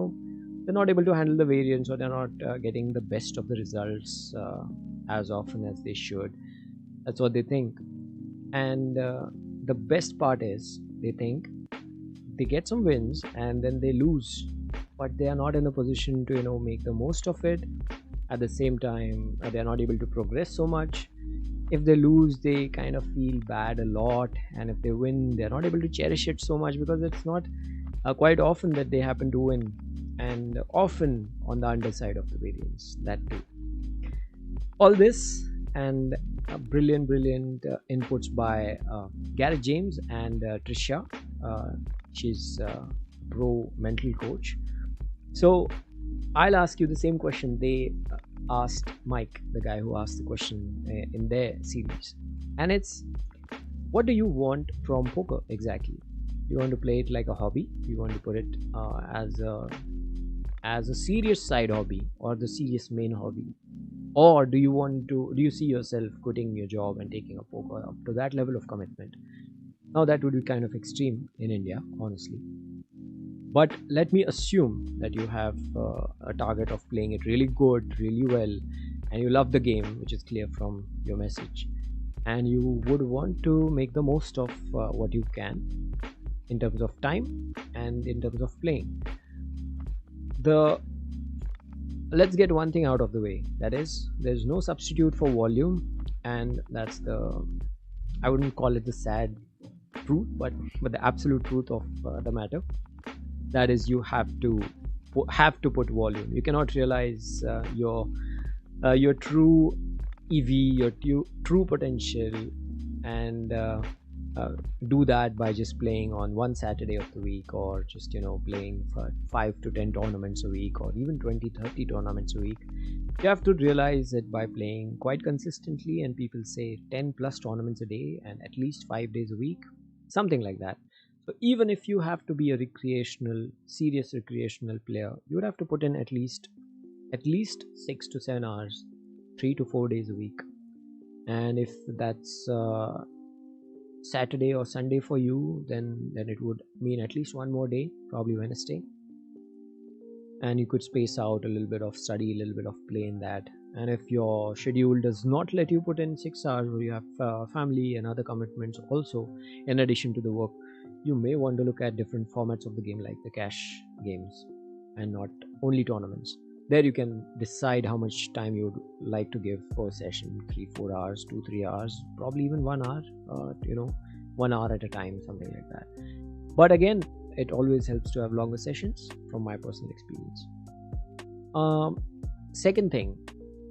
not able to handle the variance, or they're not getting the best of the results as often as they should. That's what they think. And the best part is, they think they get some wins and then they lose, but they are not in a position to make the most of it. At the same time, they're not able to progress so much. If they lose, they kind of feel bad a lot, and if they win, they're not able to cherish it so much, because it's not quite often that they happen to win, and often on the underside of the variance, that too. All this and brilliant inputs by Gareth James and Trisha. She's a pro mental coach. So I'll ask you the same question they asked Mike, the guy who asked the question in their series. And it's, what do you want from poker exactly? You want to play it like a hobby? You want to put it as a serious side hobby or the serious main hobby? Or do you see yourself quitting your job and taking up poker up to that level of commitment? Now that would be kind of extreme in India, honestly. But let me assume that you have a target of playing it really good, really well, and you love the game, which is clear from your message, and you would want to make the most of what you can in terms of time and in terms of playing. Let's get one thing out of the way, that is, there's no substitute for volume, and that's I wouldn't call it the sad truth, but the absolute truth of the matter. That is, you have to put volume. You cannot realize your true EV, your true potential, and do that by just playing on one Saturday of the week, or just playing for 5 to 10 tournaments a week, or even 20-30 tournaments a week. You have to realize it by playing quite consistently, and people say 10 plus tournaments a day and at least 5 days a week, something like that. So even if you have to be a serious recreational player, you would have to put in at least 6 to 7 hours, 3 to 4 days a week. And if that's Saturday or Sunday for you, then it would mean at least one more day, probably Wednesday. And you could space out a little bit of study, a little bit of play in that. And if your schedule does not let you put in 6 hours, or you have family and other commitments also in addition to the work, you may want to look at different formats of the game, like the cash games and not only tournaments. There you can decide how much time you would like to give per session, 3-4 hours, 2-3 hours, probably even 1 hour, 1 hour at a time, something like that. But again, it always helps to have longer sessions from my personal experience. Second thing,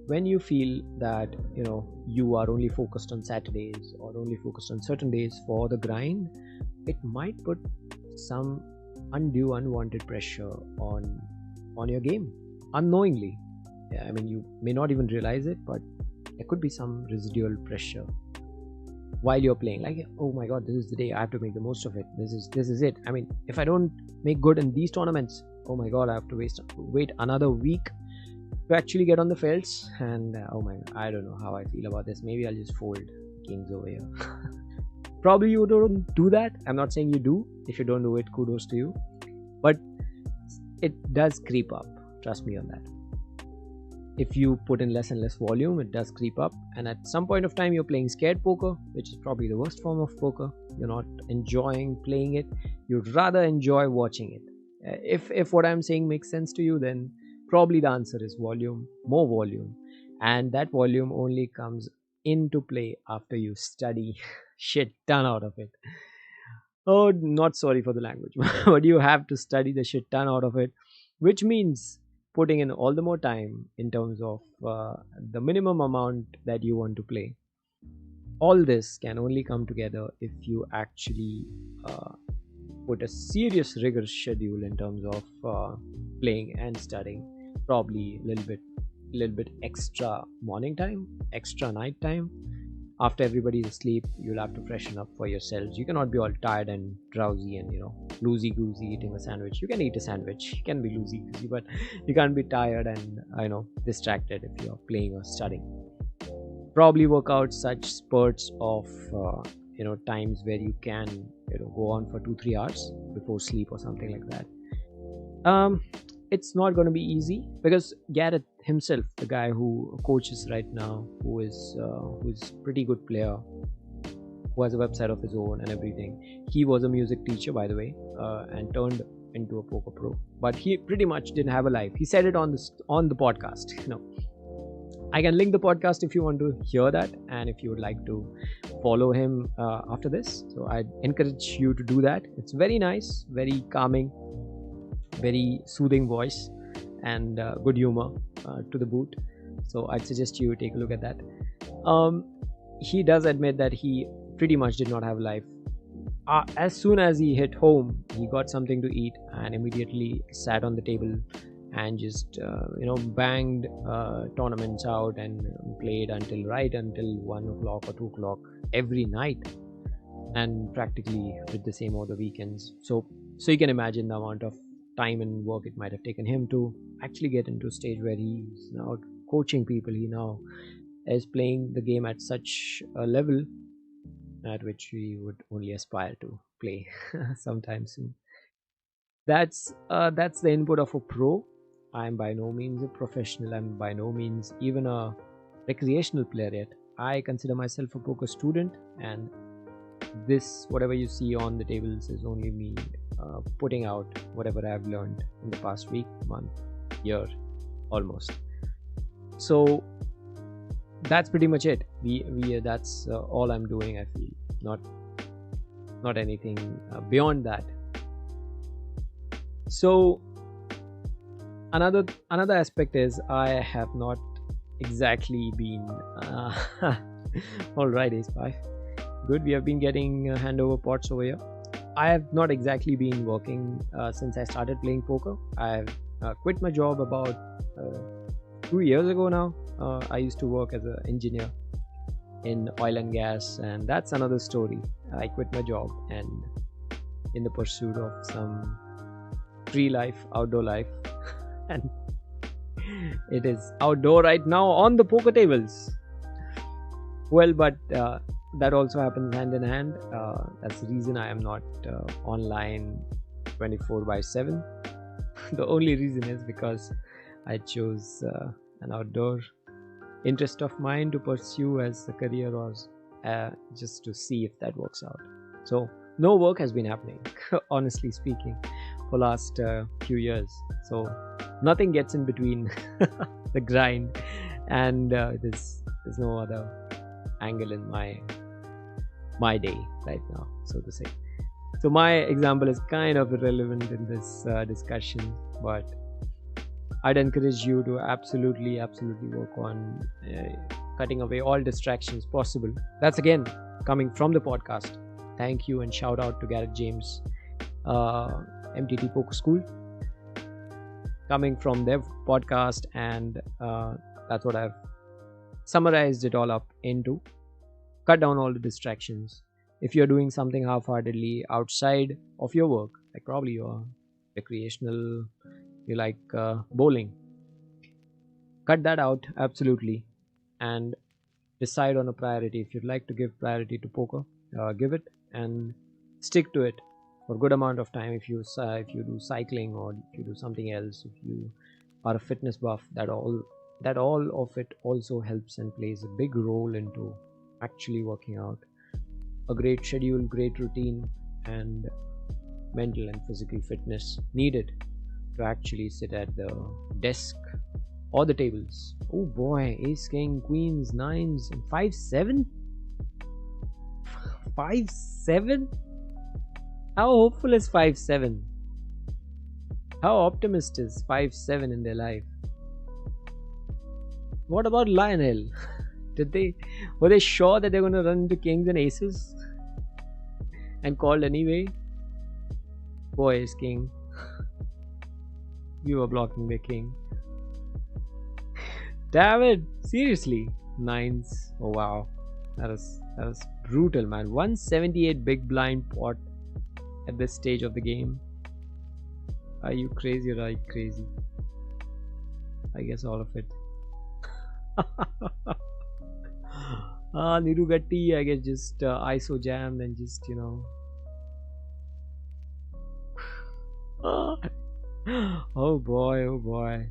when you feel that you are only focused on Saturdays or only focused on certain days for the grind, it might put some undue unwanted pressure on your game unknowingly. I mean, you may not even realize it, but there could be some residual pressure while you're playing, like, oh my god, this is the day, I have to make the most of it, this is it. I mean, if I don't make good in these tournaments, oh my god, I have to wait another week to actually get on the fields, and oh my god, I don't know how I feel about this. Maybe I'll just fold kings over here. Probably you don't do that. I'm not saying you do. If you don't do it, kudos to you. But it does creep up. Trust me on that. If you put in less and less volume, it does creep up. And at some point of time, you're playing scared poker, which is probably the worst form of poker. You're not enjoying playing it. You'd rather enjoy watching it. If what I'm saying makes sense to you, then probably the answer is volume, more volume. And that volume only comes into play after you study shit ton out of it. Oh, not sorry for the language, but you have to study the shit ton out of it, which means putting in all the more time in terms of the minimum amount that you want to play. All this can only come together if you actually put a serious rigorous schedule in terms of playing and studying. Probably a little bit extra morning time, extra night time. After everybody's asleep, you'll have to freshen up for yourselves. You cannot be all tired and drowsy and loosey-goosey eating a sandwich. You can eat a sandwich, you can be loosey-goosey, but you can't be tired and distracted if you're playing or studying. Probably work out such spurts of times where you can go on for 2-3 hours before sleep or something like that. It's not going to be easy, because Gareth himself, the guy who coaches right now, who's pretty good player, who has a website of his own and everything. He was a music teacher, by the way, and turned into a poker pro. But he pretty much didn't have a life. He said it on the podcast. I can link the podcast if you want to hear that, and if you would like to follow him after this. So I'd encourage you to do that. It's very nice, very calming, very soothing voice, and good humor to the boot. So I'd suggest you take a look at that. He does admit that he pretty much did not have a life. As soon as he hit home, he got something to eat and immediately sat on the table and just banged tournaments out and played until 1 o'clock or 2 o'clock every night, and practically did the same over the weekends. So you can imagine the amount of time and work it might have taken him to actually get into a stage where he's now coaching people. He now is playing the game at such a level at which we would only aspire to play sometime soon. That's the input of a pro. I'm by no means a professional. I'm by no means even a recreational player yet. I consider myself a poker student, and this, whatever you see on the tables, is only me putting out whatever I've learned in the past week, month, year, almost. So that's pretty much it. That's all I'm doing. I feel not anything beyond that. So another aspect is I have not exactly been all right, ace 5. Good, we have been getting handover pots over here. I have not exactly been working since I started playing poker. I've quit my job about 2 years ago now. I used to work as an engineer in oil and gas, and that's another story. I quit my job and in the pursuit of some free life, outdoor life, and it is outdoor right now on the poker tables. Well, but that also happens hand in hand. That's the reason I am not online 24/7. The only reason is because I chose an outdoor interest of mine to pursue as a career, or just to see if that works out. So no work has been happening, honestly speaking, for last few years. So nothing gets in between the grind, and there's no other angle in my day right now, so to say. So my example is kind of irrelevant in this discussion, but I'd encourage you to absolutely work on cutting away all distractions possible. That's again coming from the podcast. Thank you and shout out to Garrett James, MTT Poker School, coming from their podcast, and that's what I've summarized it all up into. Cut down all the distractions. If you're doing something half-heartedly outside of your work, like probably you're recreational, you like bowling, cut that out absolutely, and decide on a priority. If you'd like to give priority to poker, give it and stick to it for a good amount of time. If you do cycling, or if you do something else, if you are a fitness buff, that all of it also helps and plays a big role into actually working out. A great schedule, great routine, and mental and physical fitness needed to actually sit at the desk or the tables. Oh boy, ace, king, queens, nines, and 5-7? 5-7? How hopeful is 5-7? How optimist is 5-7 in their life? What about Lionel? Were they sure that they're going to run into kings and aces and called anyway? Boy, ace king. You were blocking the king. Damn it! Seriously, nines. Oh wow, that was brutal, man. 178 big blind pot at this stage of the game. Are you crazy or are you crazy? I guess all of it. Niru Gatti, I guess just ISO jammed and just, oh boy,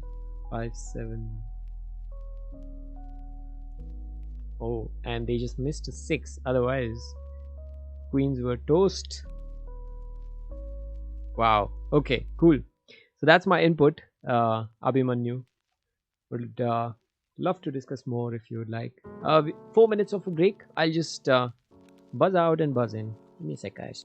5-7. Oh, and they just missed a 6. Otherwise, queens were toast. Wow. Okay, cool. So that's my input. Abhimanyu, would love to discuss more if you would like. 4 minutes of a break. I'll just buzz out and buzz in. Give me a sec, guys.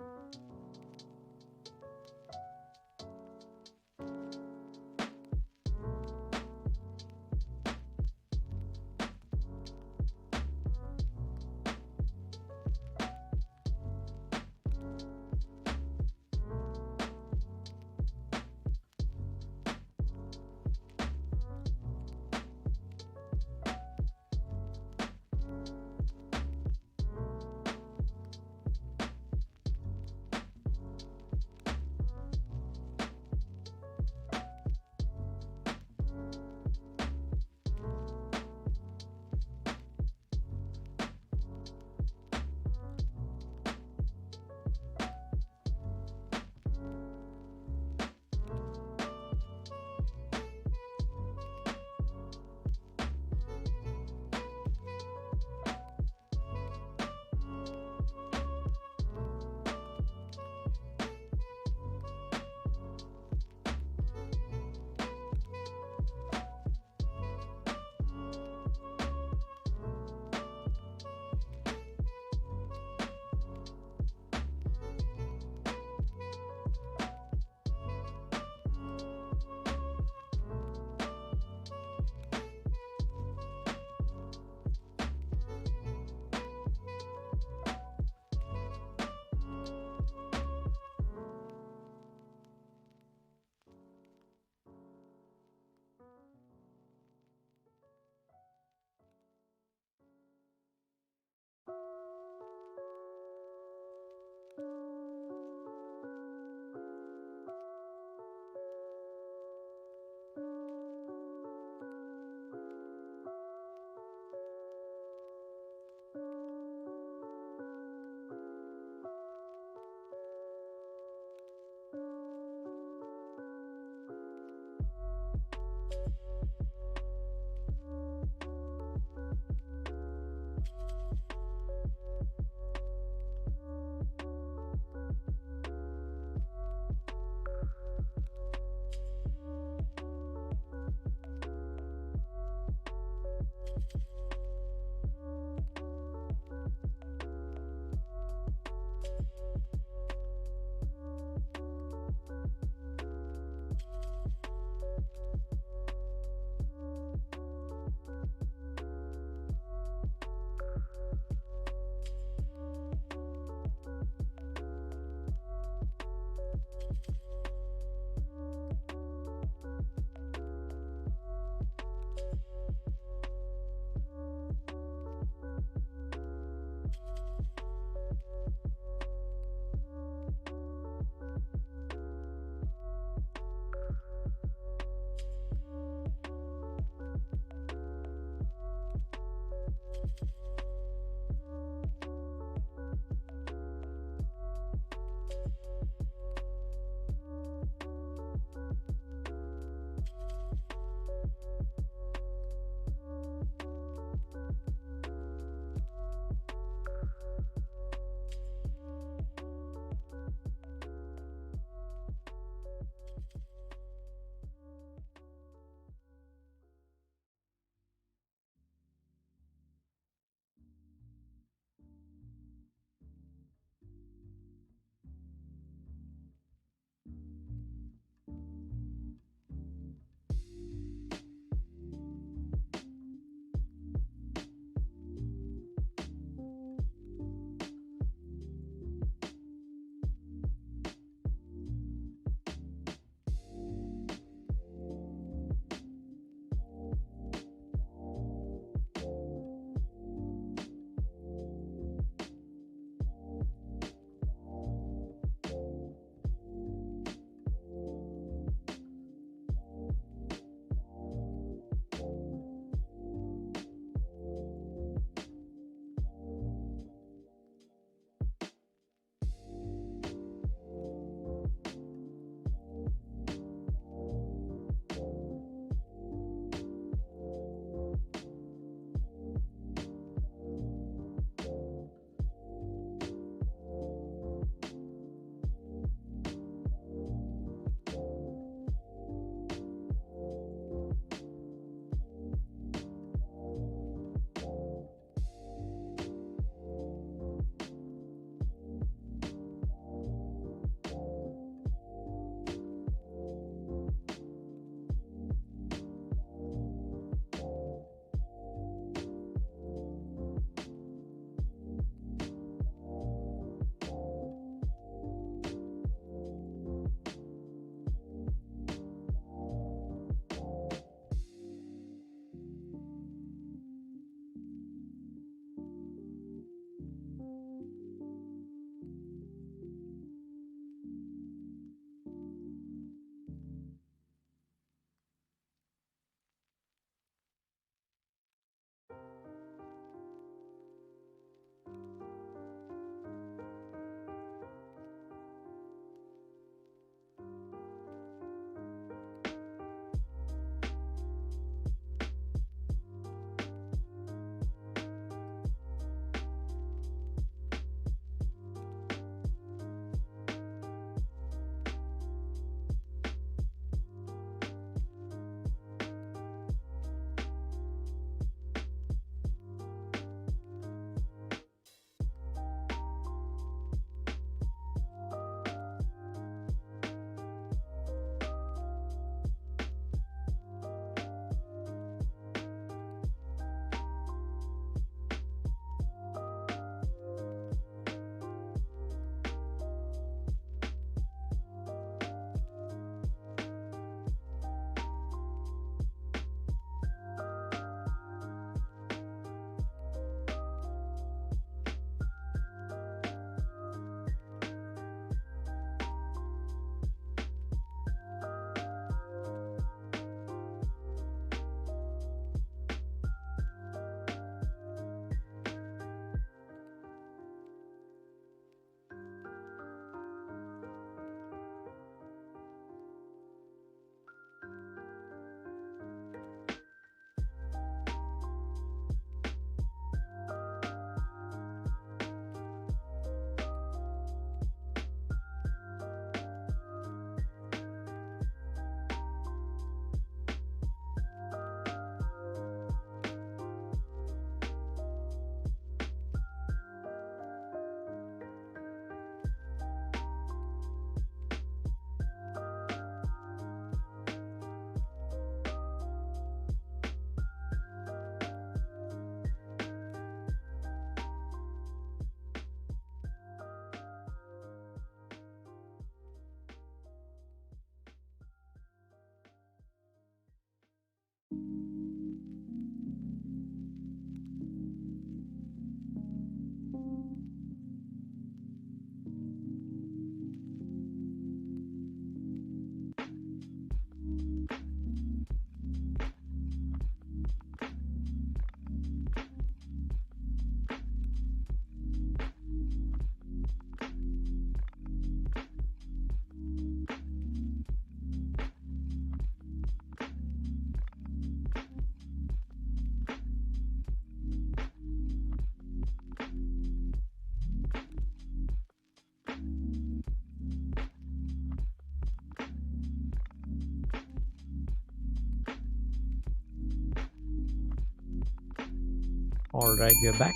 Alright, we are back.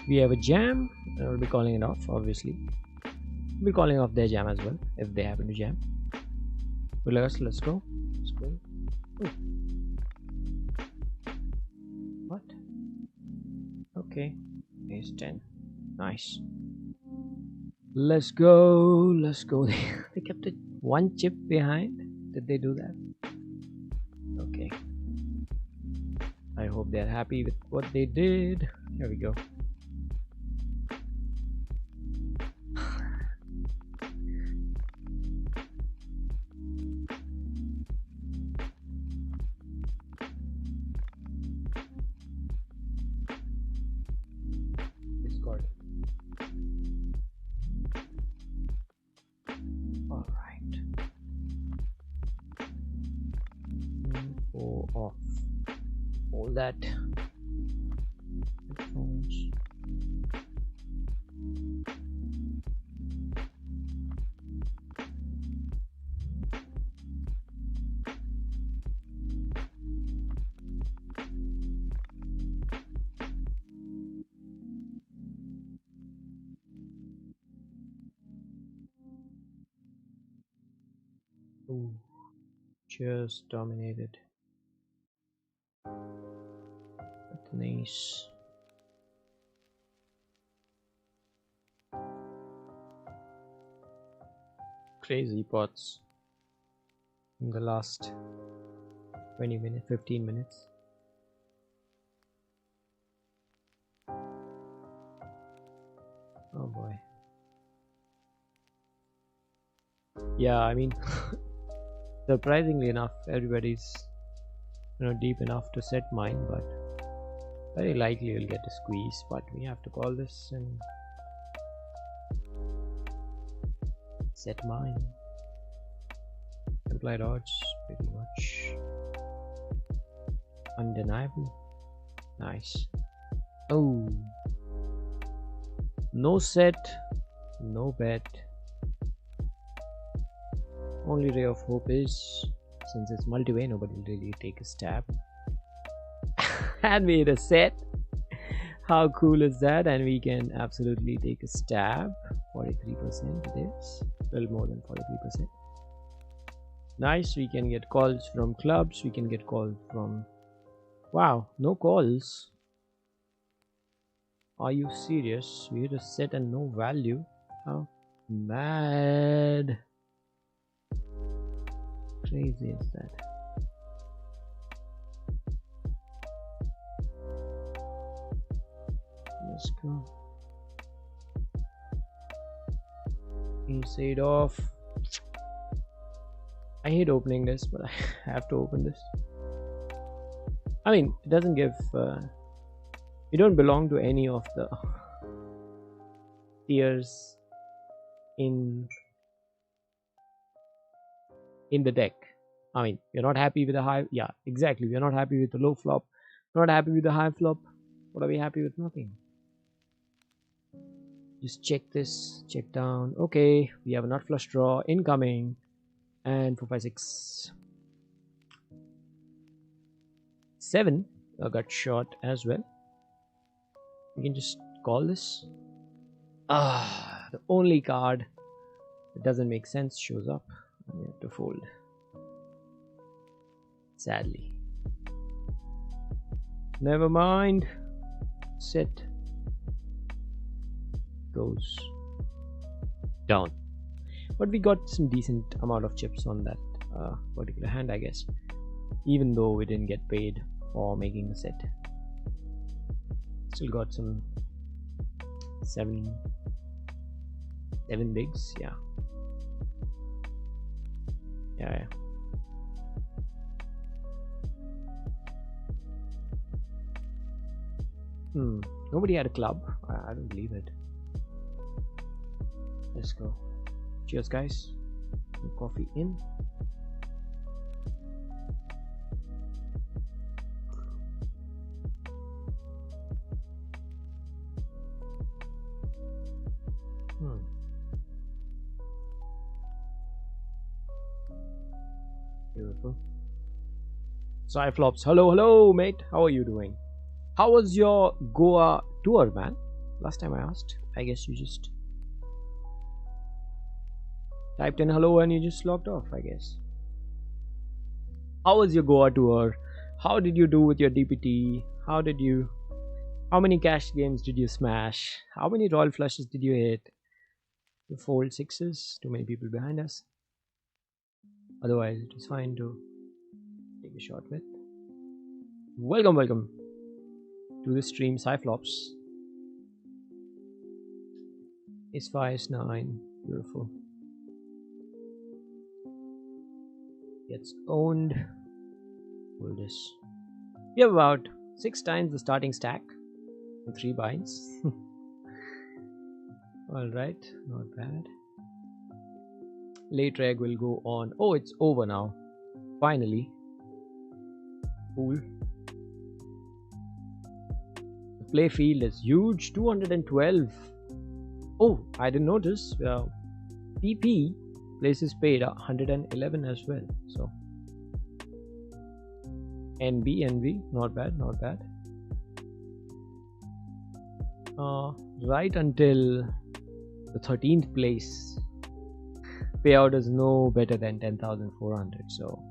We have a jam. We'll be calling it off, obviously. We'll be calling off their jam as well, if they happen to jam. But let's go. Let's go. Ooh. What? Okay. Ace 10. Nice. Let's go. Let's go. They kept it one chip behind. Did they do that? Okay. I hope they're happy with what they did. Here we go. Discord. All right. Go off. All that. Headphones. Ooh, just dominated. That's nice. Crazy pots in the last 20 minutes, 15 minutes. Oh boy. Yeah, I mean, surprisingly enough, everybody's deep enough to set mine, but very likely we'll get a squeeze. But we have to call this and set mine. Implied odds pretty much undeniable. Nice. Oh, no set, no bet. Only ray of hope is, since it's multi-way, nobody will really take a stab. And we hit a set. How cool is that? And we can absolutely take a stab. 43% it is. A little more than 43%. Nice. We can get calls from clubs. We can get calls from... Wow, no calls. Are you serious? We hit a set and no value. How mad. Crazy is that? Let's go. Ace 8 off. I hate opening this, but I have to open this. I mean, it doesn't give you don't belong to any of the tiers in the deck. I mean, we're not happy with the high. Yeah, exactly. We're not happy with the low flop. Not happy with the high flop. What are we happy with? Nothing. Just check this. Check down. Okay, we have a nut flush draw incoming, and 4 5 6 7 got shot as well. We can just call this. The only card that doesn't make sense shows up. We have to fold, sadly. Never mind. Set goes down, but we got some decent amount of chips on that particular hand, I guess, even though we didn't get paid for making the set. Still got some seven bigs. Yeah. Nobody had a club. I don't believe it. Let's go. Cheers, guys. Coffee in. Beautiful. Side flops. Hello, mate. How are you doing? How was your Goa tour, man? Last time I asked, I guess you just typed in hello and you just logged off, I guess. How was your Goa tour? How did you do with your DPT? How many cash games did you smash? How many royal flushes did you hit? You fold sixes, too many people behind us. Otherwise, it is fine to take a shot with. Welcome to the stream, Cyclops. Ace 5, Ace 9, beautiful. Gets owned. Hold this. We have about 6 times the starting stack and 3 binds. Alright, not bad. Late reg will go on. Oh, it's over now. Finally. Cool. The play field is huge. 212. Oh, I didn't notice. PP places paid 111 as well. So NB, not bad. Right until the 13th place, payout is no better than 10,400. So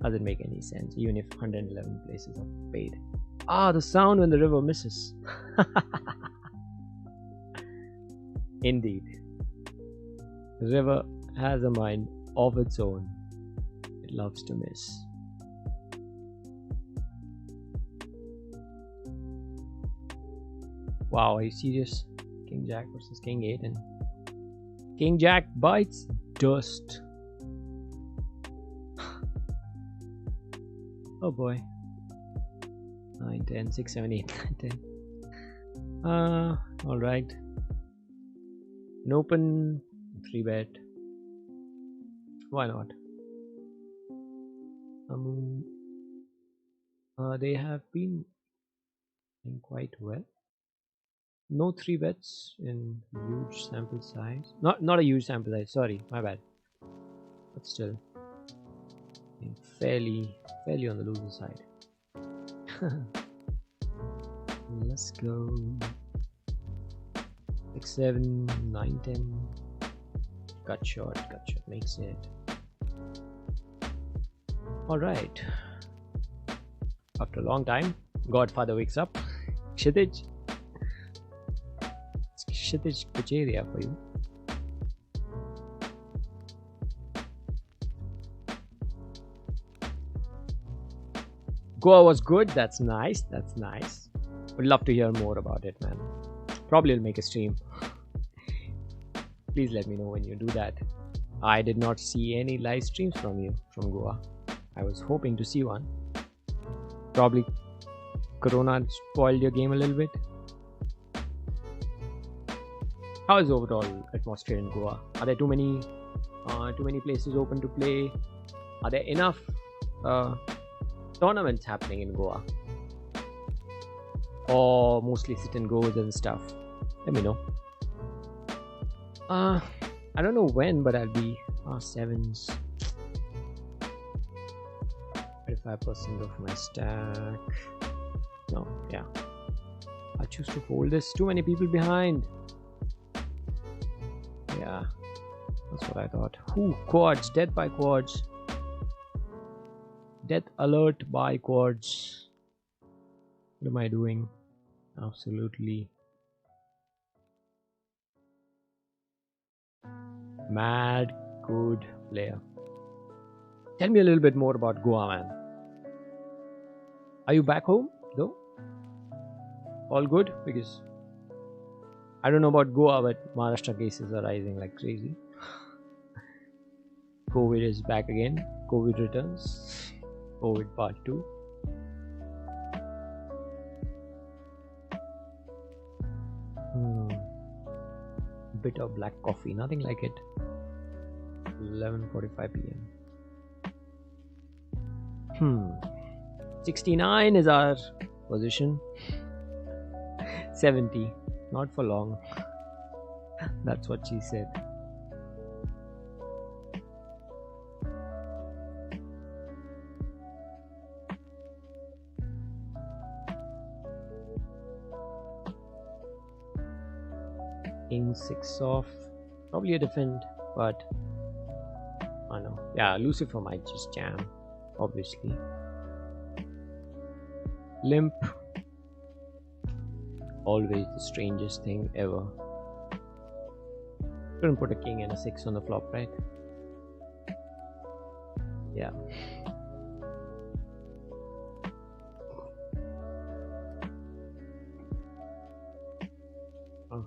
doesn't make any sense, even if 111 places are paid. The sound when the river misses. Indeed, the river has a mind of its own. It loves to miss. Wow, are you serious? King Jack versus King 8, and King Jack bites dust. Oh boy. 9, 10, 6, 7, 8, 9, 10. Alright. An open 3-bet. Why not? They have been doing quite well. No 3-bets in huge sample size. Not a huge sample size, sorry, my bad. But still, fairly on the loser side. Let's go. 6, 7, 9, 10. Cut short makes it. Alright. After a long time, Godfather wakes up. Kshitij. Kshitij kuch area for you. Goa was good. That's nice. Would love to hear more about it, man. Probably will make a stream. Please let me know when you do that. I did not see any live streams from you from Goa. I was hoping to see one. Probably Corona spoiled your game a little bit. How is the overall atmosphere in Goa? Are there too many places open to play? Are there enough tournaments happening in Goa? Or mostly sit and goes and stuff? Let me know. I don't know when, but I'll be sevens. 35% of my stack. No, yeah. I'll choose to fold this. Too many people behind. Yeah, that's what I thought. Quads. Death by quads. Death alert by quads. What am I doing? Absolutely mad good player. Tell me a little bit more about Goa, man. Are you back home though? All good? Because I don't know about Goa, but Maharashtra cases are rising like crazy. COVID is back again. COVID returns. COVID part 2. Bit of black coffee, nothing like it. 11:45 p.m. 69 is our position. 70, not for long. That's what she said. King 6 off. Probably a defend, but I know. Yeah, Lucifer might just jam, obviously. Limp. Always the strangest thing ever. Couldn't put a king and a 6 on the flop, right? Yeah. Oh.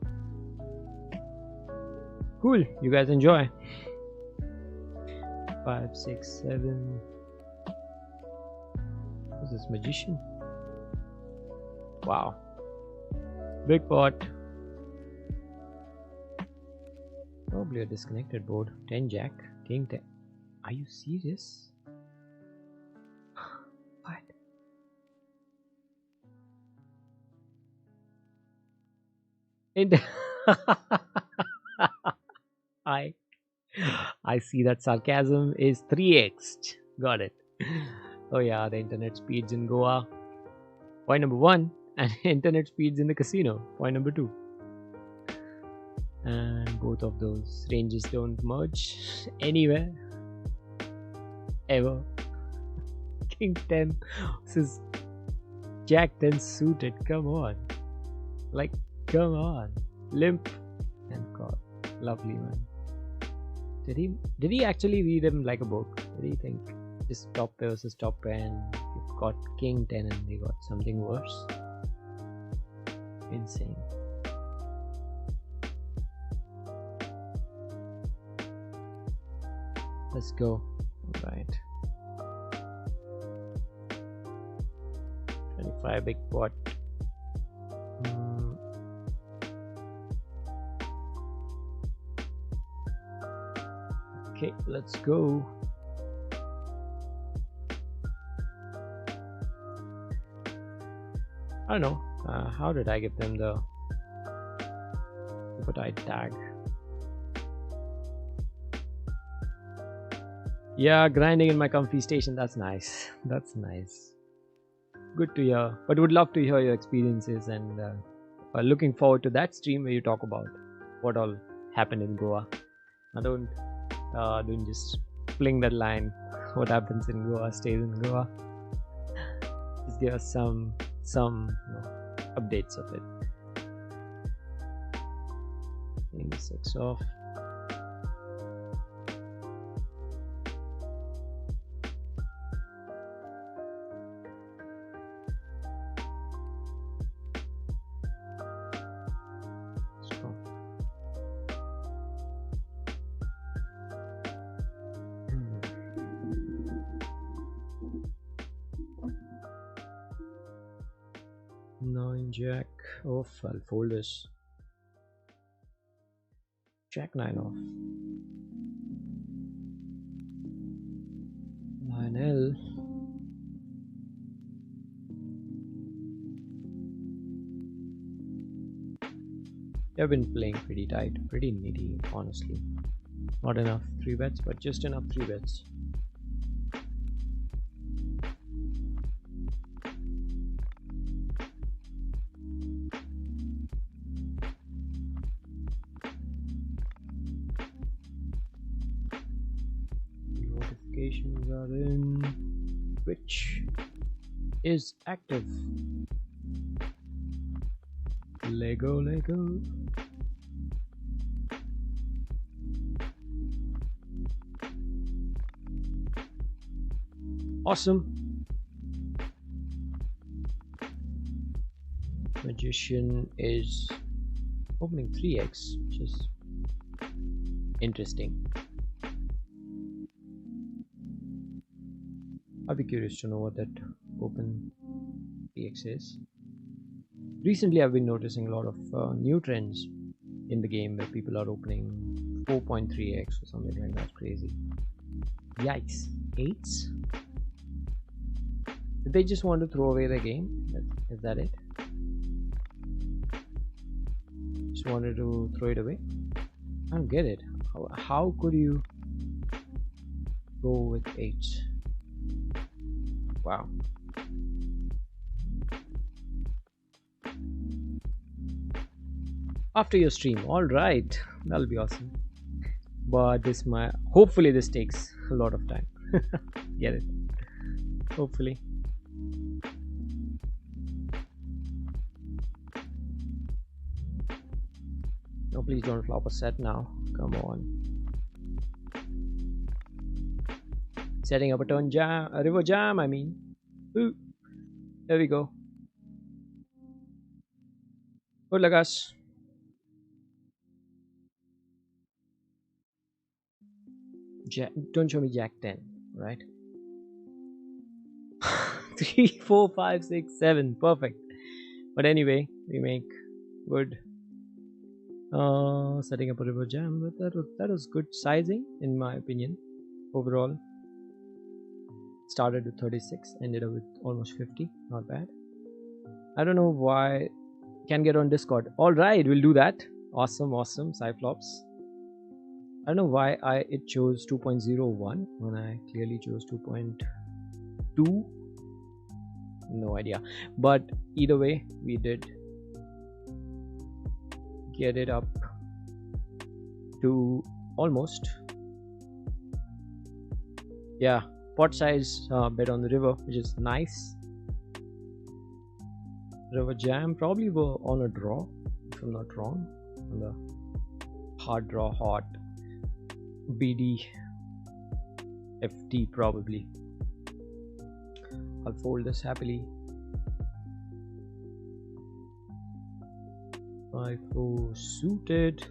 Cool, you guys enjoy. 5, 6, 7. Who's this magician? Wow. Big pot. Probably a disconnected board. 10 jack, king 10. Are you serious? What? I see that sarcasm is 3x. Got it. Oh yeah, the internet speeds in Goa. Point number 1. And internet speeds in the casino. Point number 2. And both of those ranges don't merge anywhere. Ever. King 10. This is Jack 10 suited. Come on. Like, come on. Limp and call. Lovely, man. Did he actually read him like a book? Did he think just top pair versus top pair and you've got king 10 and they got something worse? Insane. Let's go. Alright. 25 big pot. Okay, let's go. I don't know. How did I give them the appetite tag? Yeah, grinding in my comfy station. That's nice. That's nice. Good to hear. But would love to hear your experiences and looking forward to that stream where you talk about what all happened in Goa. I don't just fling that line. What happens in Goa stays in Goa. Just give us some updates of it. King 6 off. Jack off. I'll fold this. Jack 9 off. 9L. I've been playing pretty tight, pretty nitty, honestly. Not enough 3 bets, but just enough 3 bets. Notifications are in. Twitch is active. Lego. Awesome. Magician is opening 3x, which is interesting. I'll be curious to know what that open 3x is. Recently I've been noticing a lot of new trends in the game where people are opening 4.3x or something like that. Crazy. Yikes. 8s? Did they just want to throw away the game? Is that it? Just wanted to throw it away? I don't get it. How could you go with 8s? Wow. after your stream. All right, that'll be awesome. But hopefully this takes a lot of time. Get it? Hopefully. No, please don't flop a set now. Come on. Setting up a turn jam, a river jam, I mean. Ooh. There we go. Good luck, us. Don't show me Jack 10, right? 3, 4, 5, 6, 7. Perfect. But anyway, we make good. Setting up a river jam, but that was good sizing in my opinion. Overall, started with 36, ended up with almost 50. Not bad. I don't know why. Can get on Discord. All right, we'll do that. Awesome, awesome. Cyclops. I don't know why it chose 2.01 when I clearly chose 2.2. No idea. But either way, we did get it up to almost. Yeah, pot size bet on the river, which is nice. River jam probably were on a draw, if I'm not wrong, on the hard draw hot BD FT probably. I'll fold this happily. 5-4 suited.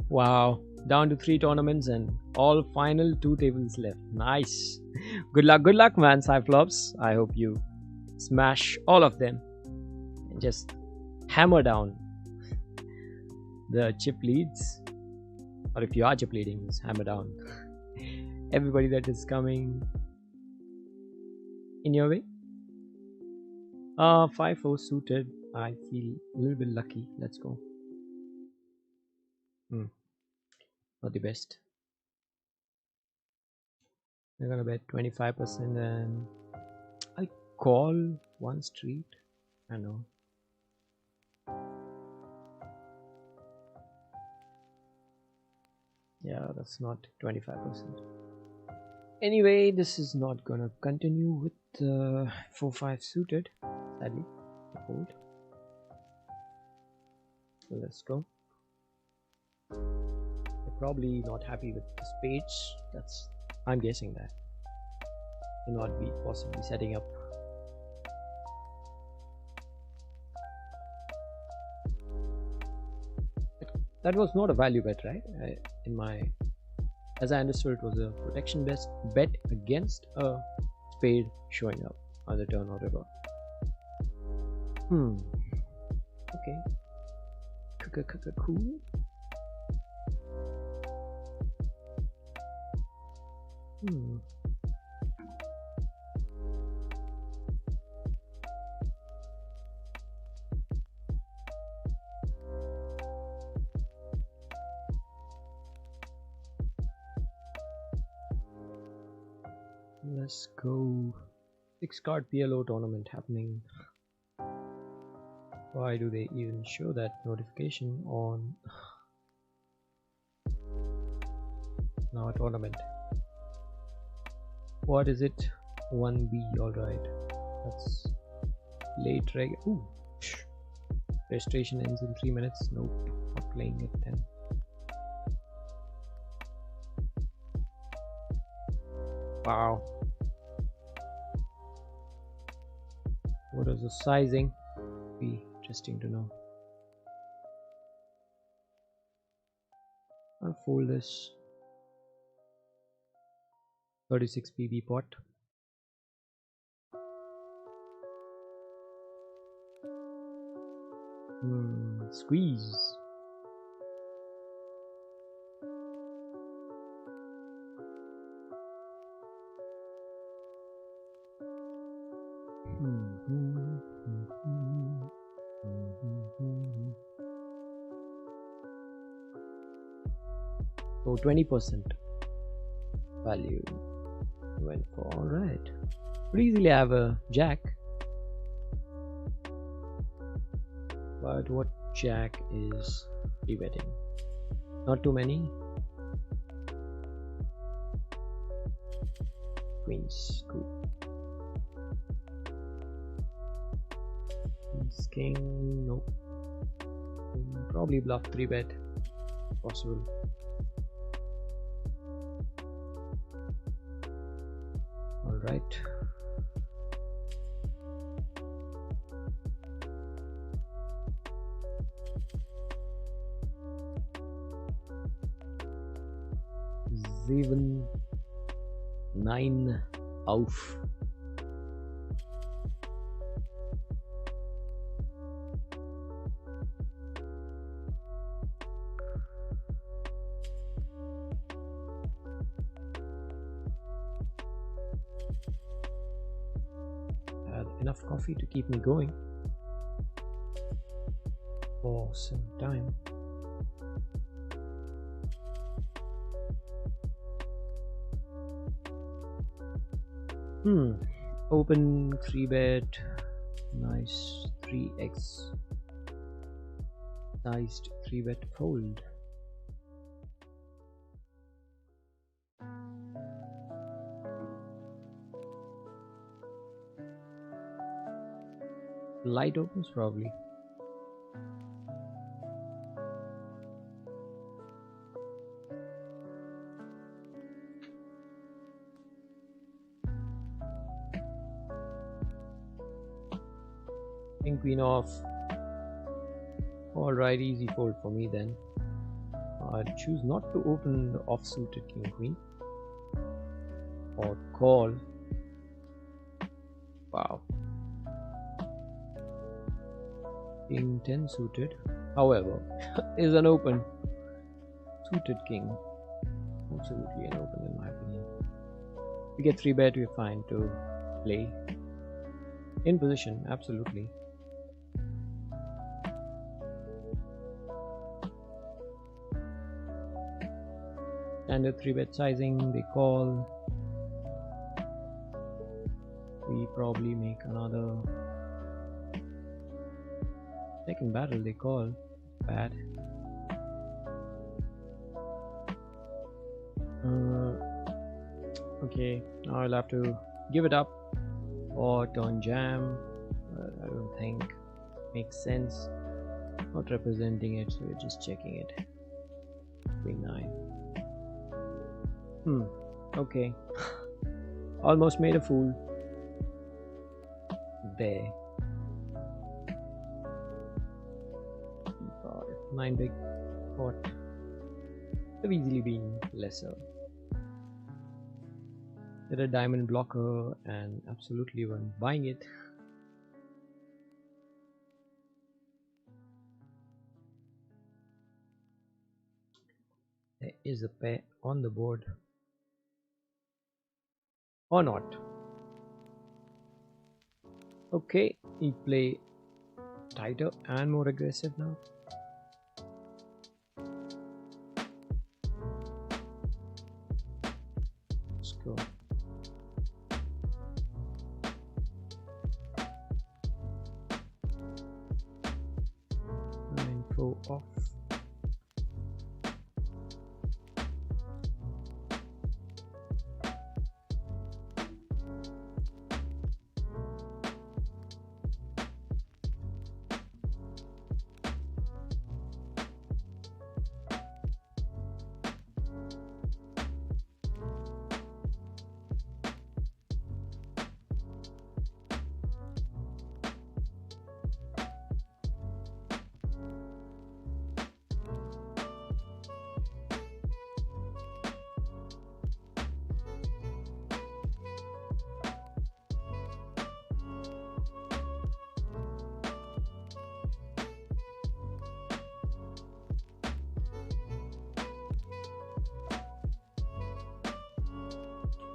Wow, down to 3 tournaments and all final 2 tables left. Nice. Good luck, man, Cyclops. I hope you smash all of them and just hammer down the chip leads. Or if you are chip leading, just hammer down everybody that is coming in your way. 5-4 suited. I feel a little bit lucky. Let's go. Not the best. We're gonna bet 25% and I'll call one street. I know. Yeah, that's not 25%. Anyway, this is not gonna continue with 4-5 suited, sadly. Hold. So let's go. They're probably not happy with the spades. I'm guessing that. Will not be possibly setting up. That was not a value bet, right? As I understood, it was a protection bet against a spade showing up on the turn or river. Okay. Cool. Let's go. 6-card PLO tournament happening. Why do they even show that notification on our tournament? What is it? 1B. Alright. That's late reg. Ooh. Registration ends in 3 minutes. Nope. Not playing it then. Wow. What is the sizing? Be interesting to know. I'll fold this 36 PB pot. Squeeze. So 20% value went for. All right. Could easily have a jack, but what jack is he betting? Not too many. Queens, cool. Queens, king, nope. Probably bluff 3-bet, possible. All right. Seven, 9 auf. Had enough coffee to keep me going for some time. Open 3-bet, nice 3x sized 3-bet fold. Light opens probably. King queen off. Alright, easy fold for me then. I'd choose not to open the off-suited king queen or call. Wow. King 10 suited, however, is an open. Suited king, absolutely an open in my opinion. We get 3-bet, we're fine to play. In position, absolutely. Standard 3-bet sizing, they call. We probably make another second barrel, they call. Bad. Okay, now I'll have to give it up or turn jam. I don't think makes sense. Not representing it, so we're just checking it. Queen 9. Okay. Almost made a fool there. 9 big pot. Could have easily been lesser. Did a diamond blocker and absolutely weren't buying it. There is a pair on the board. Or not. Okay, we play tighter and more aggressive now. Let's go. 9-4 off.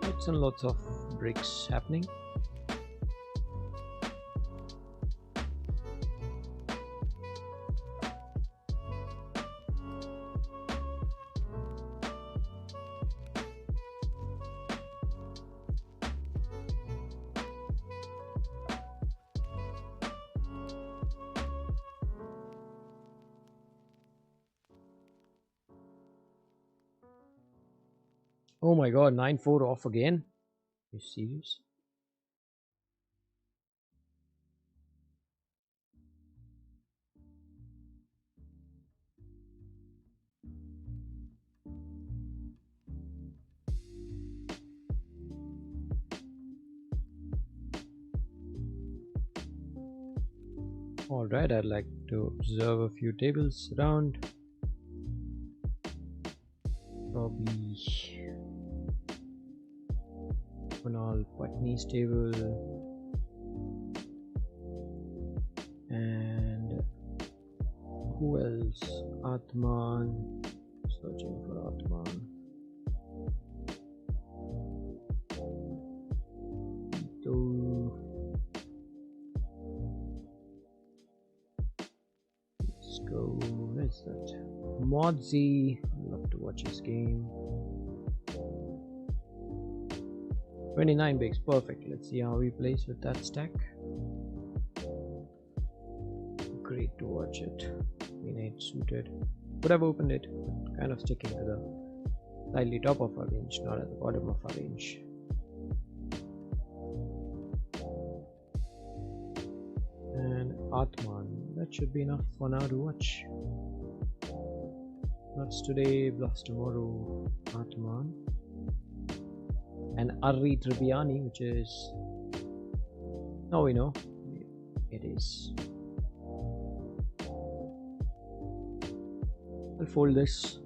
Lots and lots of bricks happening. Oh my god, 9-4 off again. Are you serious? Alright, I'd like to observe a few tables around. Probably Kunal Patni's table. And who else? Atman. Searching for Atman. Let's go. Where's that? Modzi. I'd love to watch his game. 29 bigs. Perfect. Let's see how he plays with that stack. Great to watch it. Queen 8 suited. Could have opened it, but kind of sticking to the slightly top of our range, not at the bottom of our range. And Atman, that should be enough for now to watch. Nuts today, bluffs tomorrow. Atman. And Arri Tribbiani, which is, now we know it is. I'll fold this.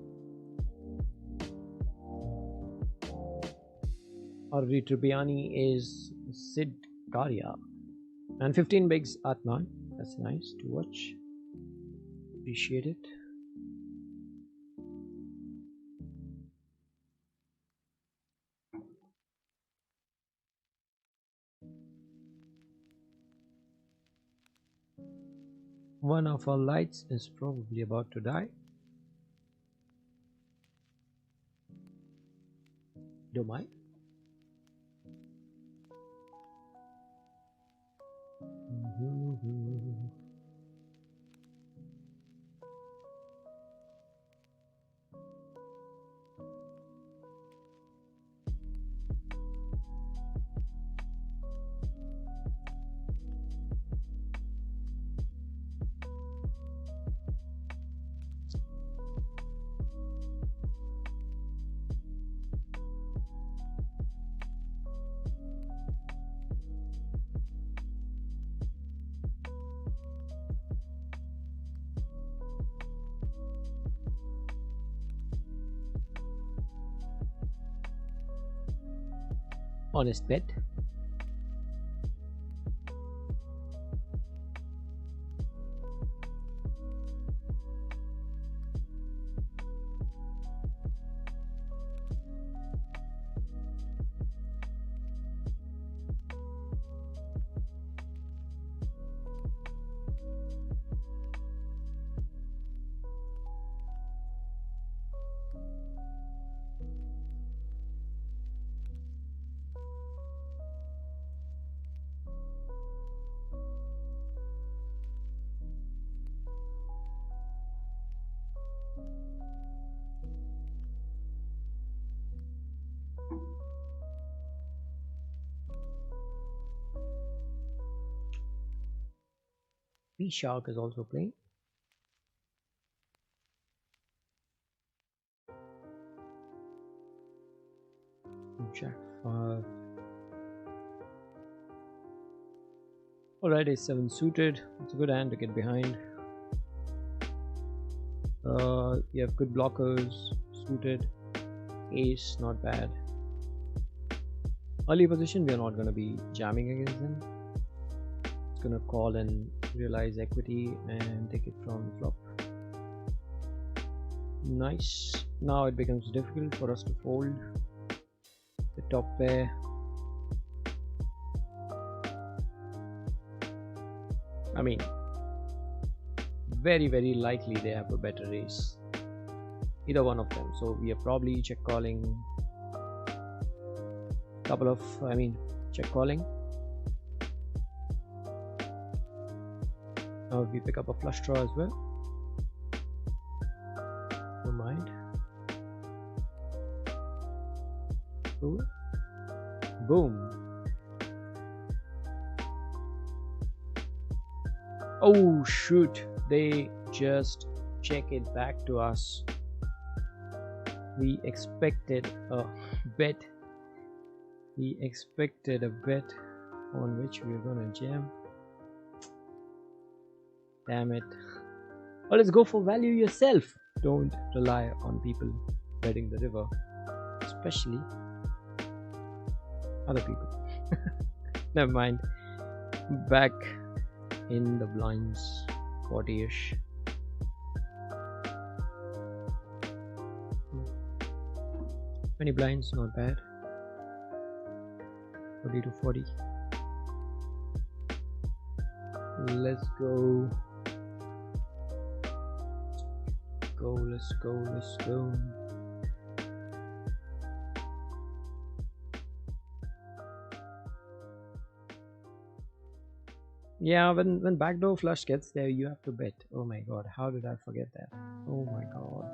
Arri Tribbiani is Sid Karya. And 15 bigs Atman. That's nice to watch. Appreciate it. One of our lights is probably about to die. Don't mind. Honest bet. P Shark is also playing. Jack 5. Alright, A7 suited. It's a good hand to get behind. You have good blockers. Suited. Ace, not bad. Early position, we are not going to be jamming against them. It's going to call and realize equity and take it from the flop. Nice. Now it becomes difficult for us to fold the top pair. I mean, very likely they have a better race, either one of them, so we are probably check calling check calling. Now if we pick up a flush draw as well, don't mind. Boom. Oh shoot, they just check it back to us. We expected a bet. We expected a bet on which we were gonna jam. Damn it. Well, let's go for value yourself. Don't rely on people betting the river, especially other people. Never mind. Back in the blinds, 40ish. 20 blinds, not bad. 40 to 40. Let's go. Let's go. Yeah, when backdoor flush gets there, you have to bet. Oh my god, how did I forget that? Oh my god.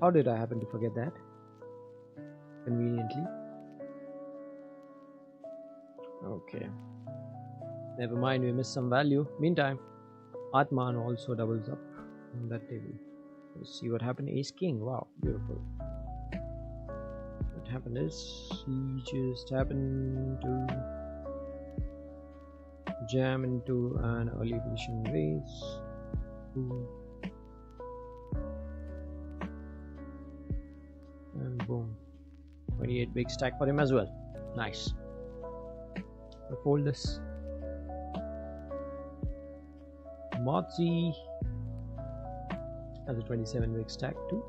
How did I happen to forget that? Conveniently. Okay. Never mind, we missed some value. Meantime, Atman also doubles up on that table. Let's see what happened. Ace King. Wow, beautiful. What happened is he just happened to jam into an early position raise. And boom. 28 big stack for him as well. Nice. I'll fold this. Motzi has a 27 big stack too.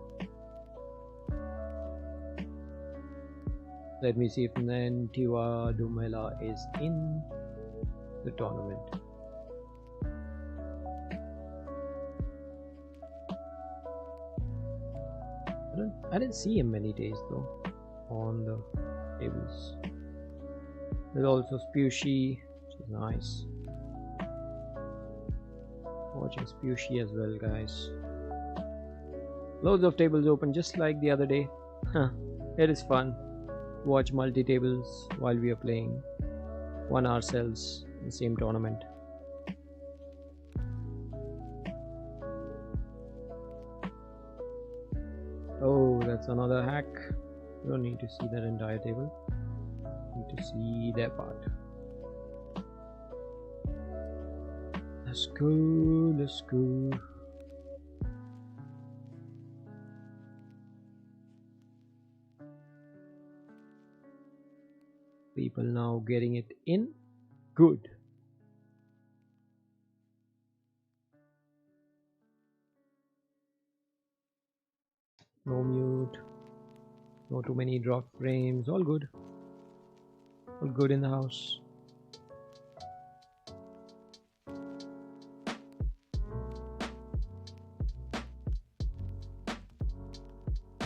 Let me see if Nantiwa Dumela is in the tournament. I didn't see him many days though on the tables. There's also Spushy, which is nice. Watching Spushy as well, guys. Loads of tables open just like the other day. It is fun. Watch multi-tables while we are playing one ourselves in the same tournament. Oh, that's another hack. You don't need to see that entire table. You need to see that part. Let's go. People now getting it in. Good. No mute. No too many drop frames. All good. All good in the house.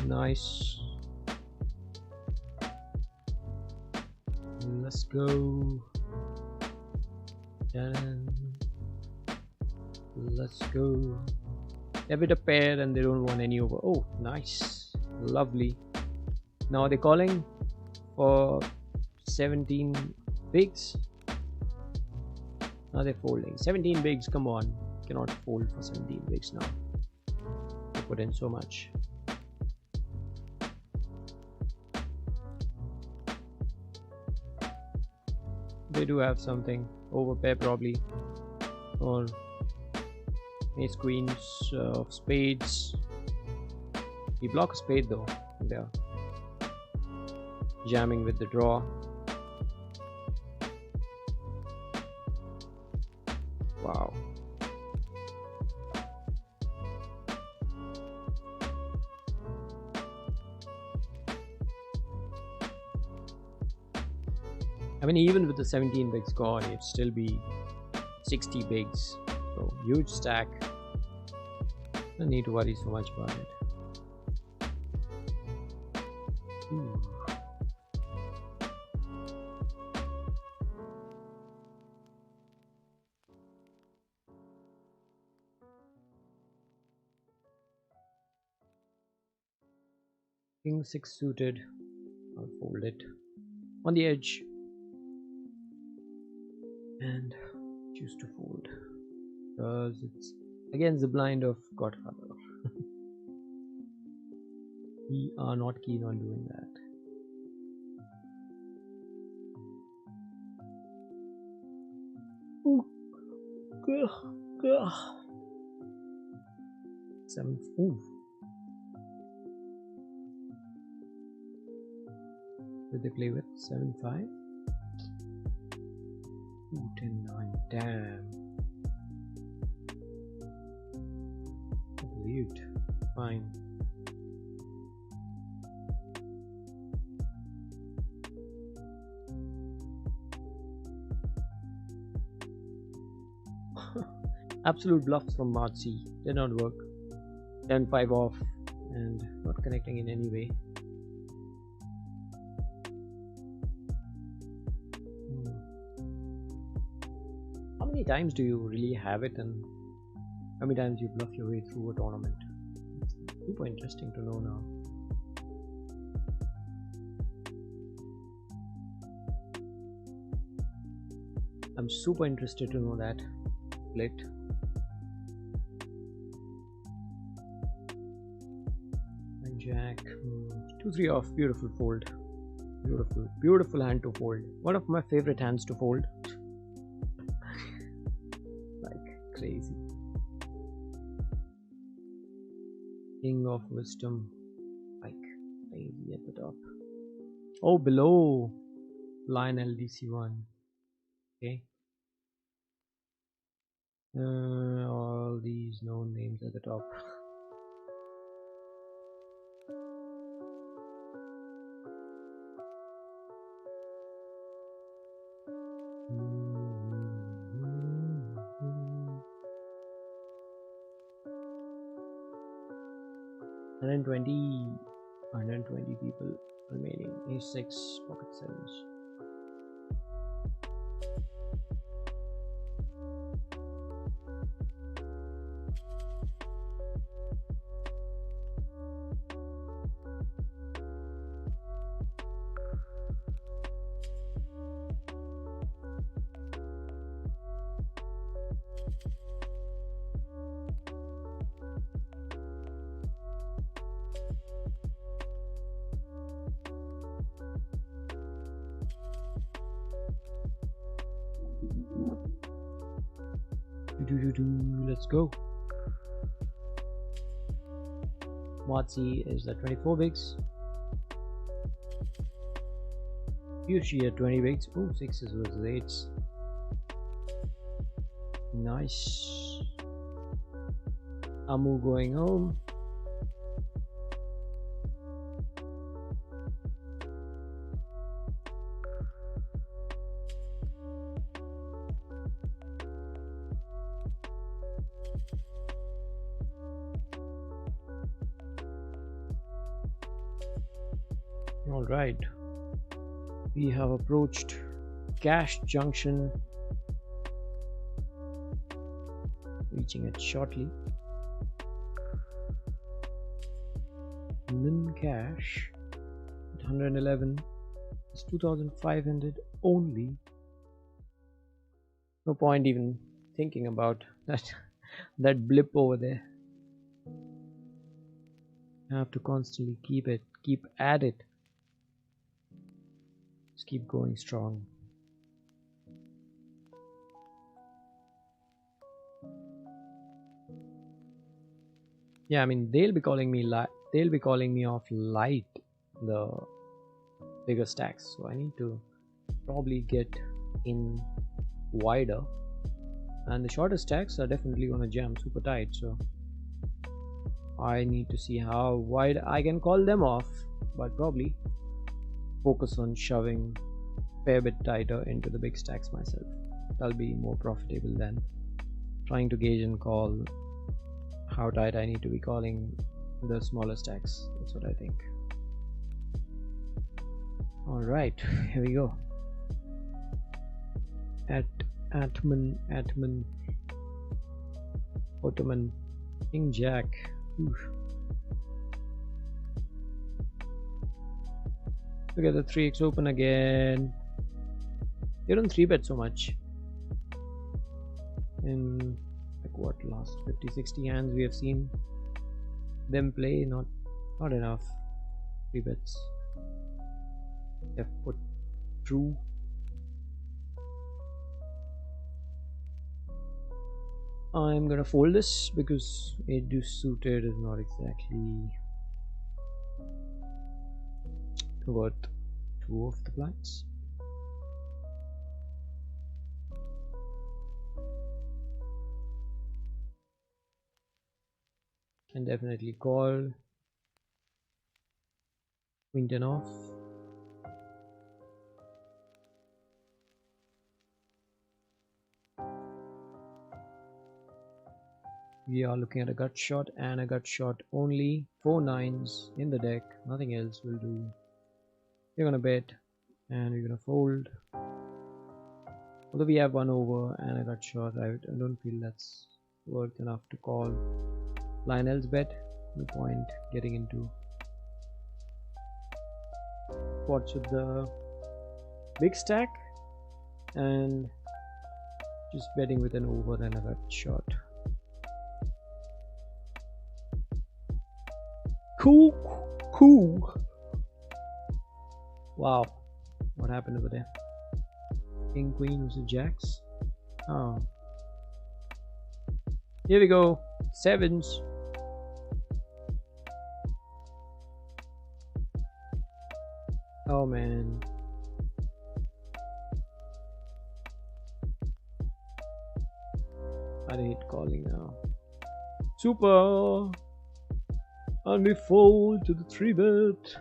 Nice. Let's go. And let's go. They have it a pair and they don't want any over. Oh, nice. Lovely. Now they're calling for 17 bigs. Now they're folding. 17 bigs, come on. Cannot fold for 17 bigs now. They put in so much. They do have something. Overpair probably. Or ace queens of spades. We block a spade though. They're jamming with the draw. Wow. I mean, even with the 17 bigs gone, it'd still be 60 bigs. So huge stack. Don't need to worry so much about it. Ooh. King 6 suited. I'll fold it. on the edge and choose to fold because it's against the blind of Godfather. We are not keen on doing that. Ooh. 7. Ooh. Did they play with 7-5? Ooh, 10-9. Damn. Believed. Fine. Absolute bluffs from Marzi. Did not work. 10-5 off and not connecting in any way. How many times do you really have it, and how many times you bluff your way through a tournament? It's super interesting to know now. I'm super interested to know that. Split. And Jack. 2-3 off. Beautiful fold. Beautiful hand to fold. One of my favorite hands to fold. Like crazy. King of Wisdom. Like crazy at the top. Oh, below line LDC1. Okay. All these known names at the top. And 120 people remaining. A6 pocket sevens. Let's go. Marzi is at 24 bigs. Fushi at 20 bigs. Oh, 6s versus 8s. Nice. Amu going home. Alright, we have approached cash junction, reaching it shortly. Min cash at 111 is 2,500 only. No point even thinking about that blip over there. I have to constantly keep at it. Just keep going strong. Yeah, I mean they'll be calling me off light the bigger stacks, so I need to probably get in wider, and the shorter stacks are definitely gonna jam super tight, so I need to see how wide I can call them off, but probably focus on shoving a fair bit tighter into the big stacks myself. That'll be more profitable than trying to gauge and call how tight I need to be calling the smaller stacks. That's what I think. Alright, here we go. Atman, Ottoman, King Jack. Oof. Look at the 3x open again. They don't 3-bet so much. In like what, last 50-60 hands we have seen them play, not enough 3-bets. They've put through. I'm gonna fold this because a deuce suited is not exactly worth 2 of the blinds. Can definitely call. Queen 10 off. We are looking at a gut shot and a gut shot only. 4 9s in the deck, nothing else will do. We're gonna bet and we're gonna fold. Although we have 1 over and a gut shot, I don't feel that's worth enough to call. Lionel's bet, no point getting into spots with the big stack and just betting with an over and a gut shot. Cool. Wow, what happened over there? King queen was a jacks. Oh, here we go. 7s. Oh man. I hate calling now. Super. And we fold to the 3-bet.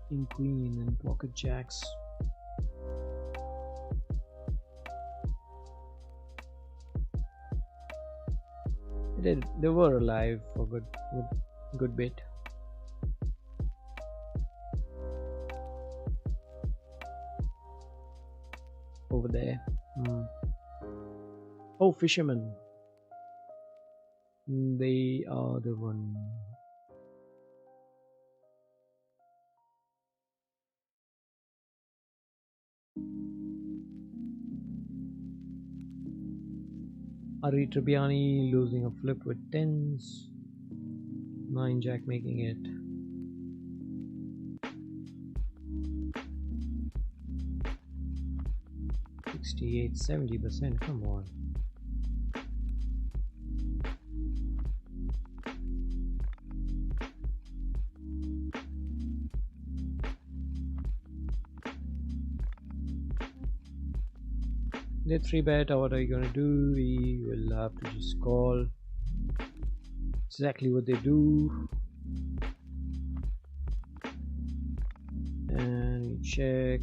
King queen and pocket jacks. They were alive for good bit. Over there. Oh, fishermen. They are the one. Ari Tribbiani losing a flip with 10s. 9 jack making it. $68, 70%, come on. They 3-bet, what are you gonna do? We will have to just call. Exactly what they do. And we check.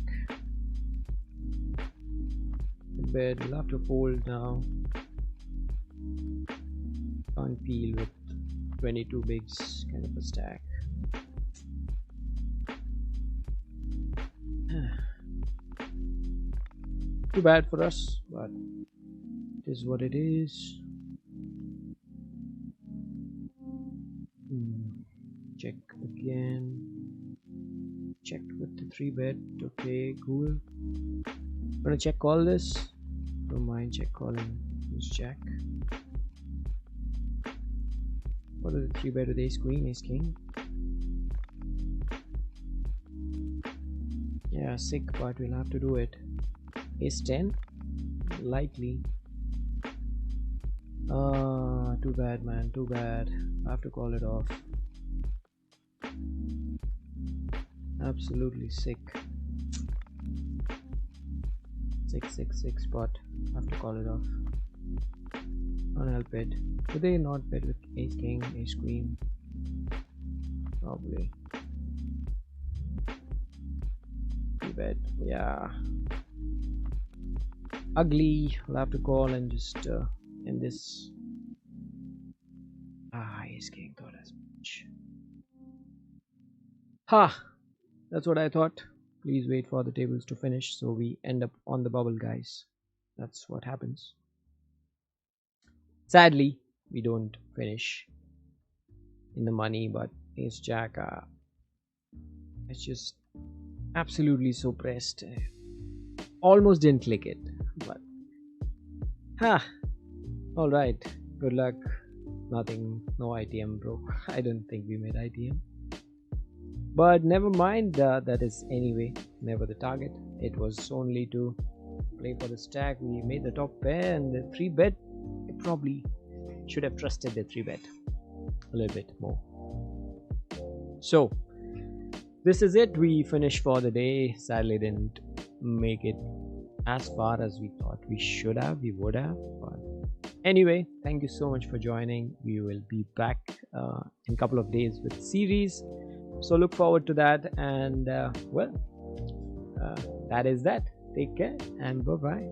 Bet, we'll have to fold now. Can't peel with 22 bigs, kind of a stack. Too bad for us, but it is what it is. Check again. Checked with the 3-bet. Okay, cool. Gonna check call this. Don't mind check calling this jack. What is the 3-bet with ace queen, ace king? Yeah, sick, but we'll have to do it. Ace 10? Likely. Too bad, man, too bad. I have to call it off. Absolutely sick. 6 but I have to call it off. Can't help it. Do they not bet with ace king, ace queen? Probably. Too bad. Yeah. Ugly. I'll have to call and just end this. Ace king, thought as much. Ha! That's what I thought. Please wait for the tables to finish so we end up on the bubble, guys. That's what happens. Sadly, we don't finish in the money, but ace jack, it's just absolutely so pressed. Almost didn't click it, but all right, good luck. Nothing, no ITM, bro. I don't think we made ITM, but never mind. That is anyway never the target. It was only to play for the stack. We made the top pair and the 3-bet. I probably should have trusted the 3-bet a little bit more. So this is it. We finished for the day. Sadly didn't make it as far as we thought we should have, we would have, but anyway, thank you so much for joining. We will be back in a couple of days with series, so look forward to that. And well, that is that. Take care and bye bye.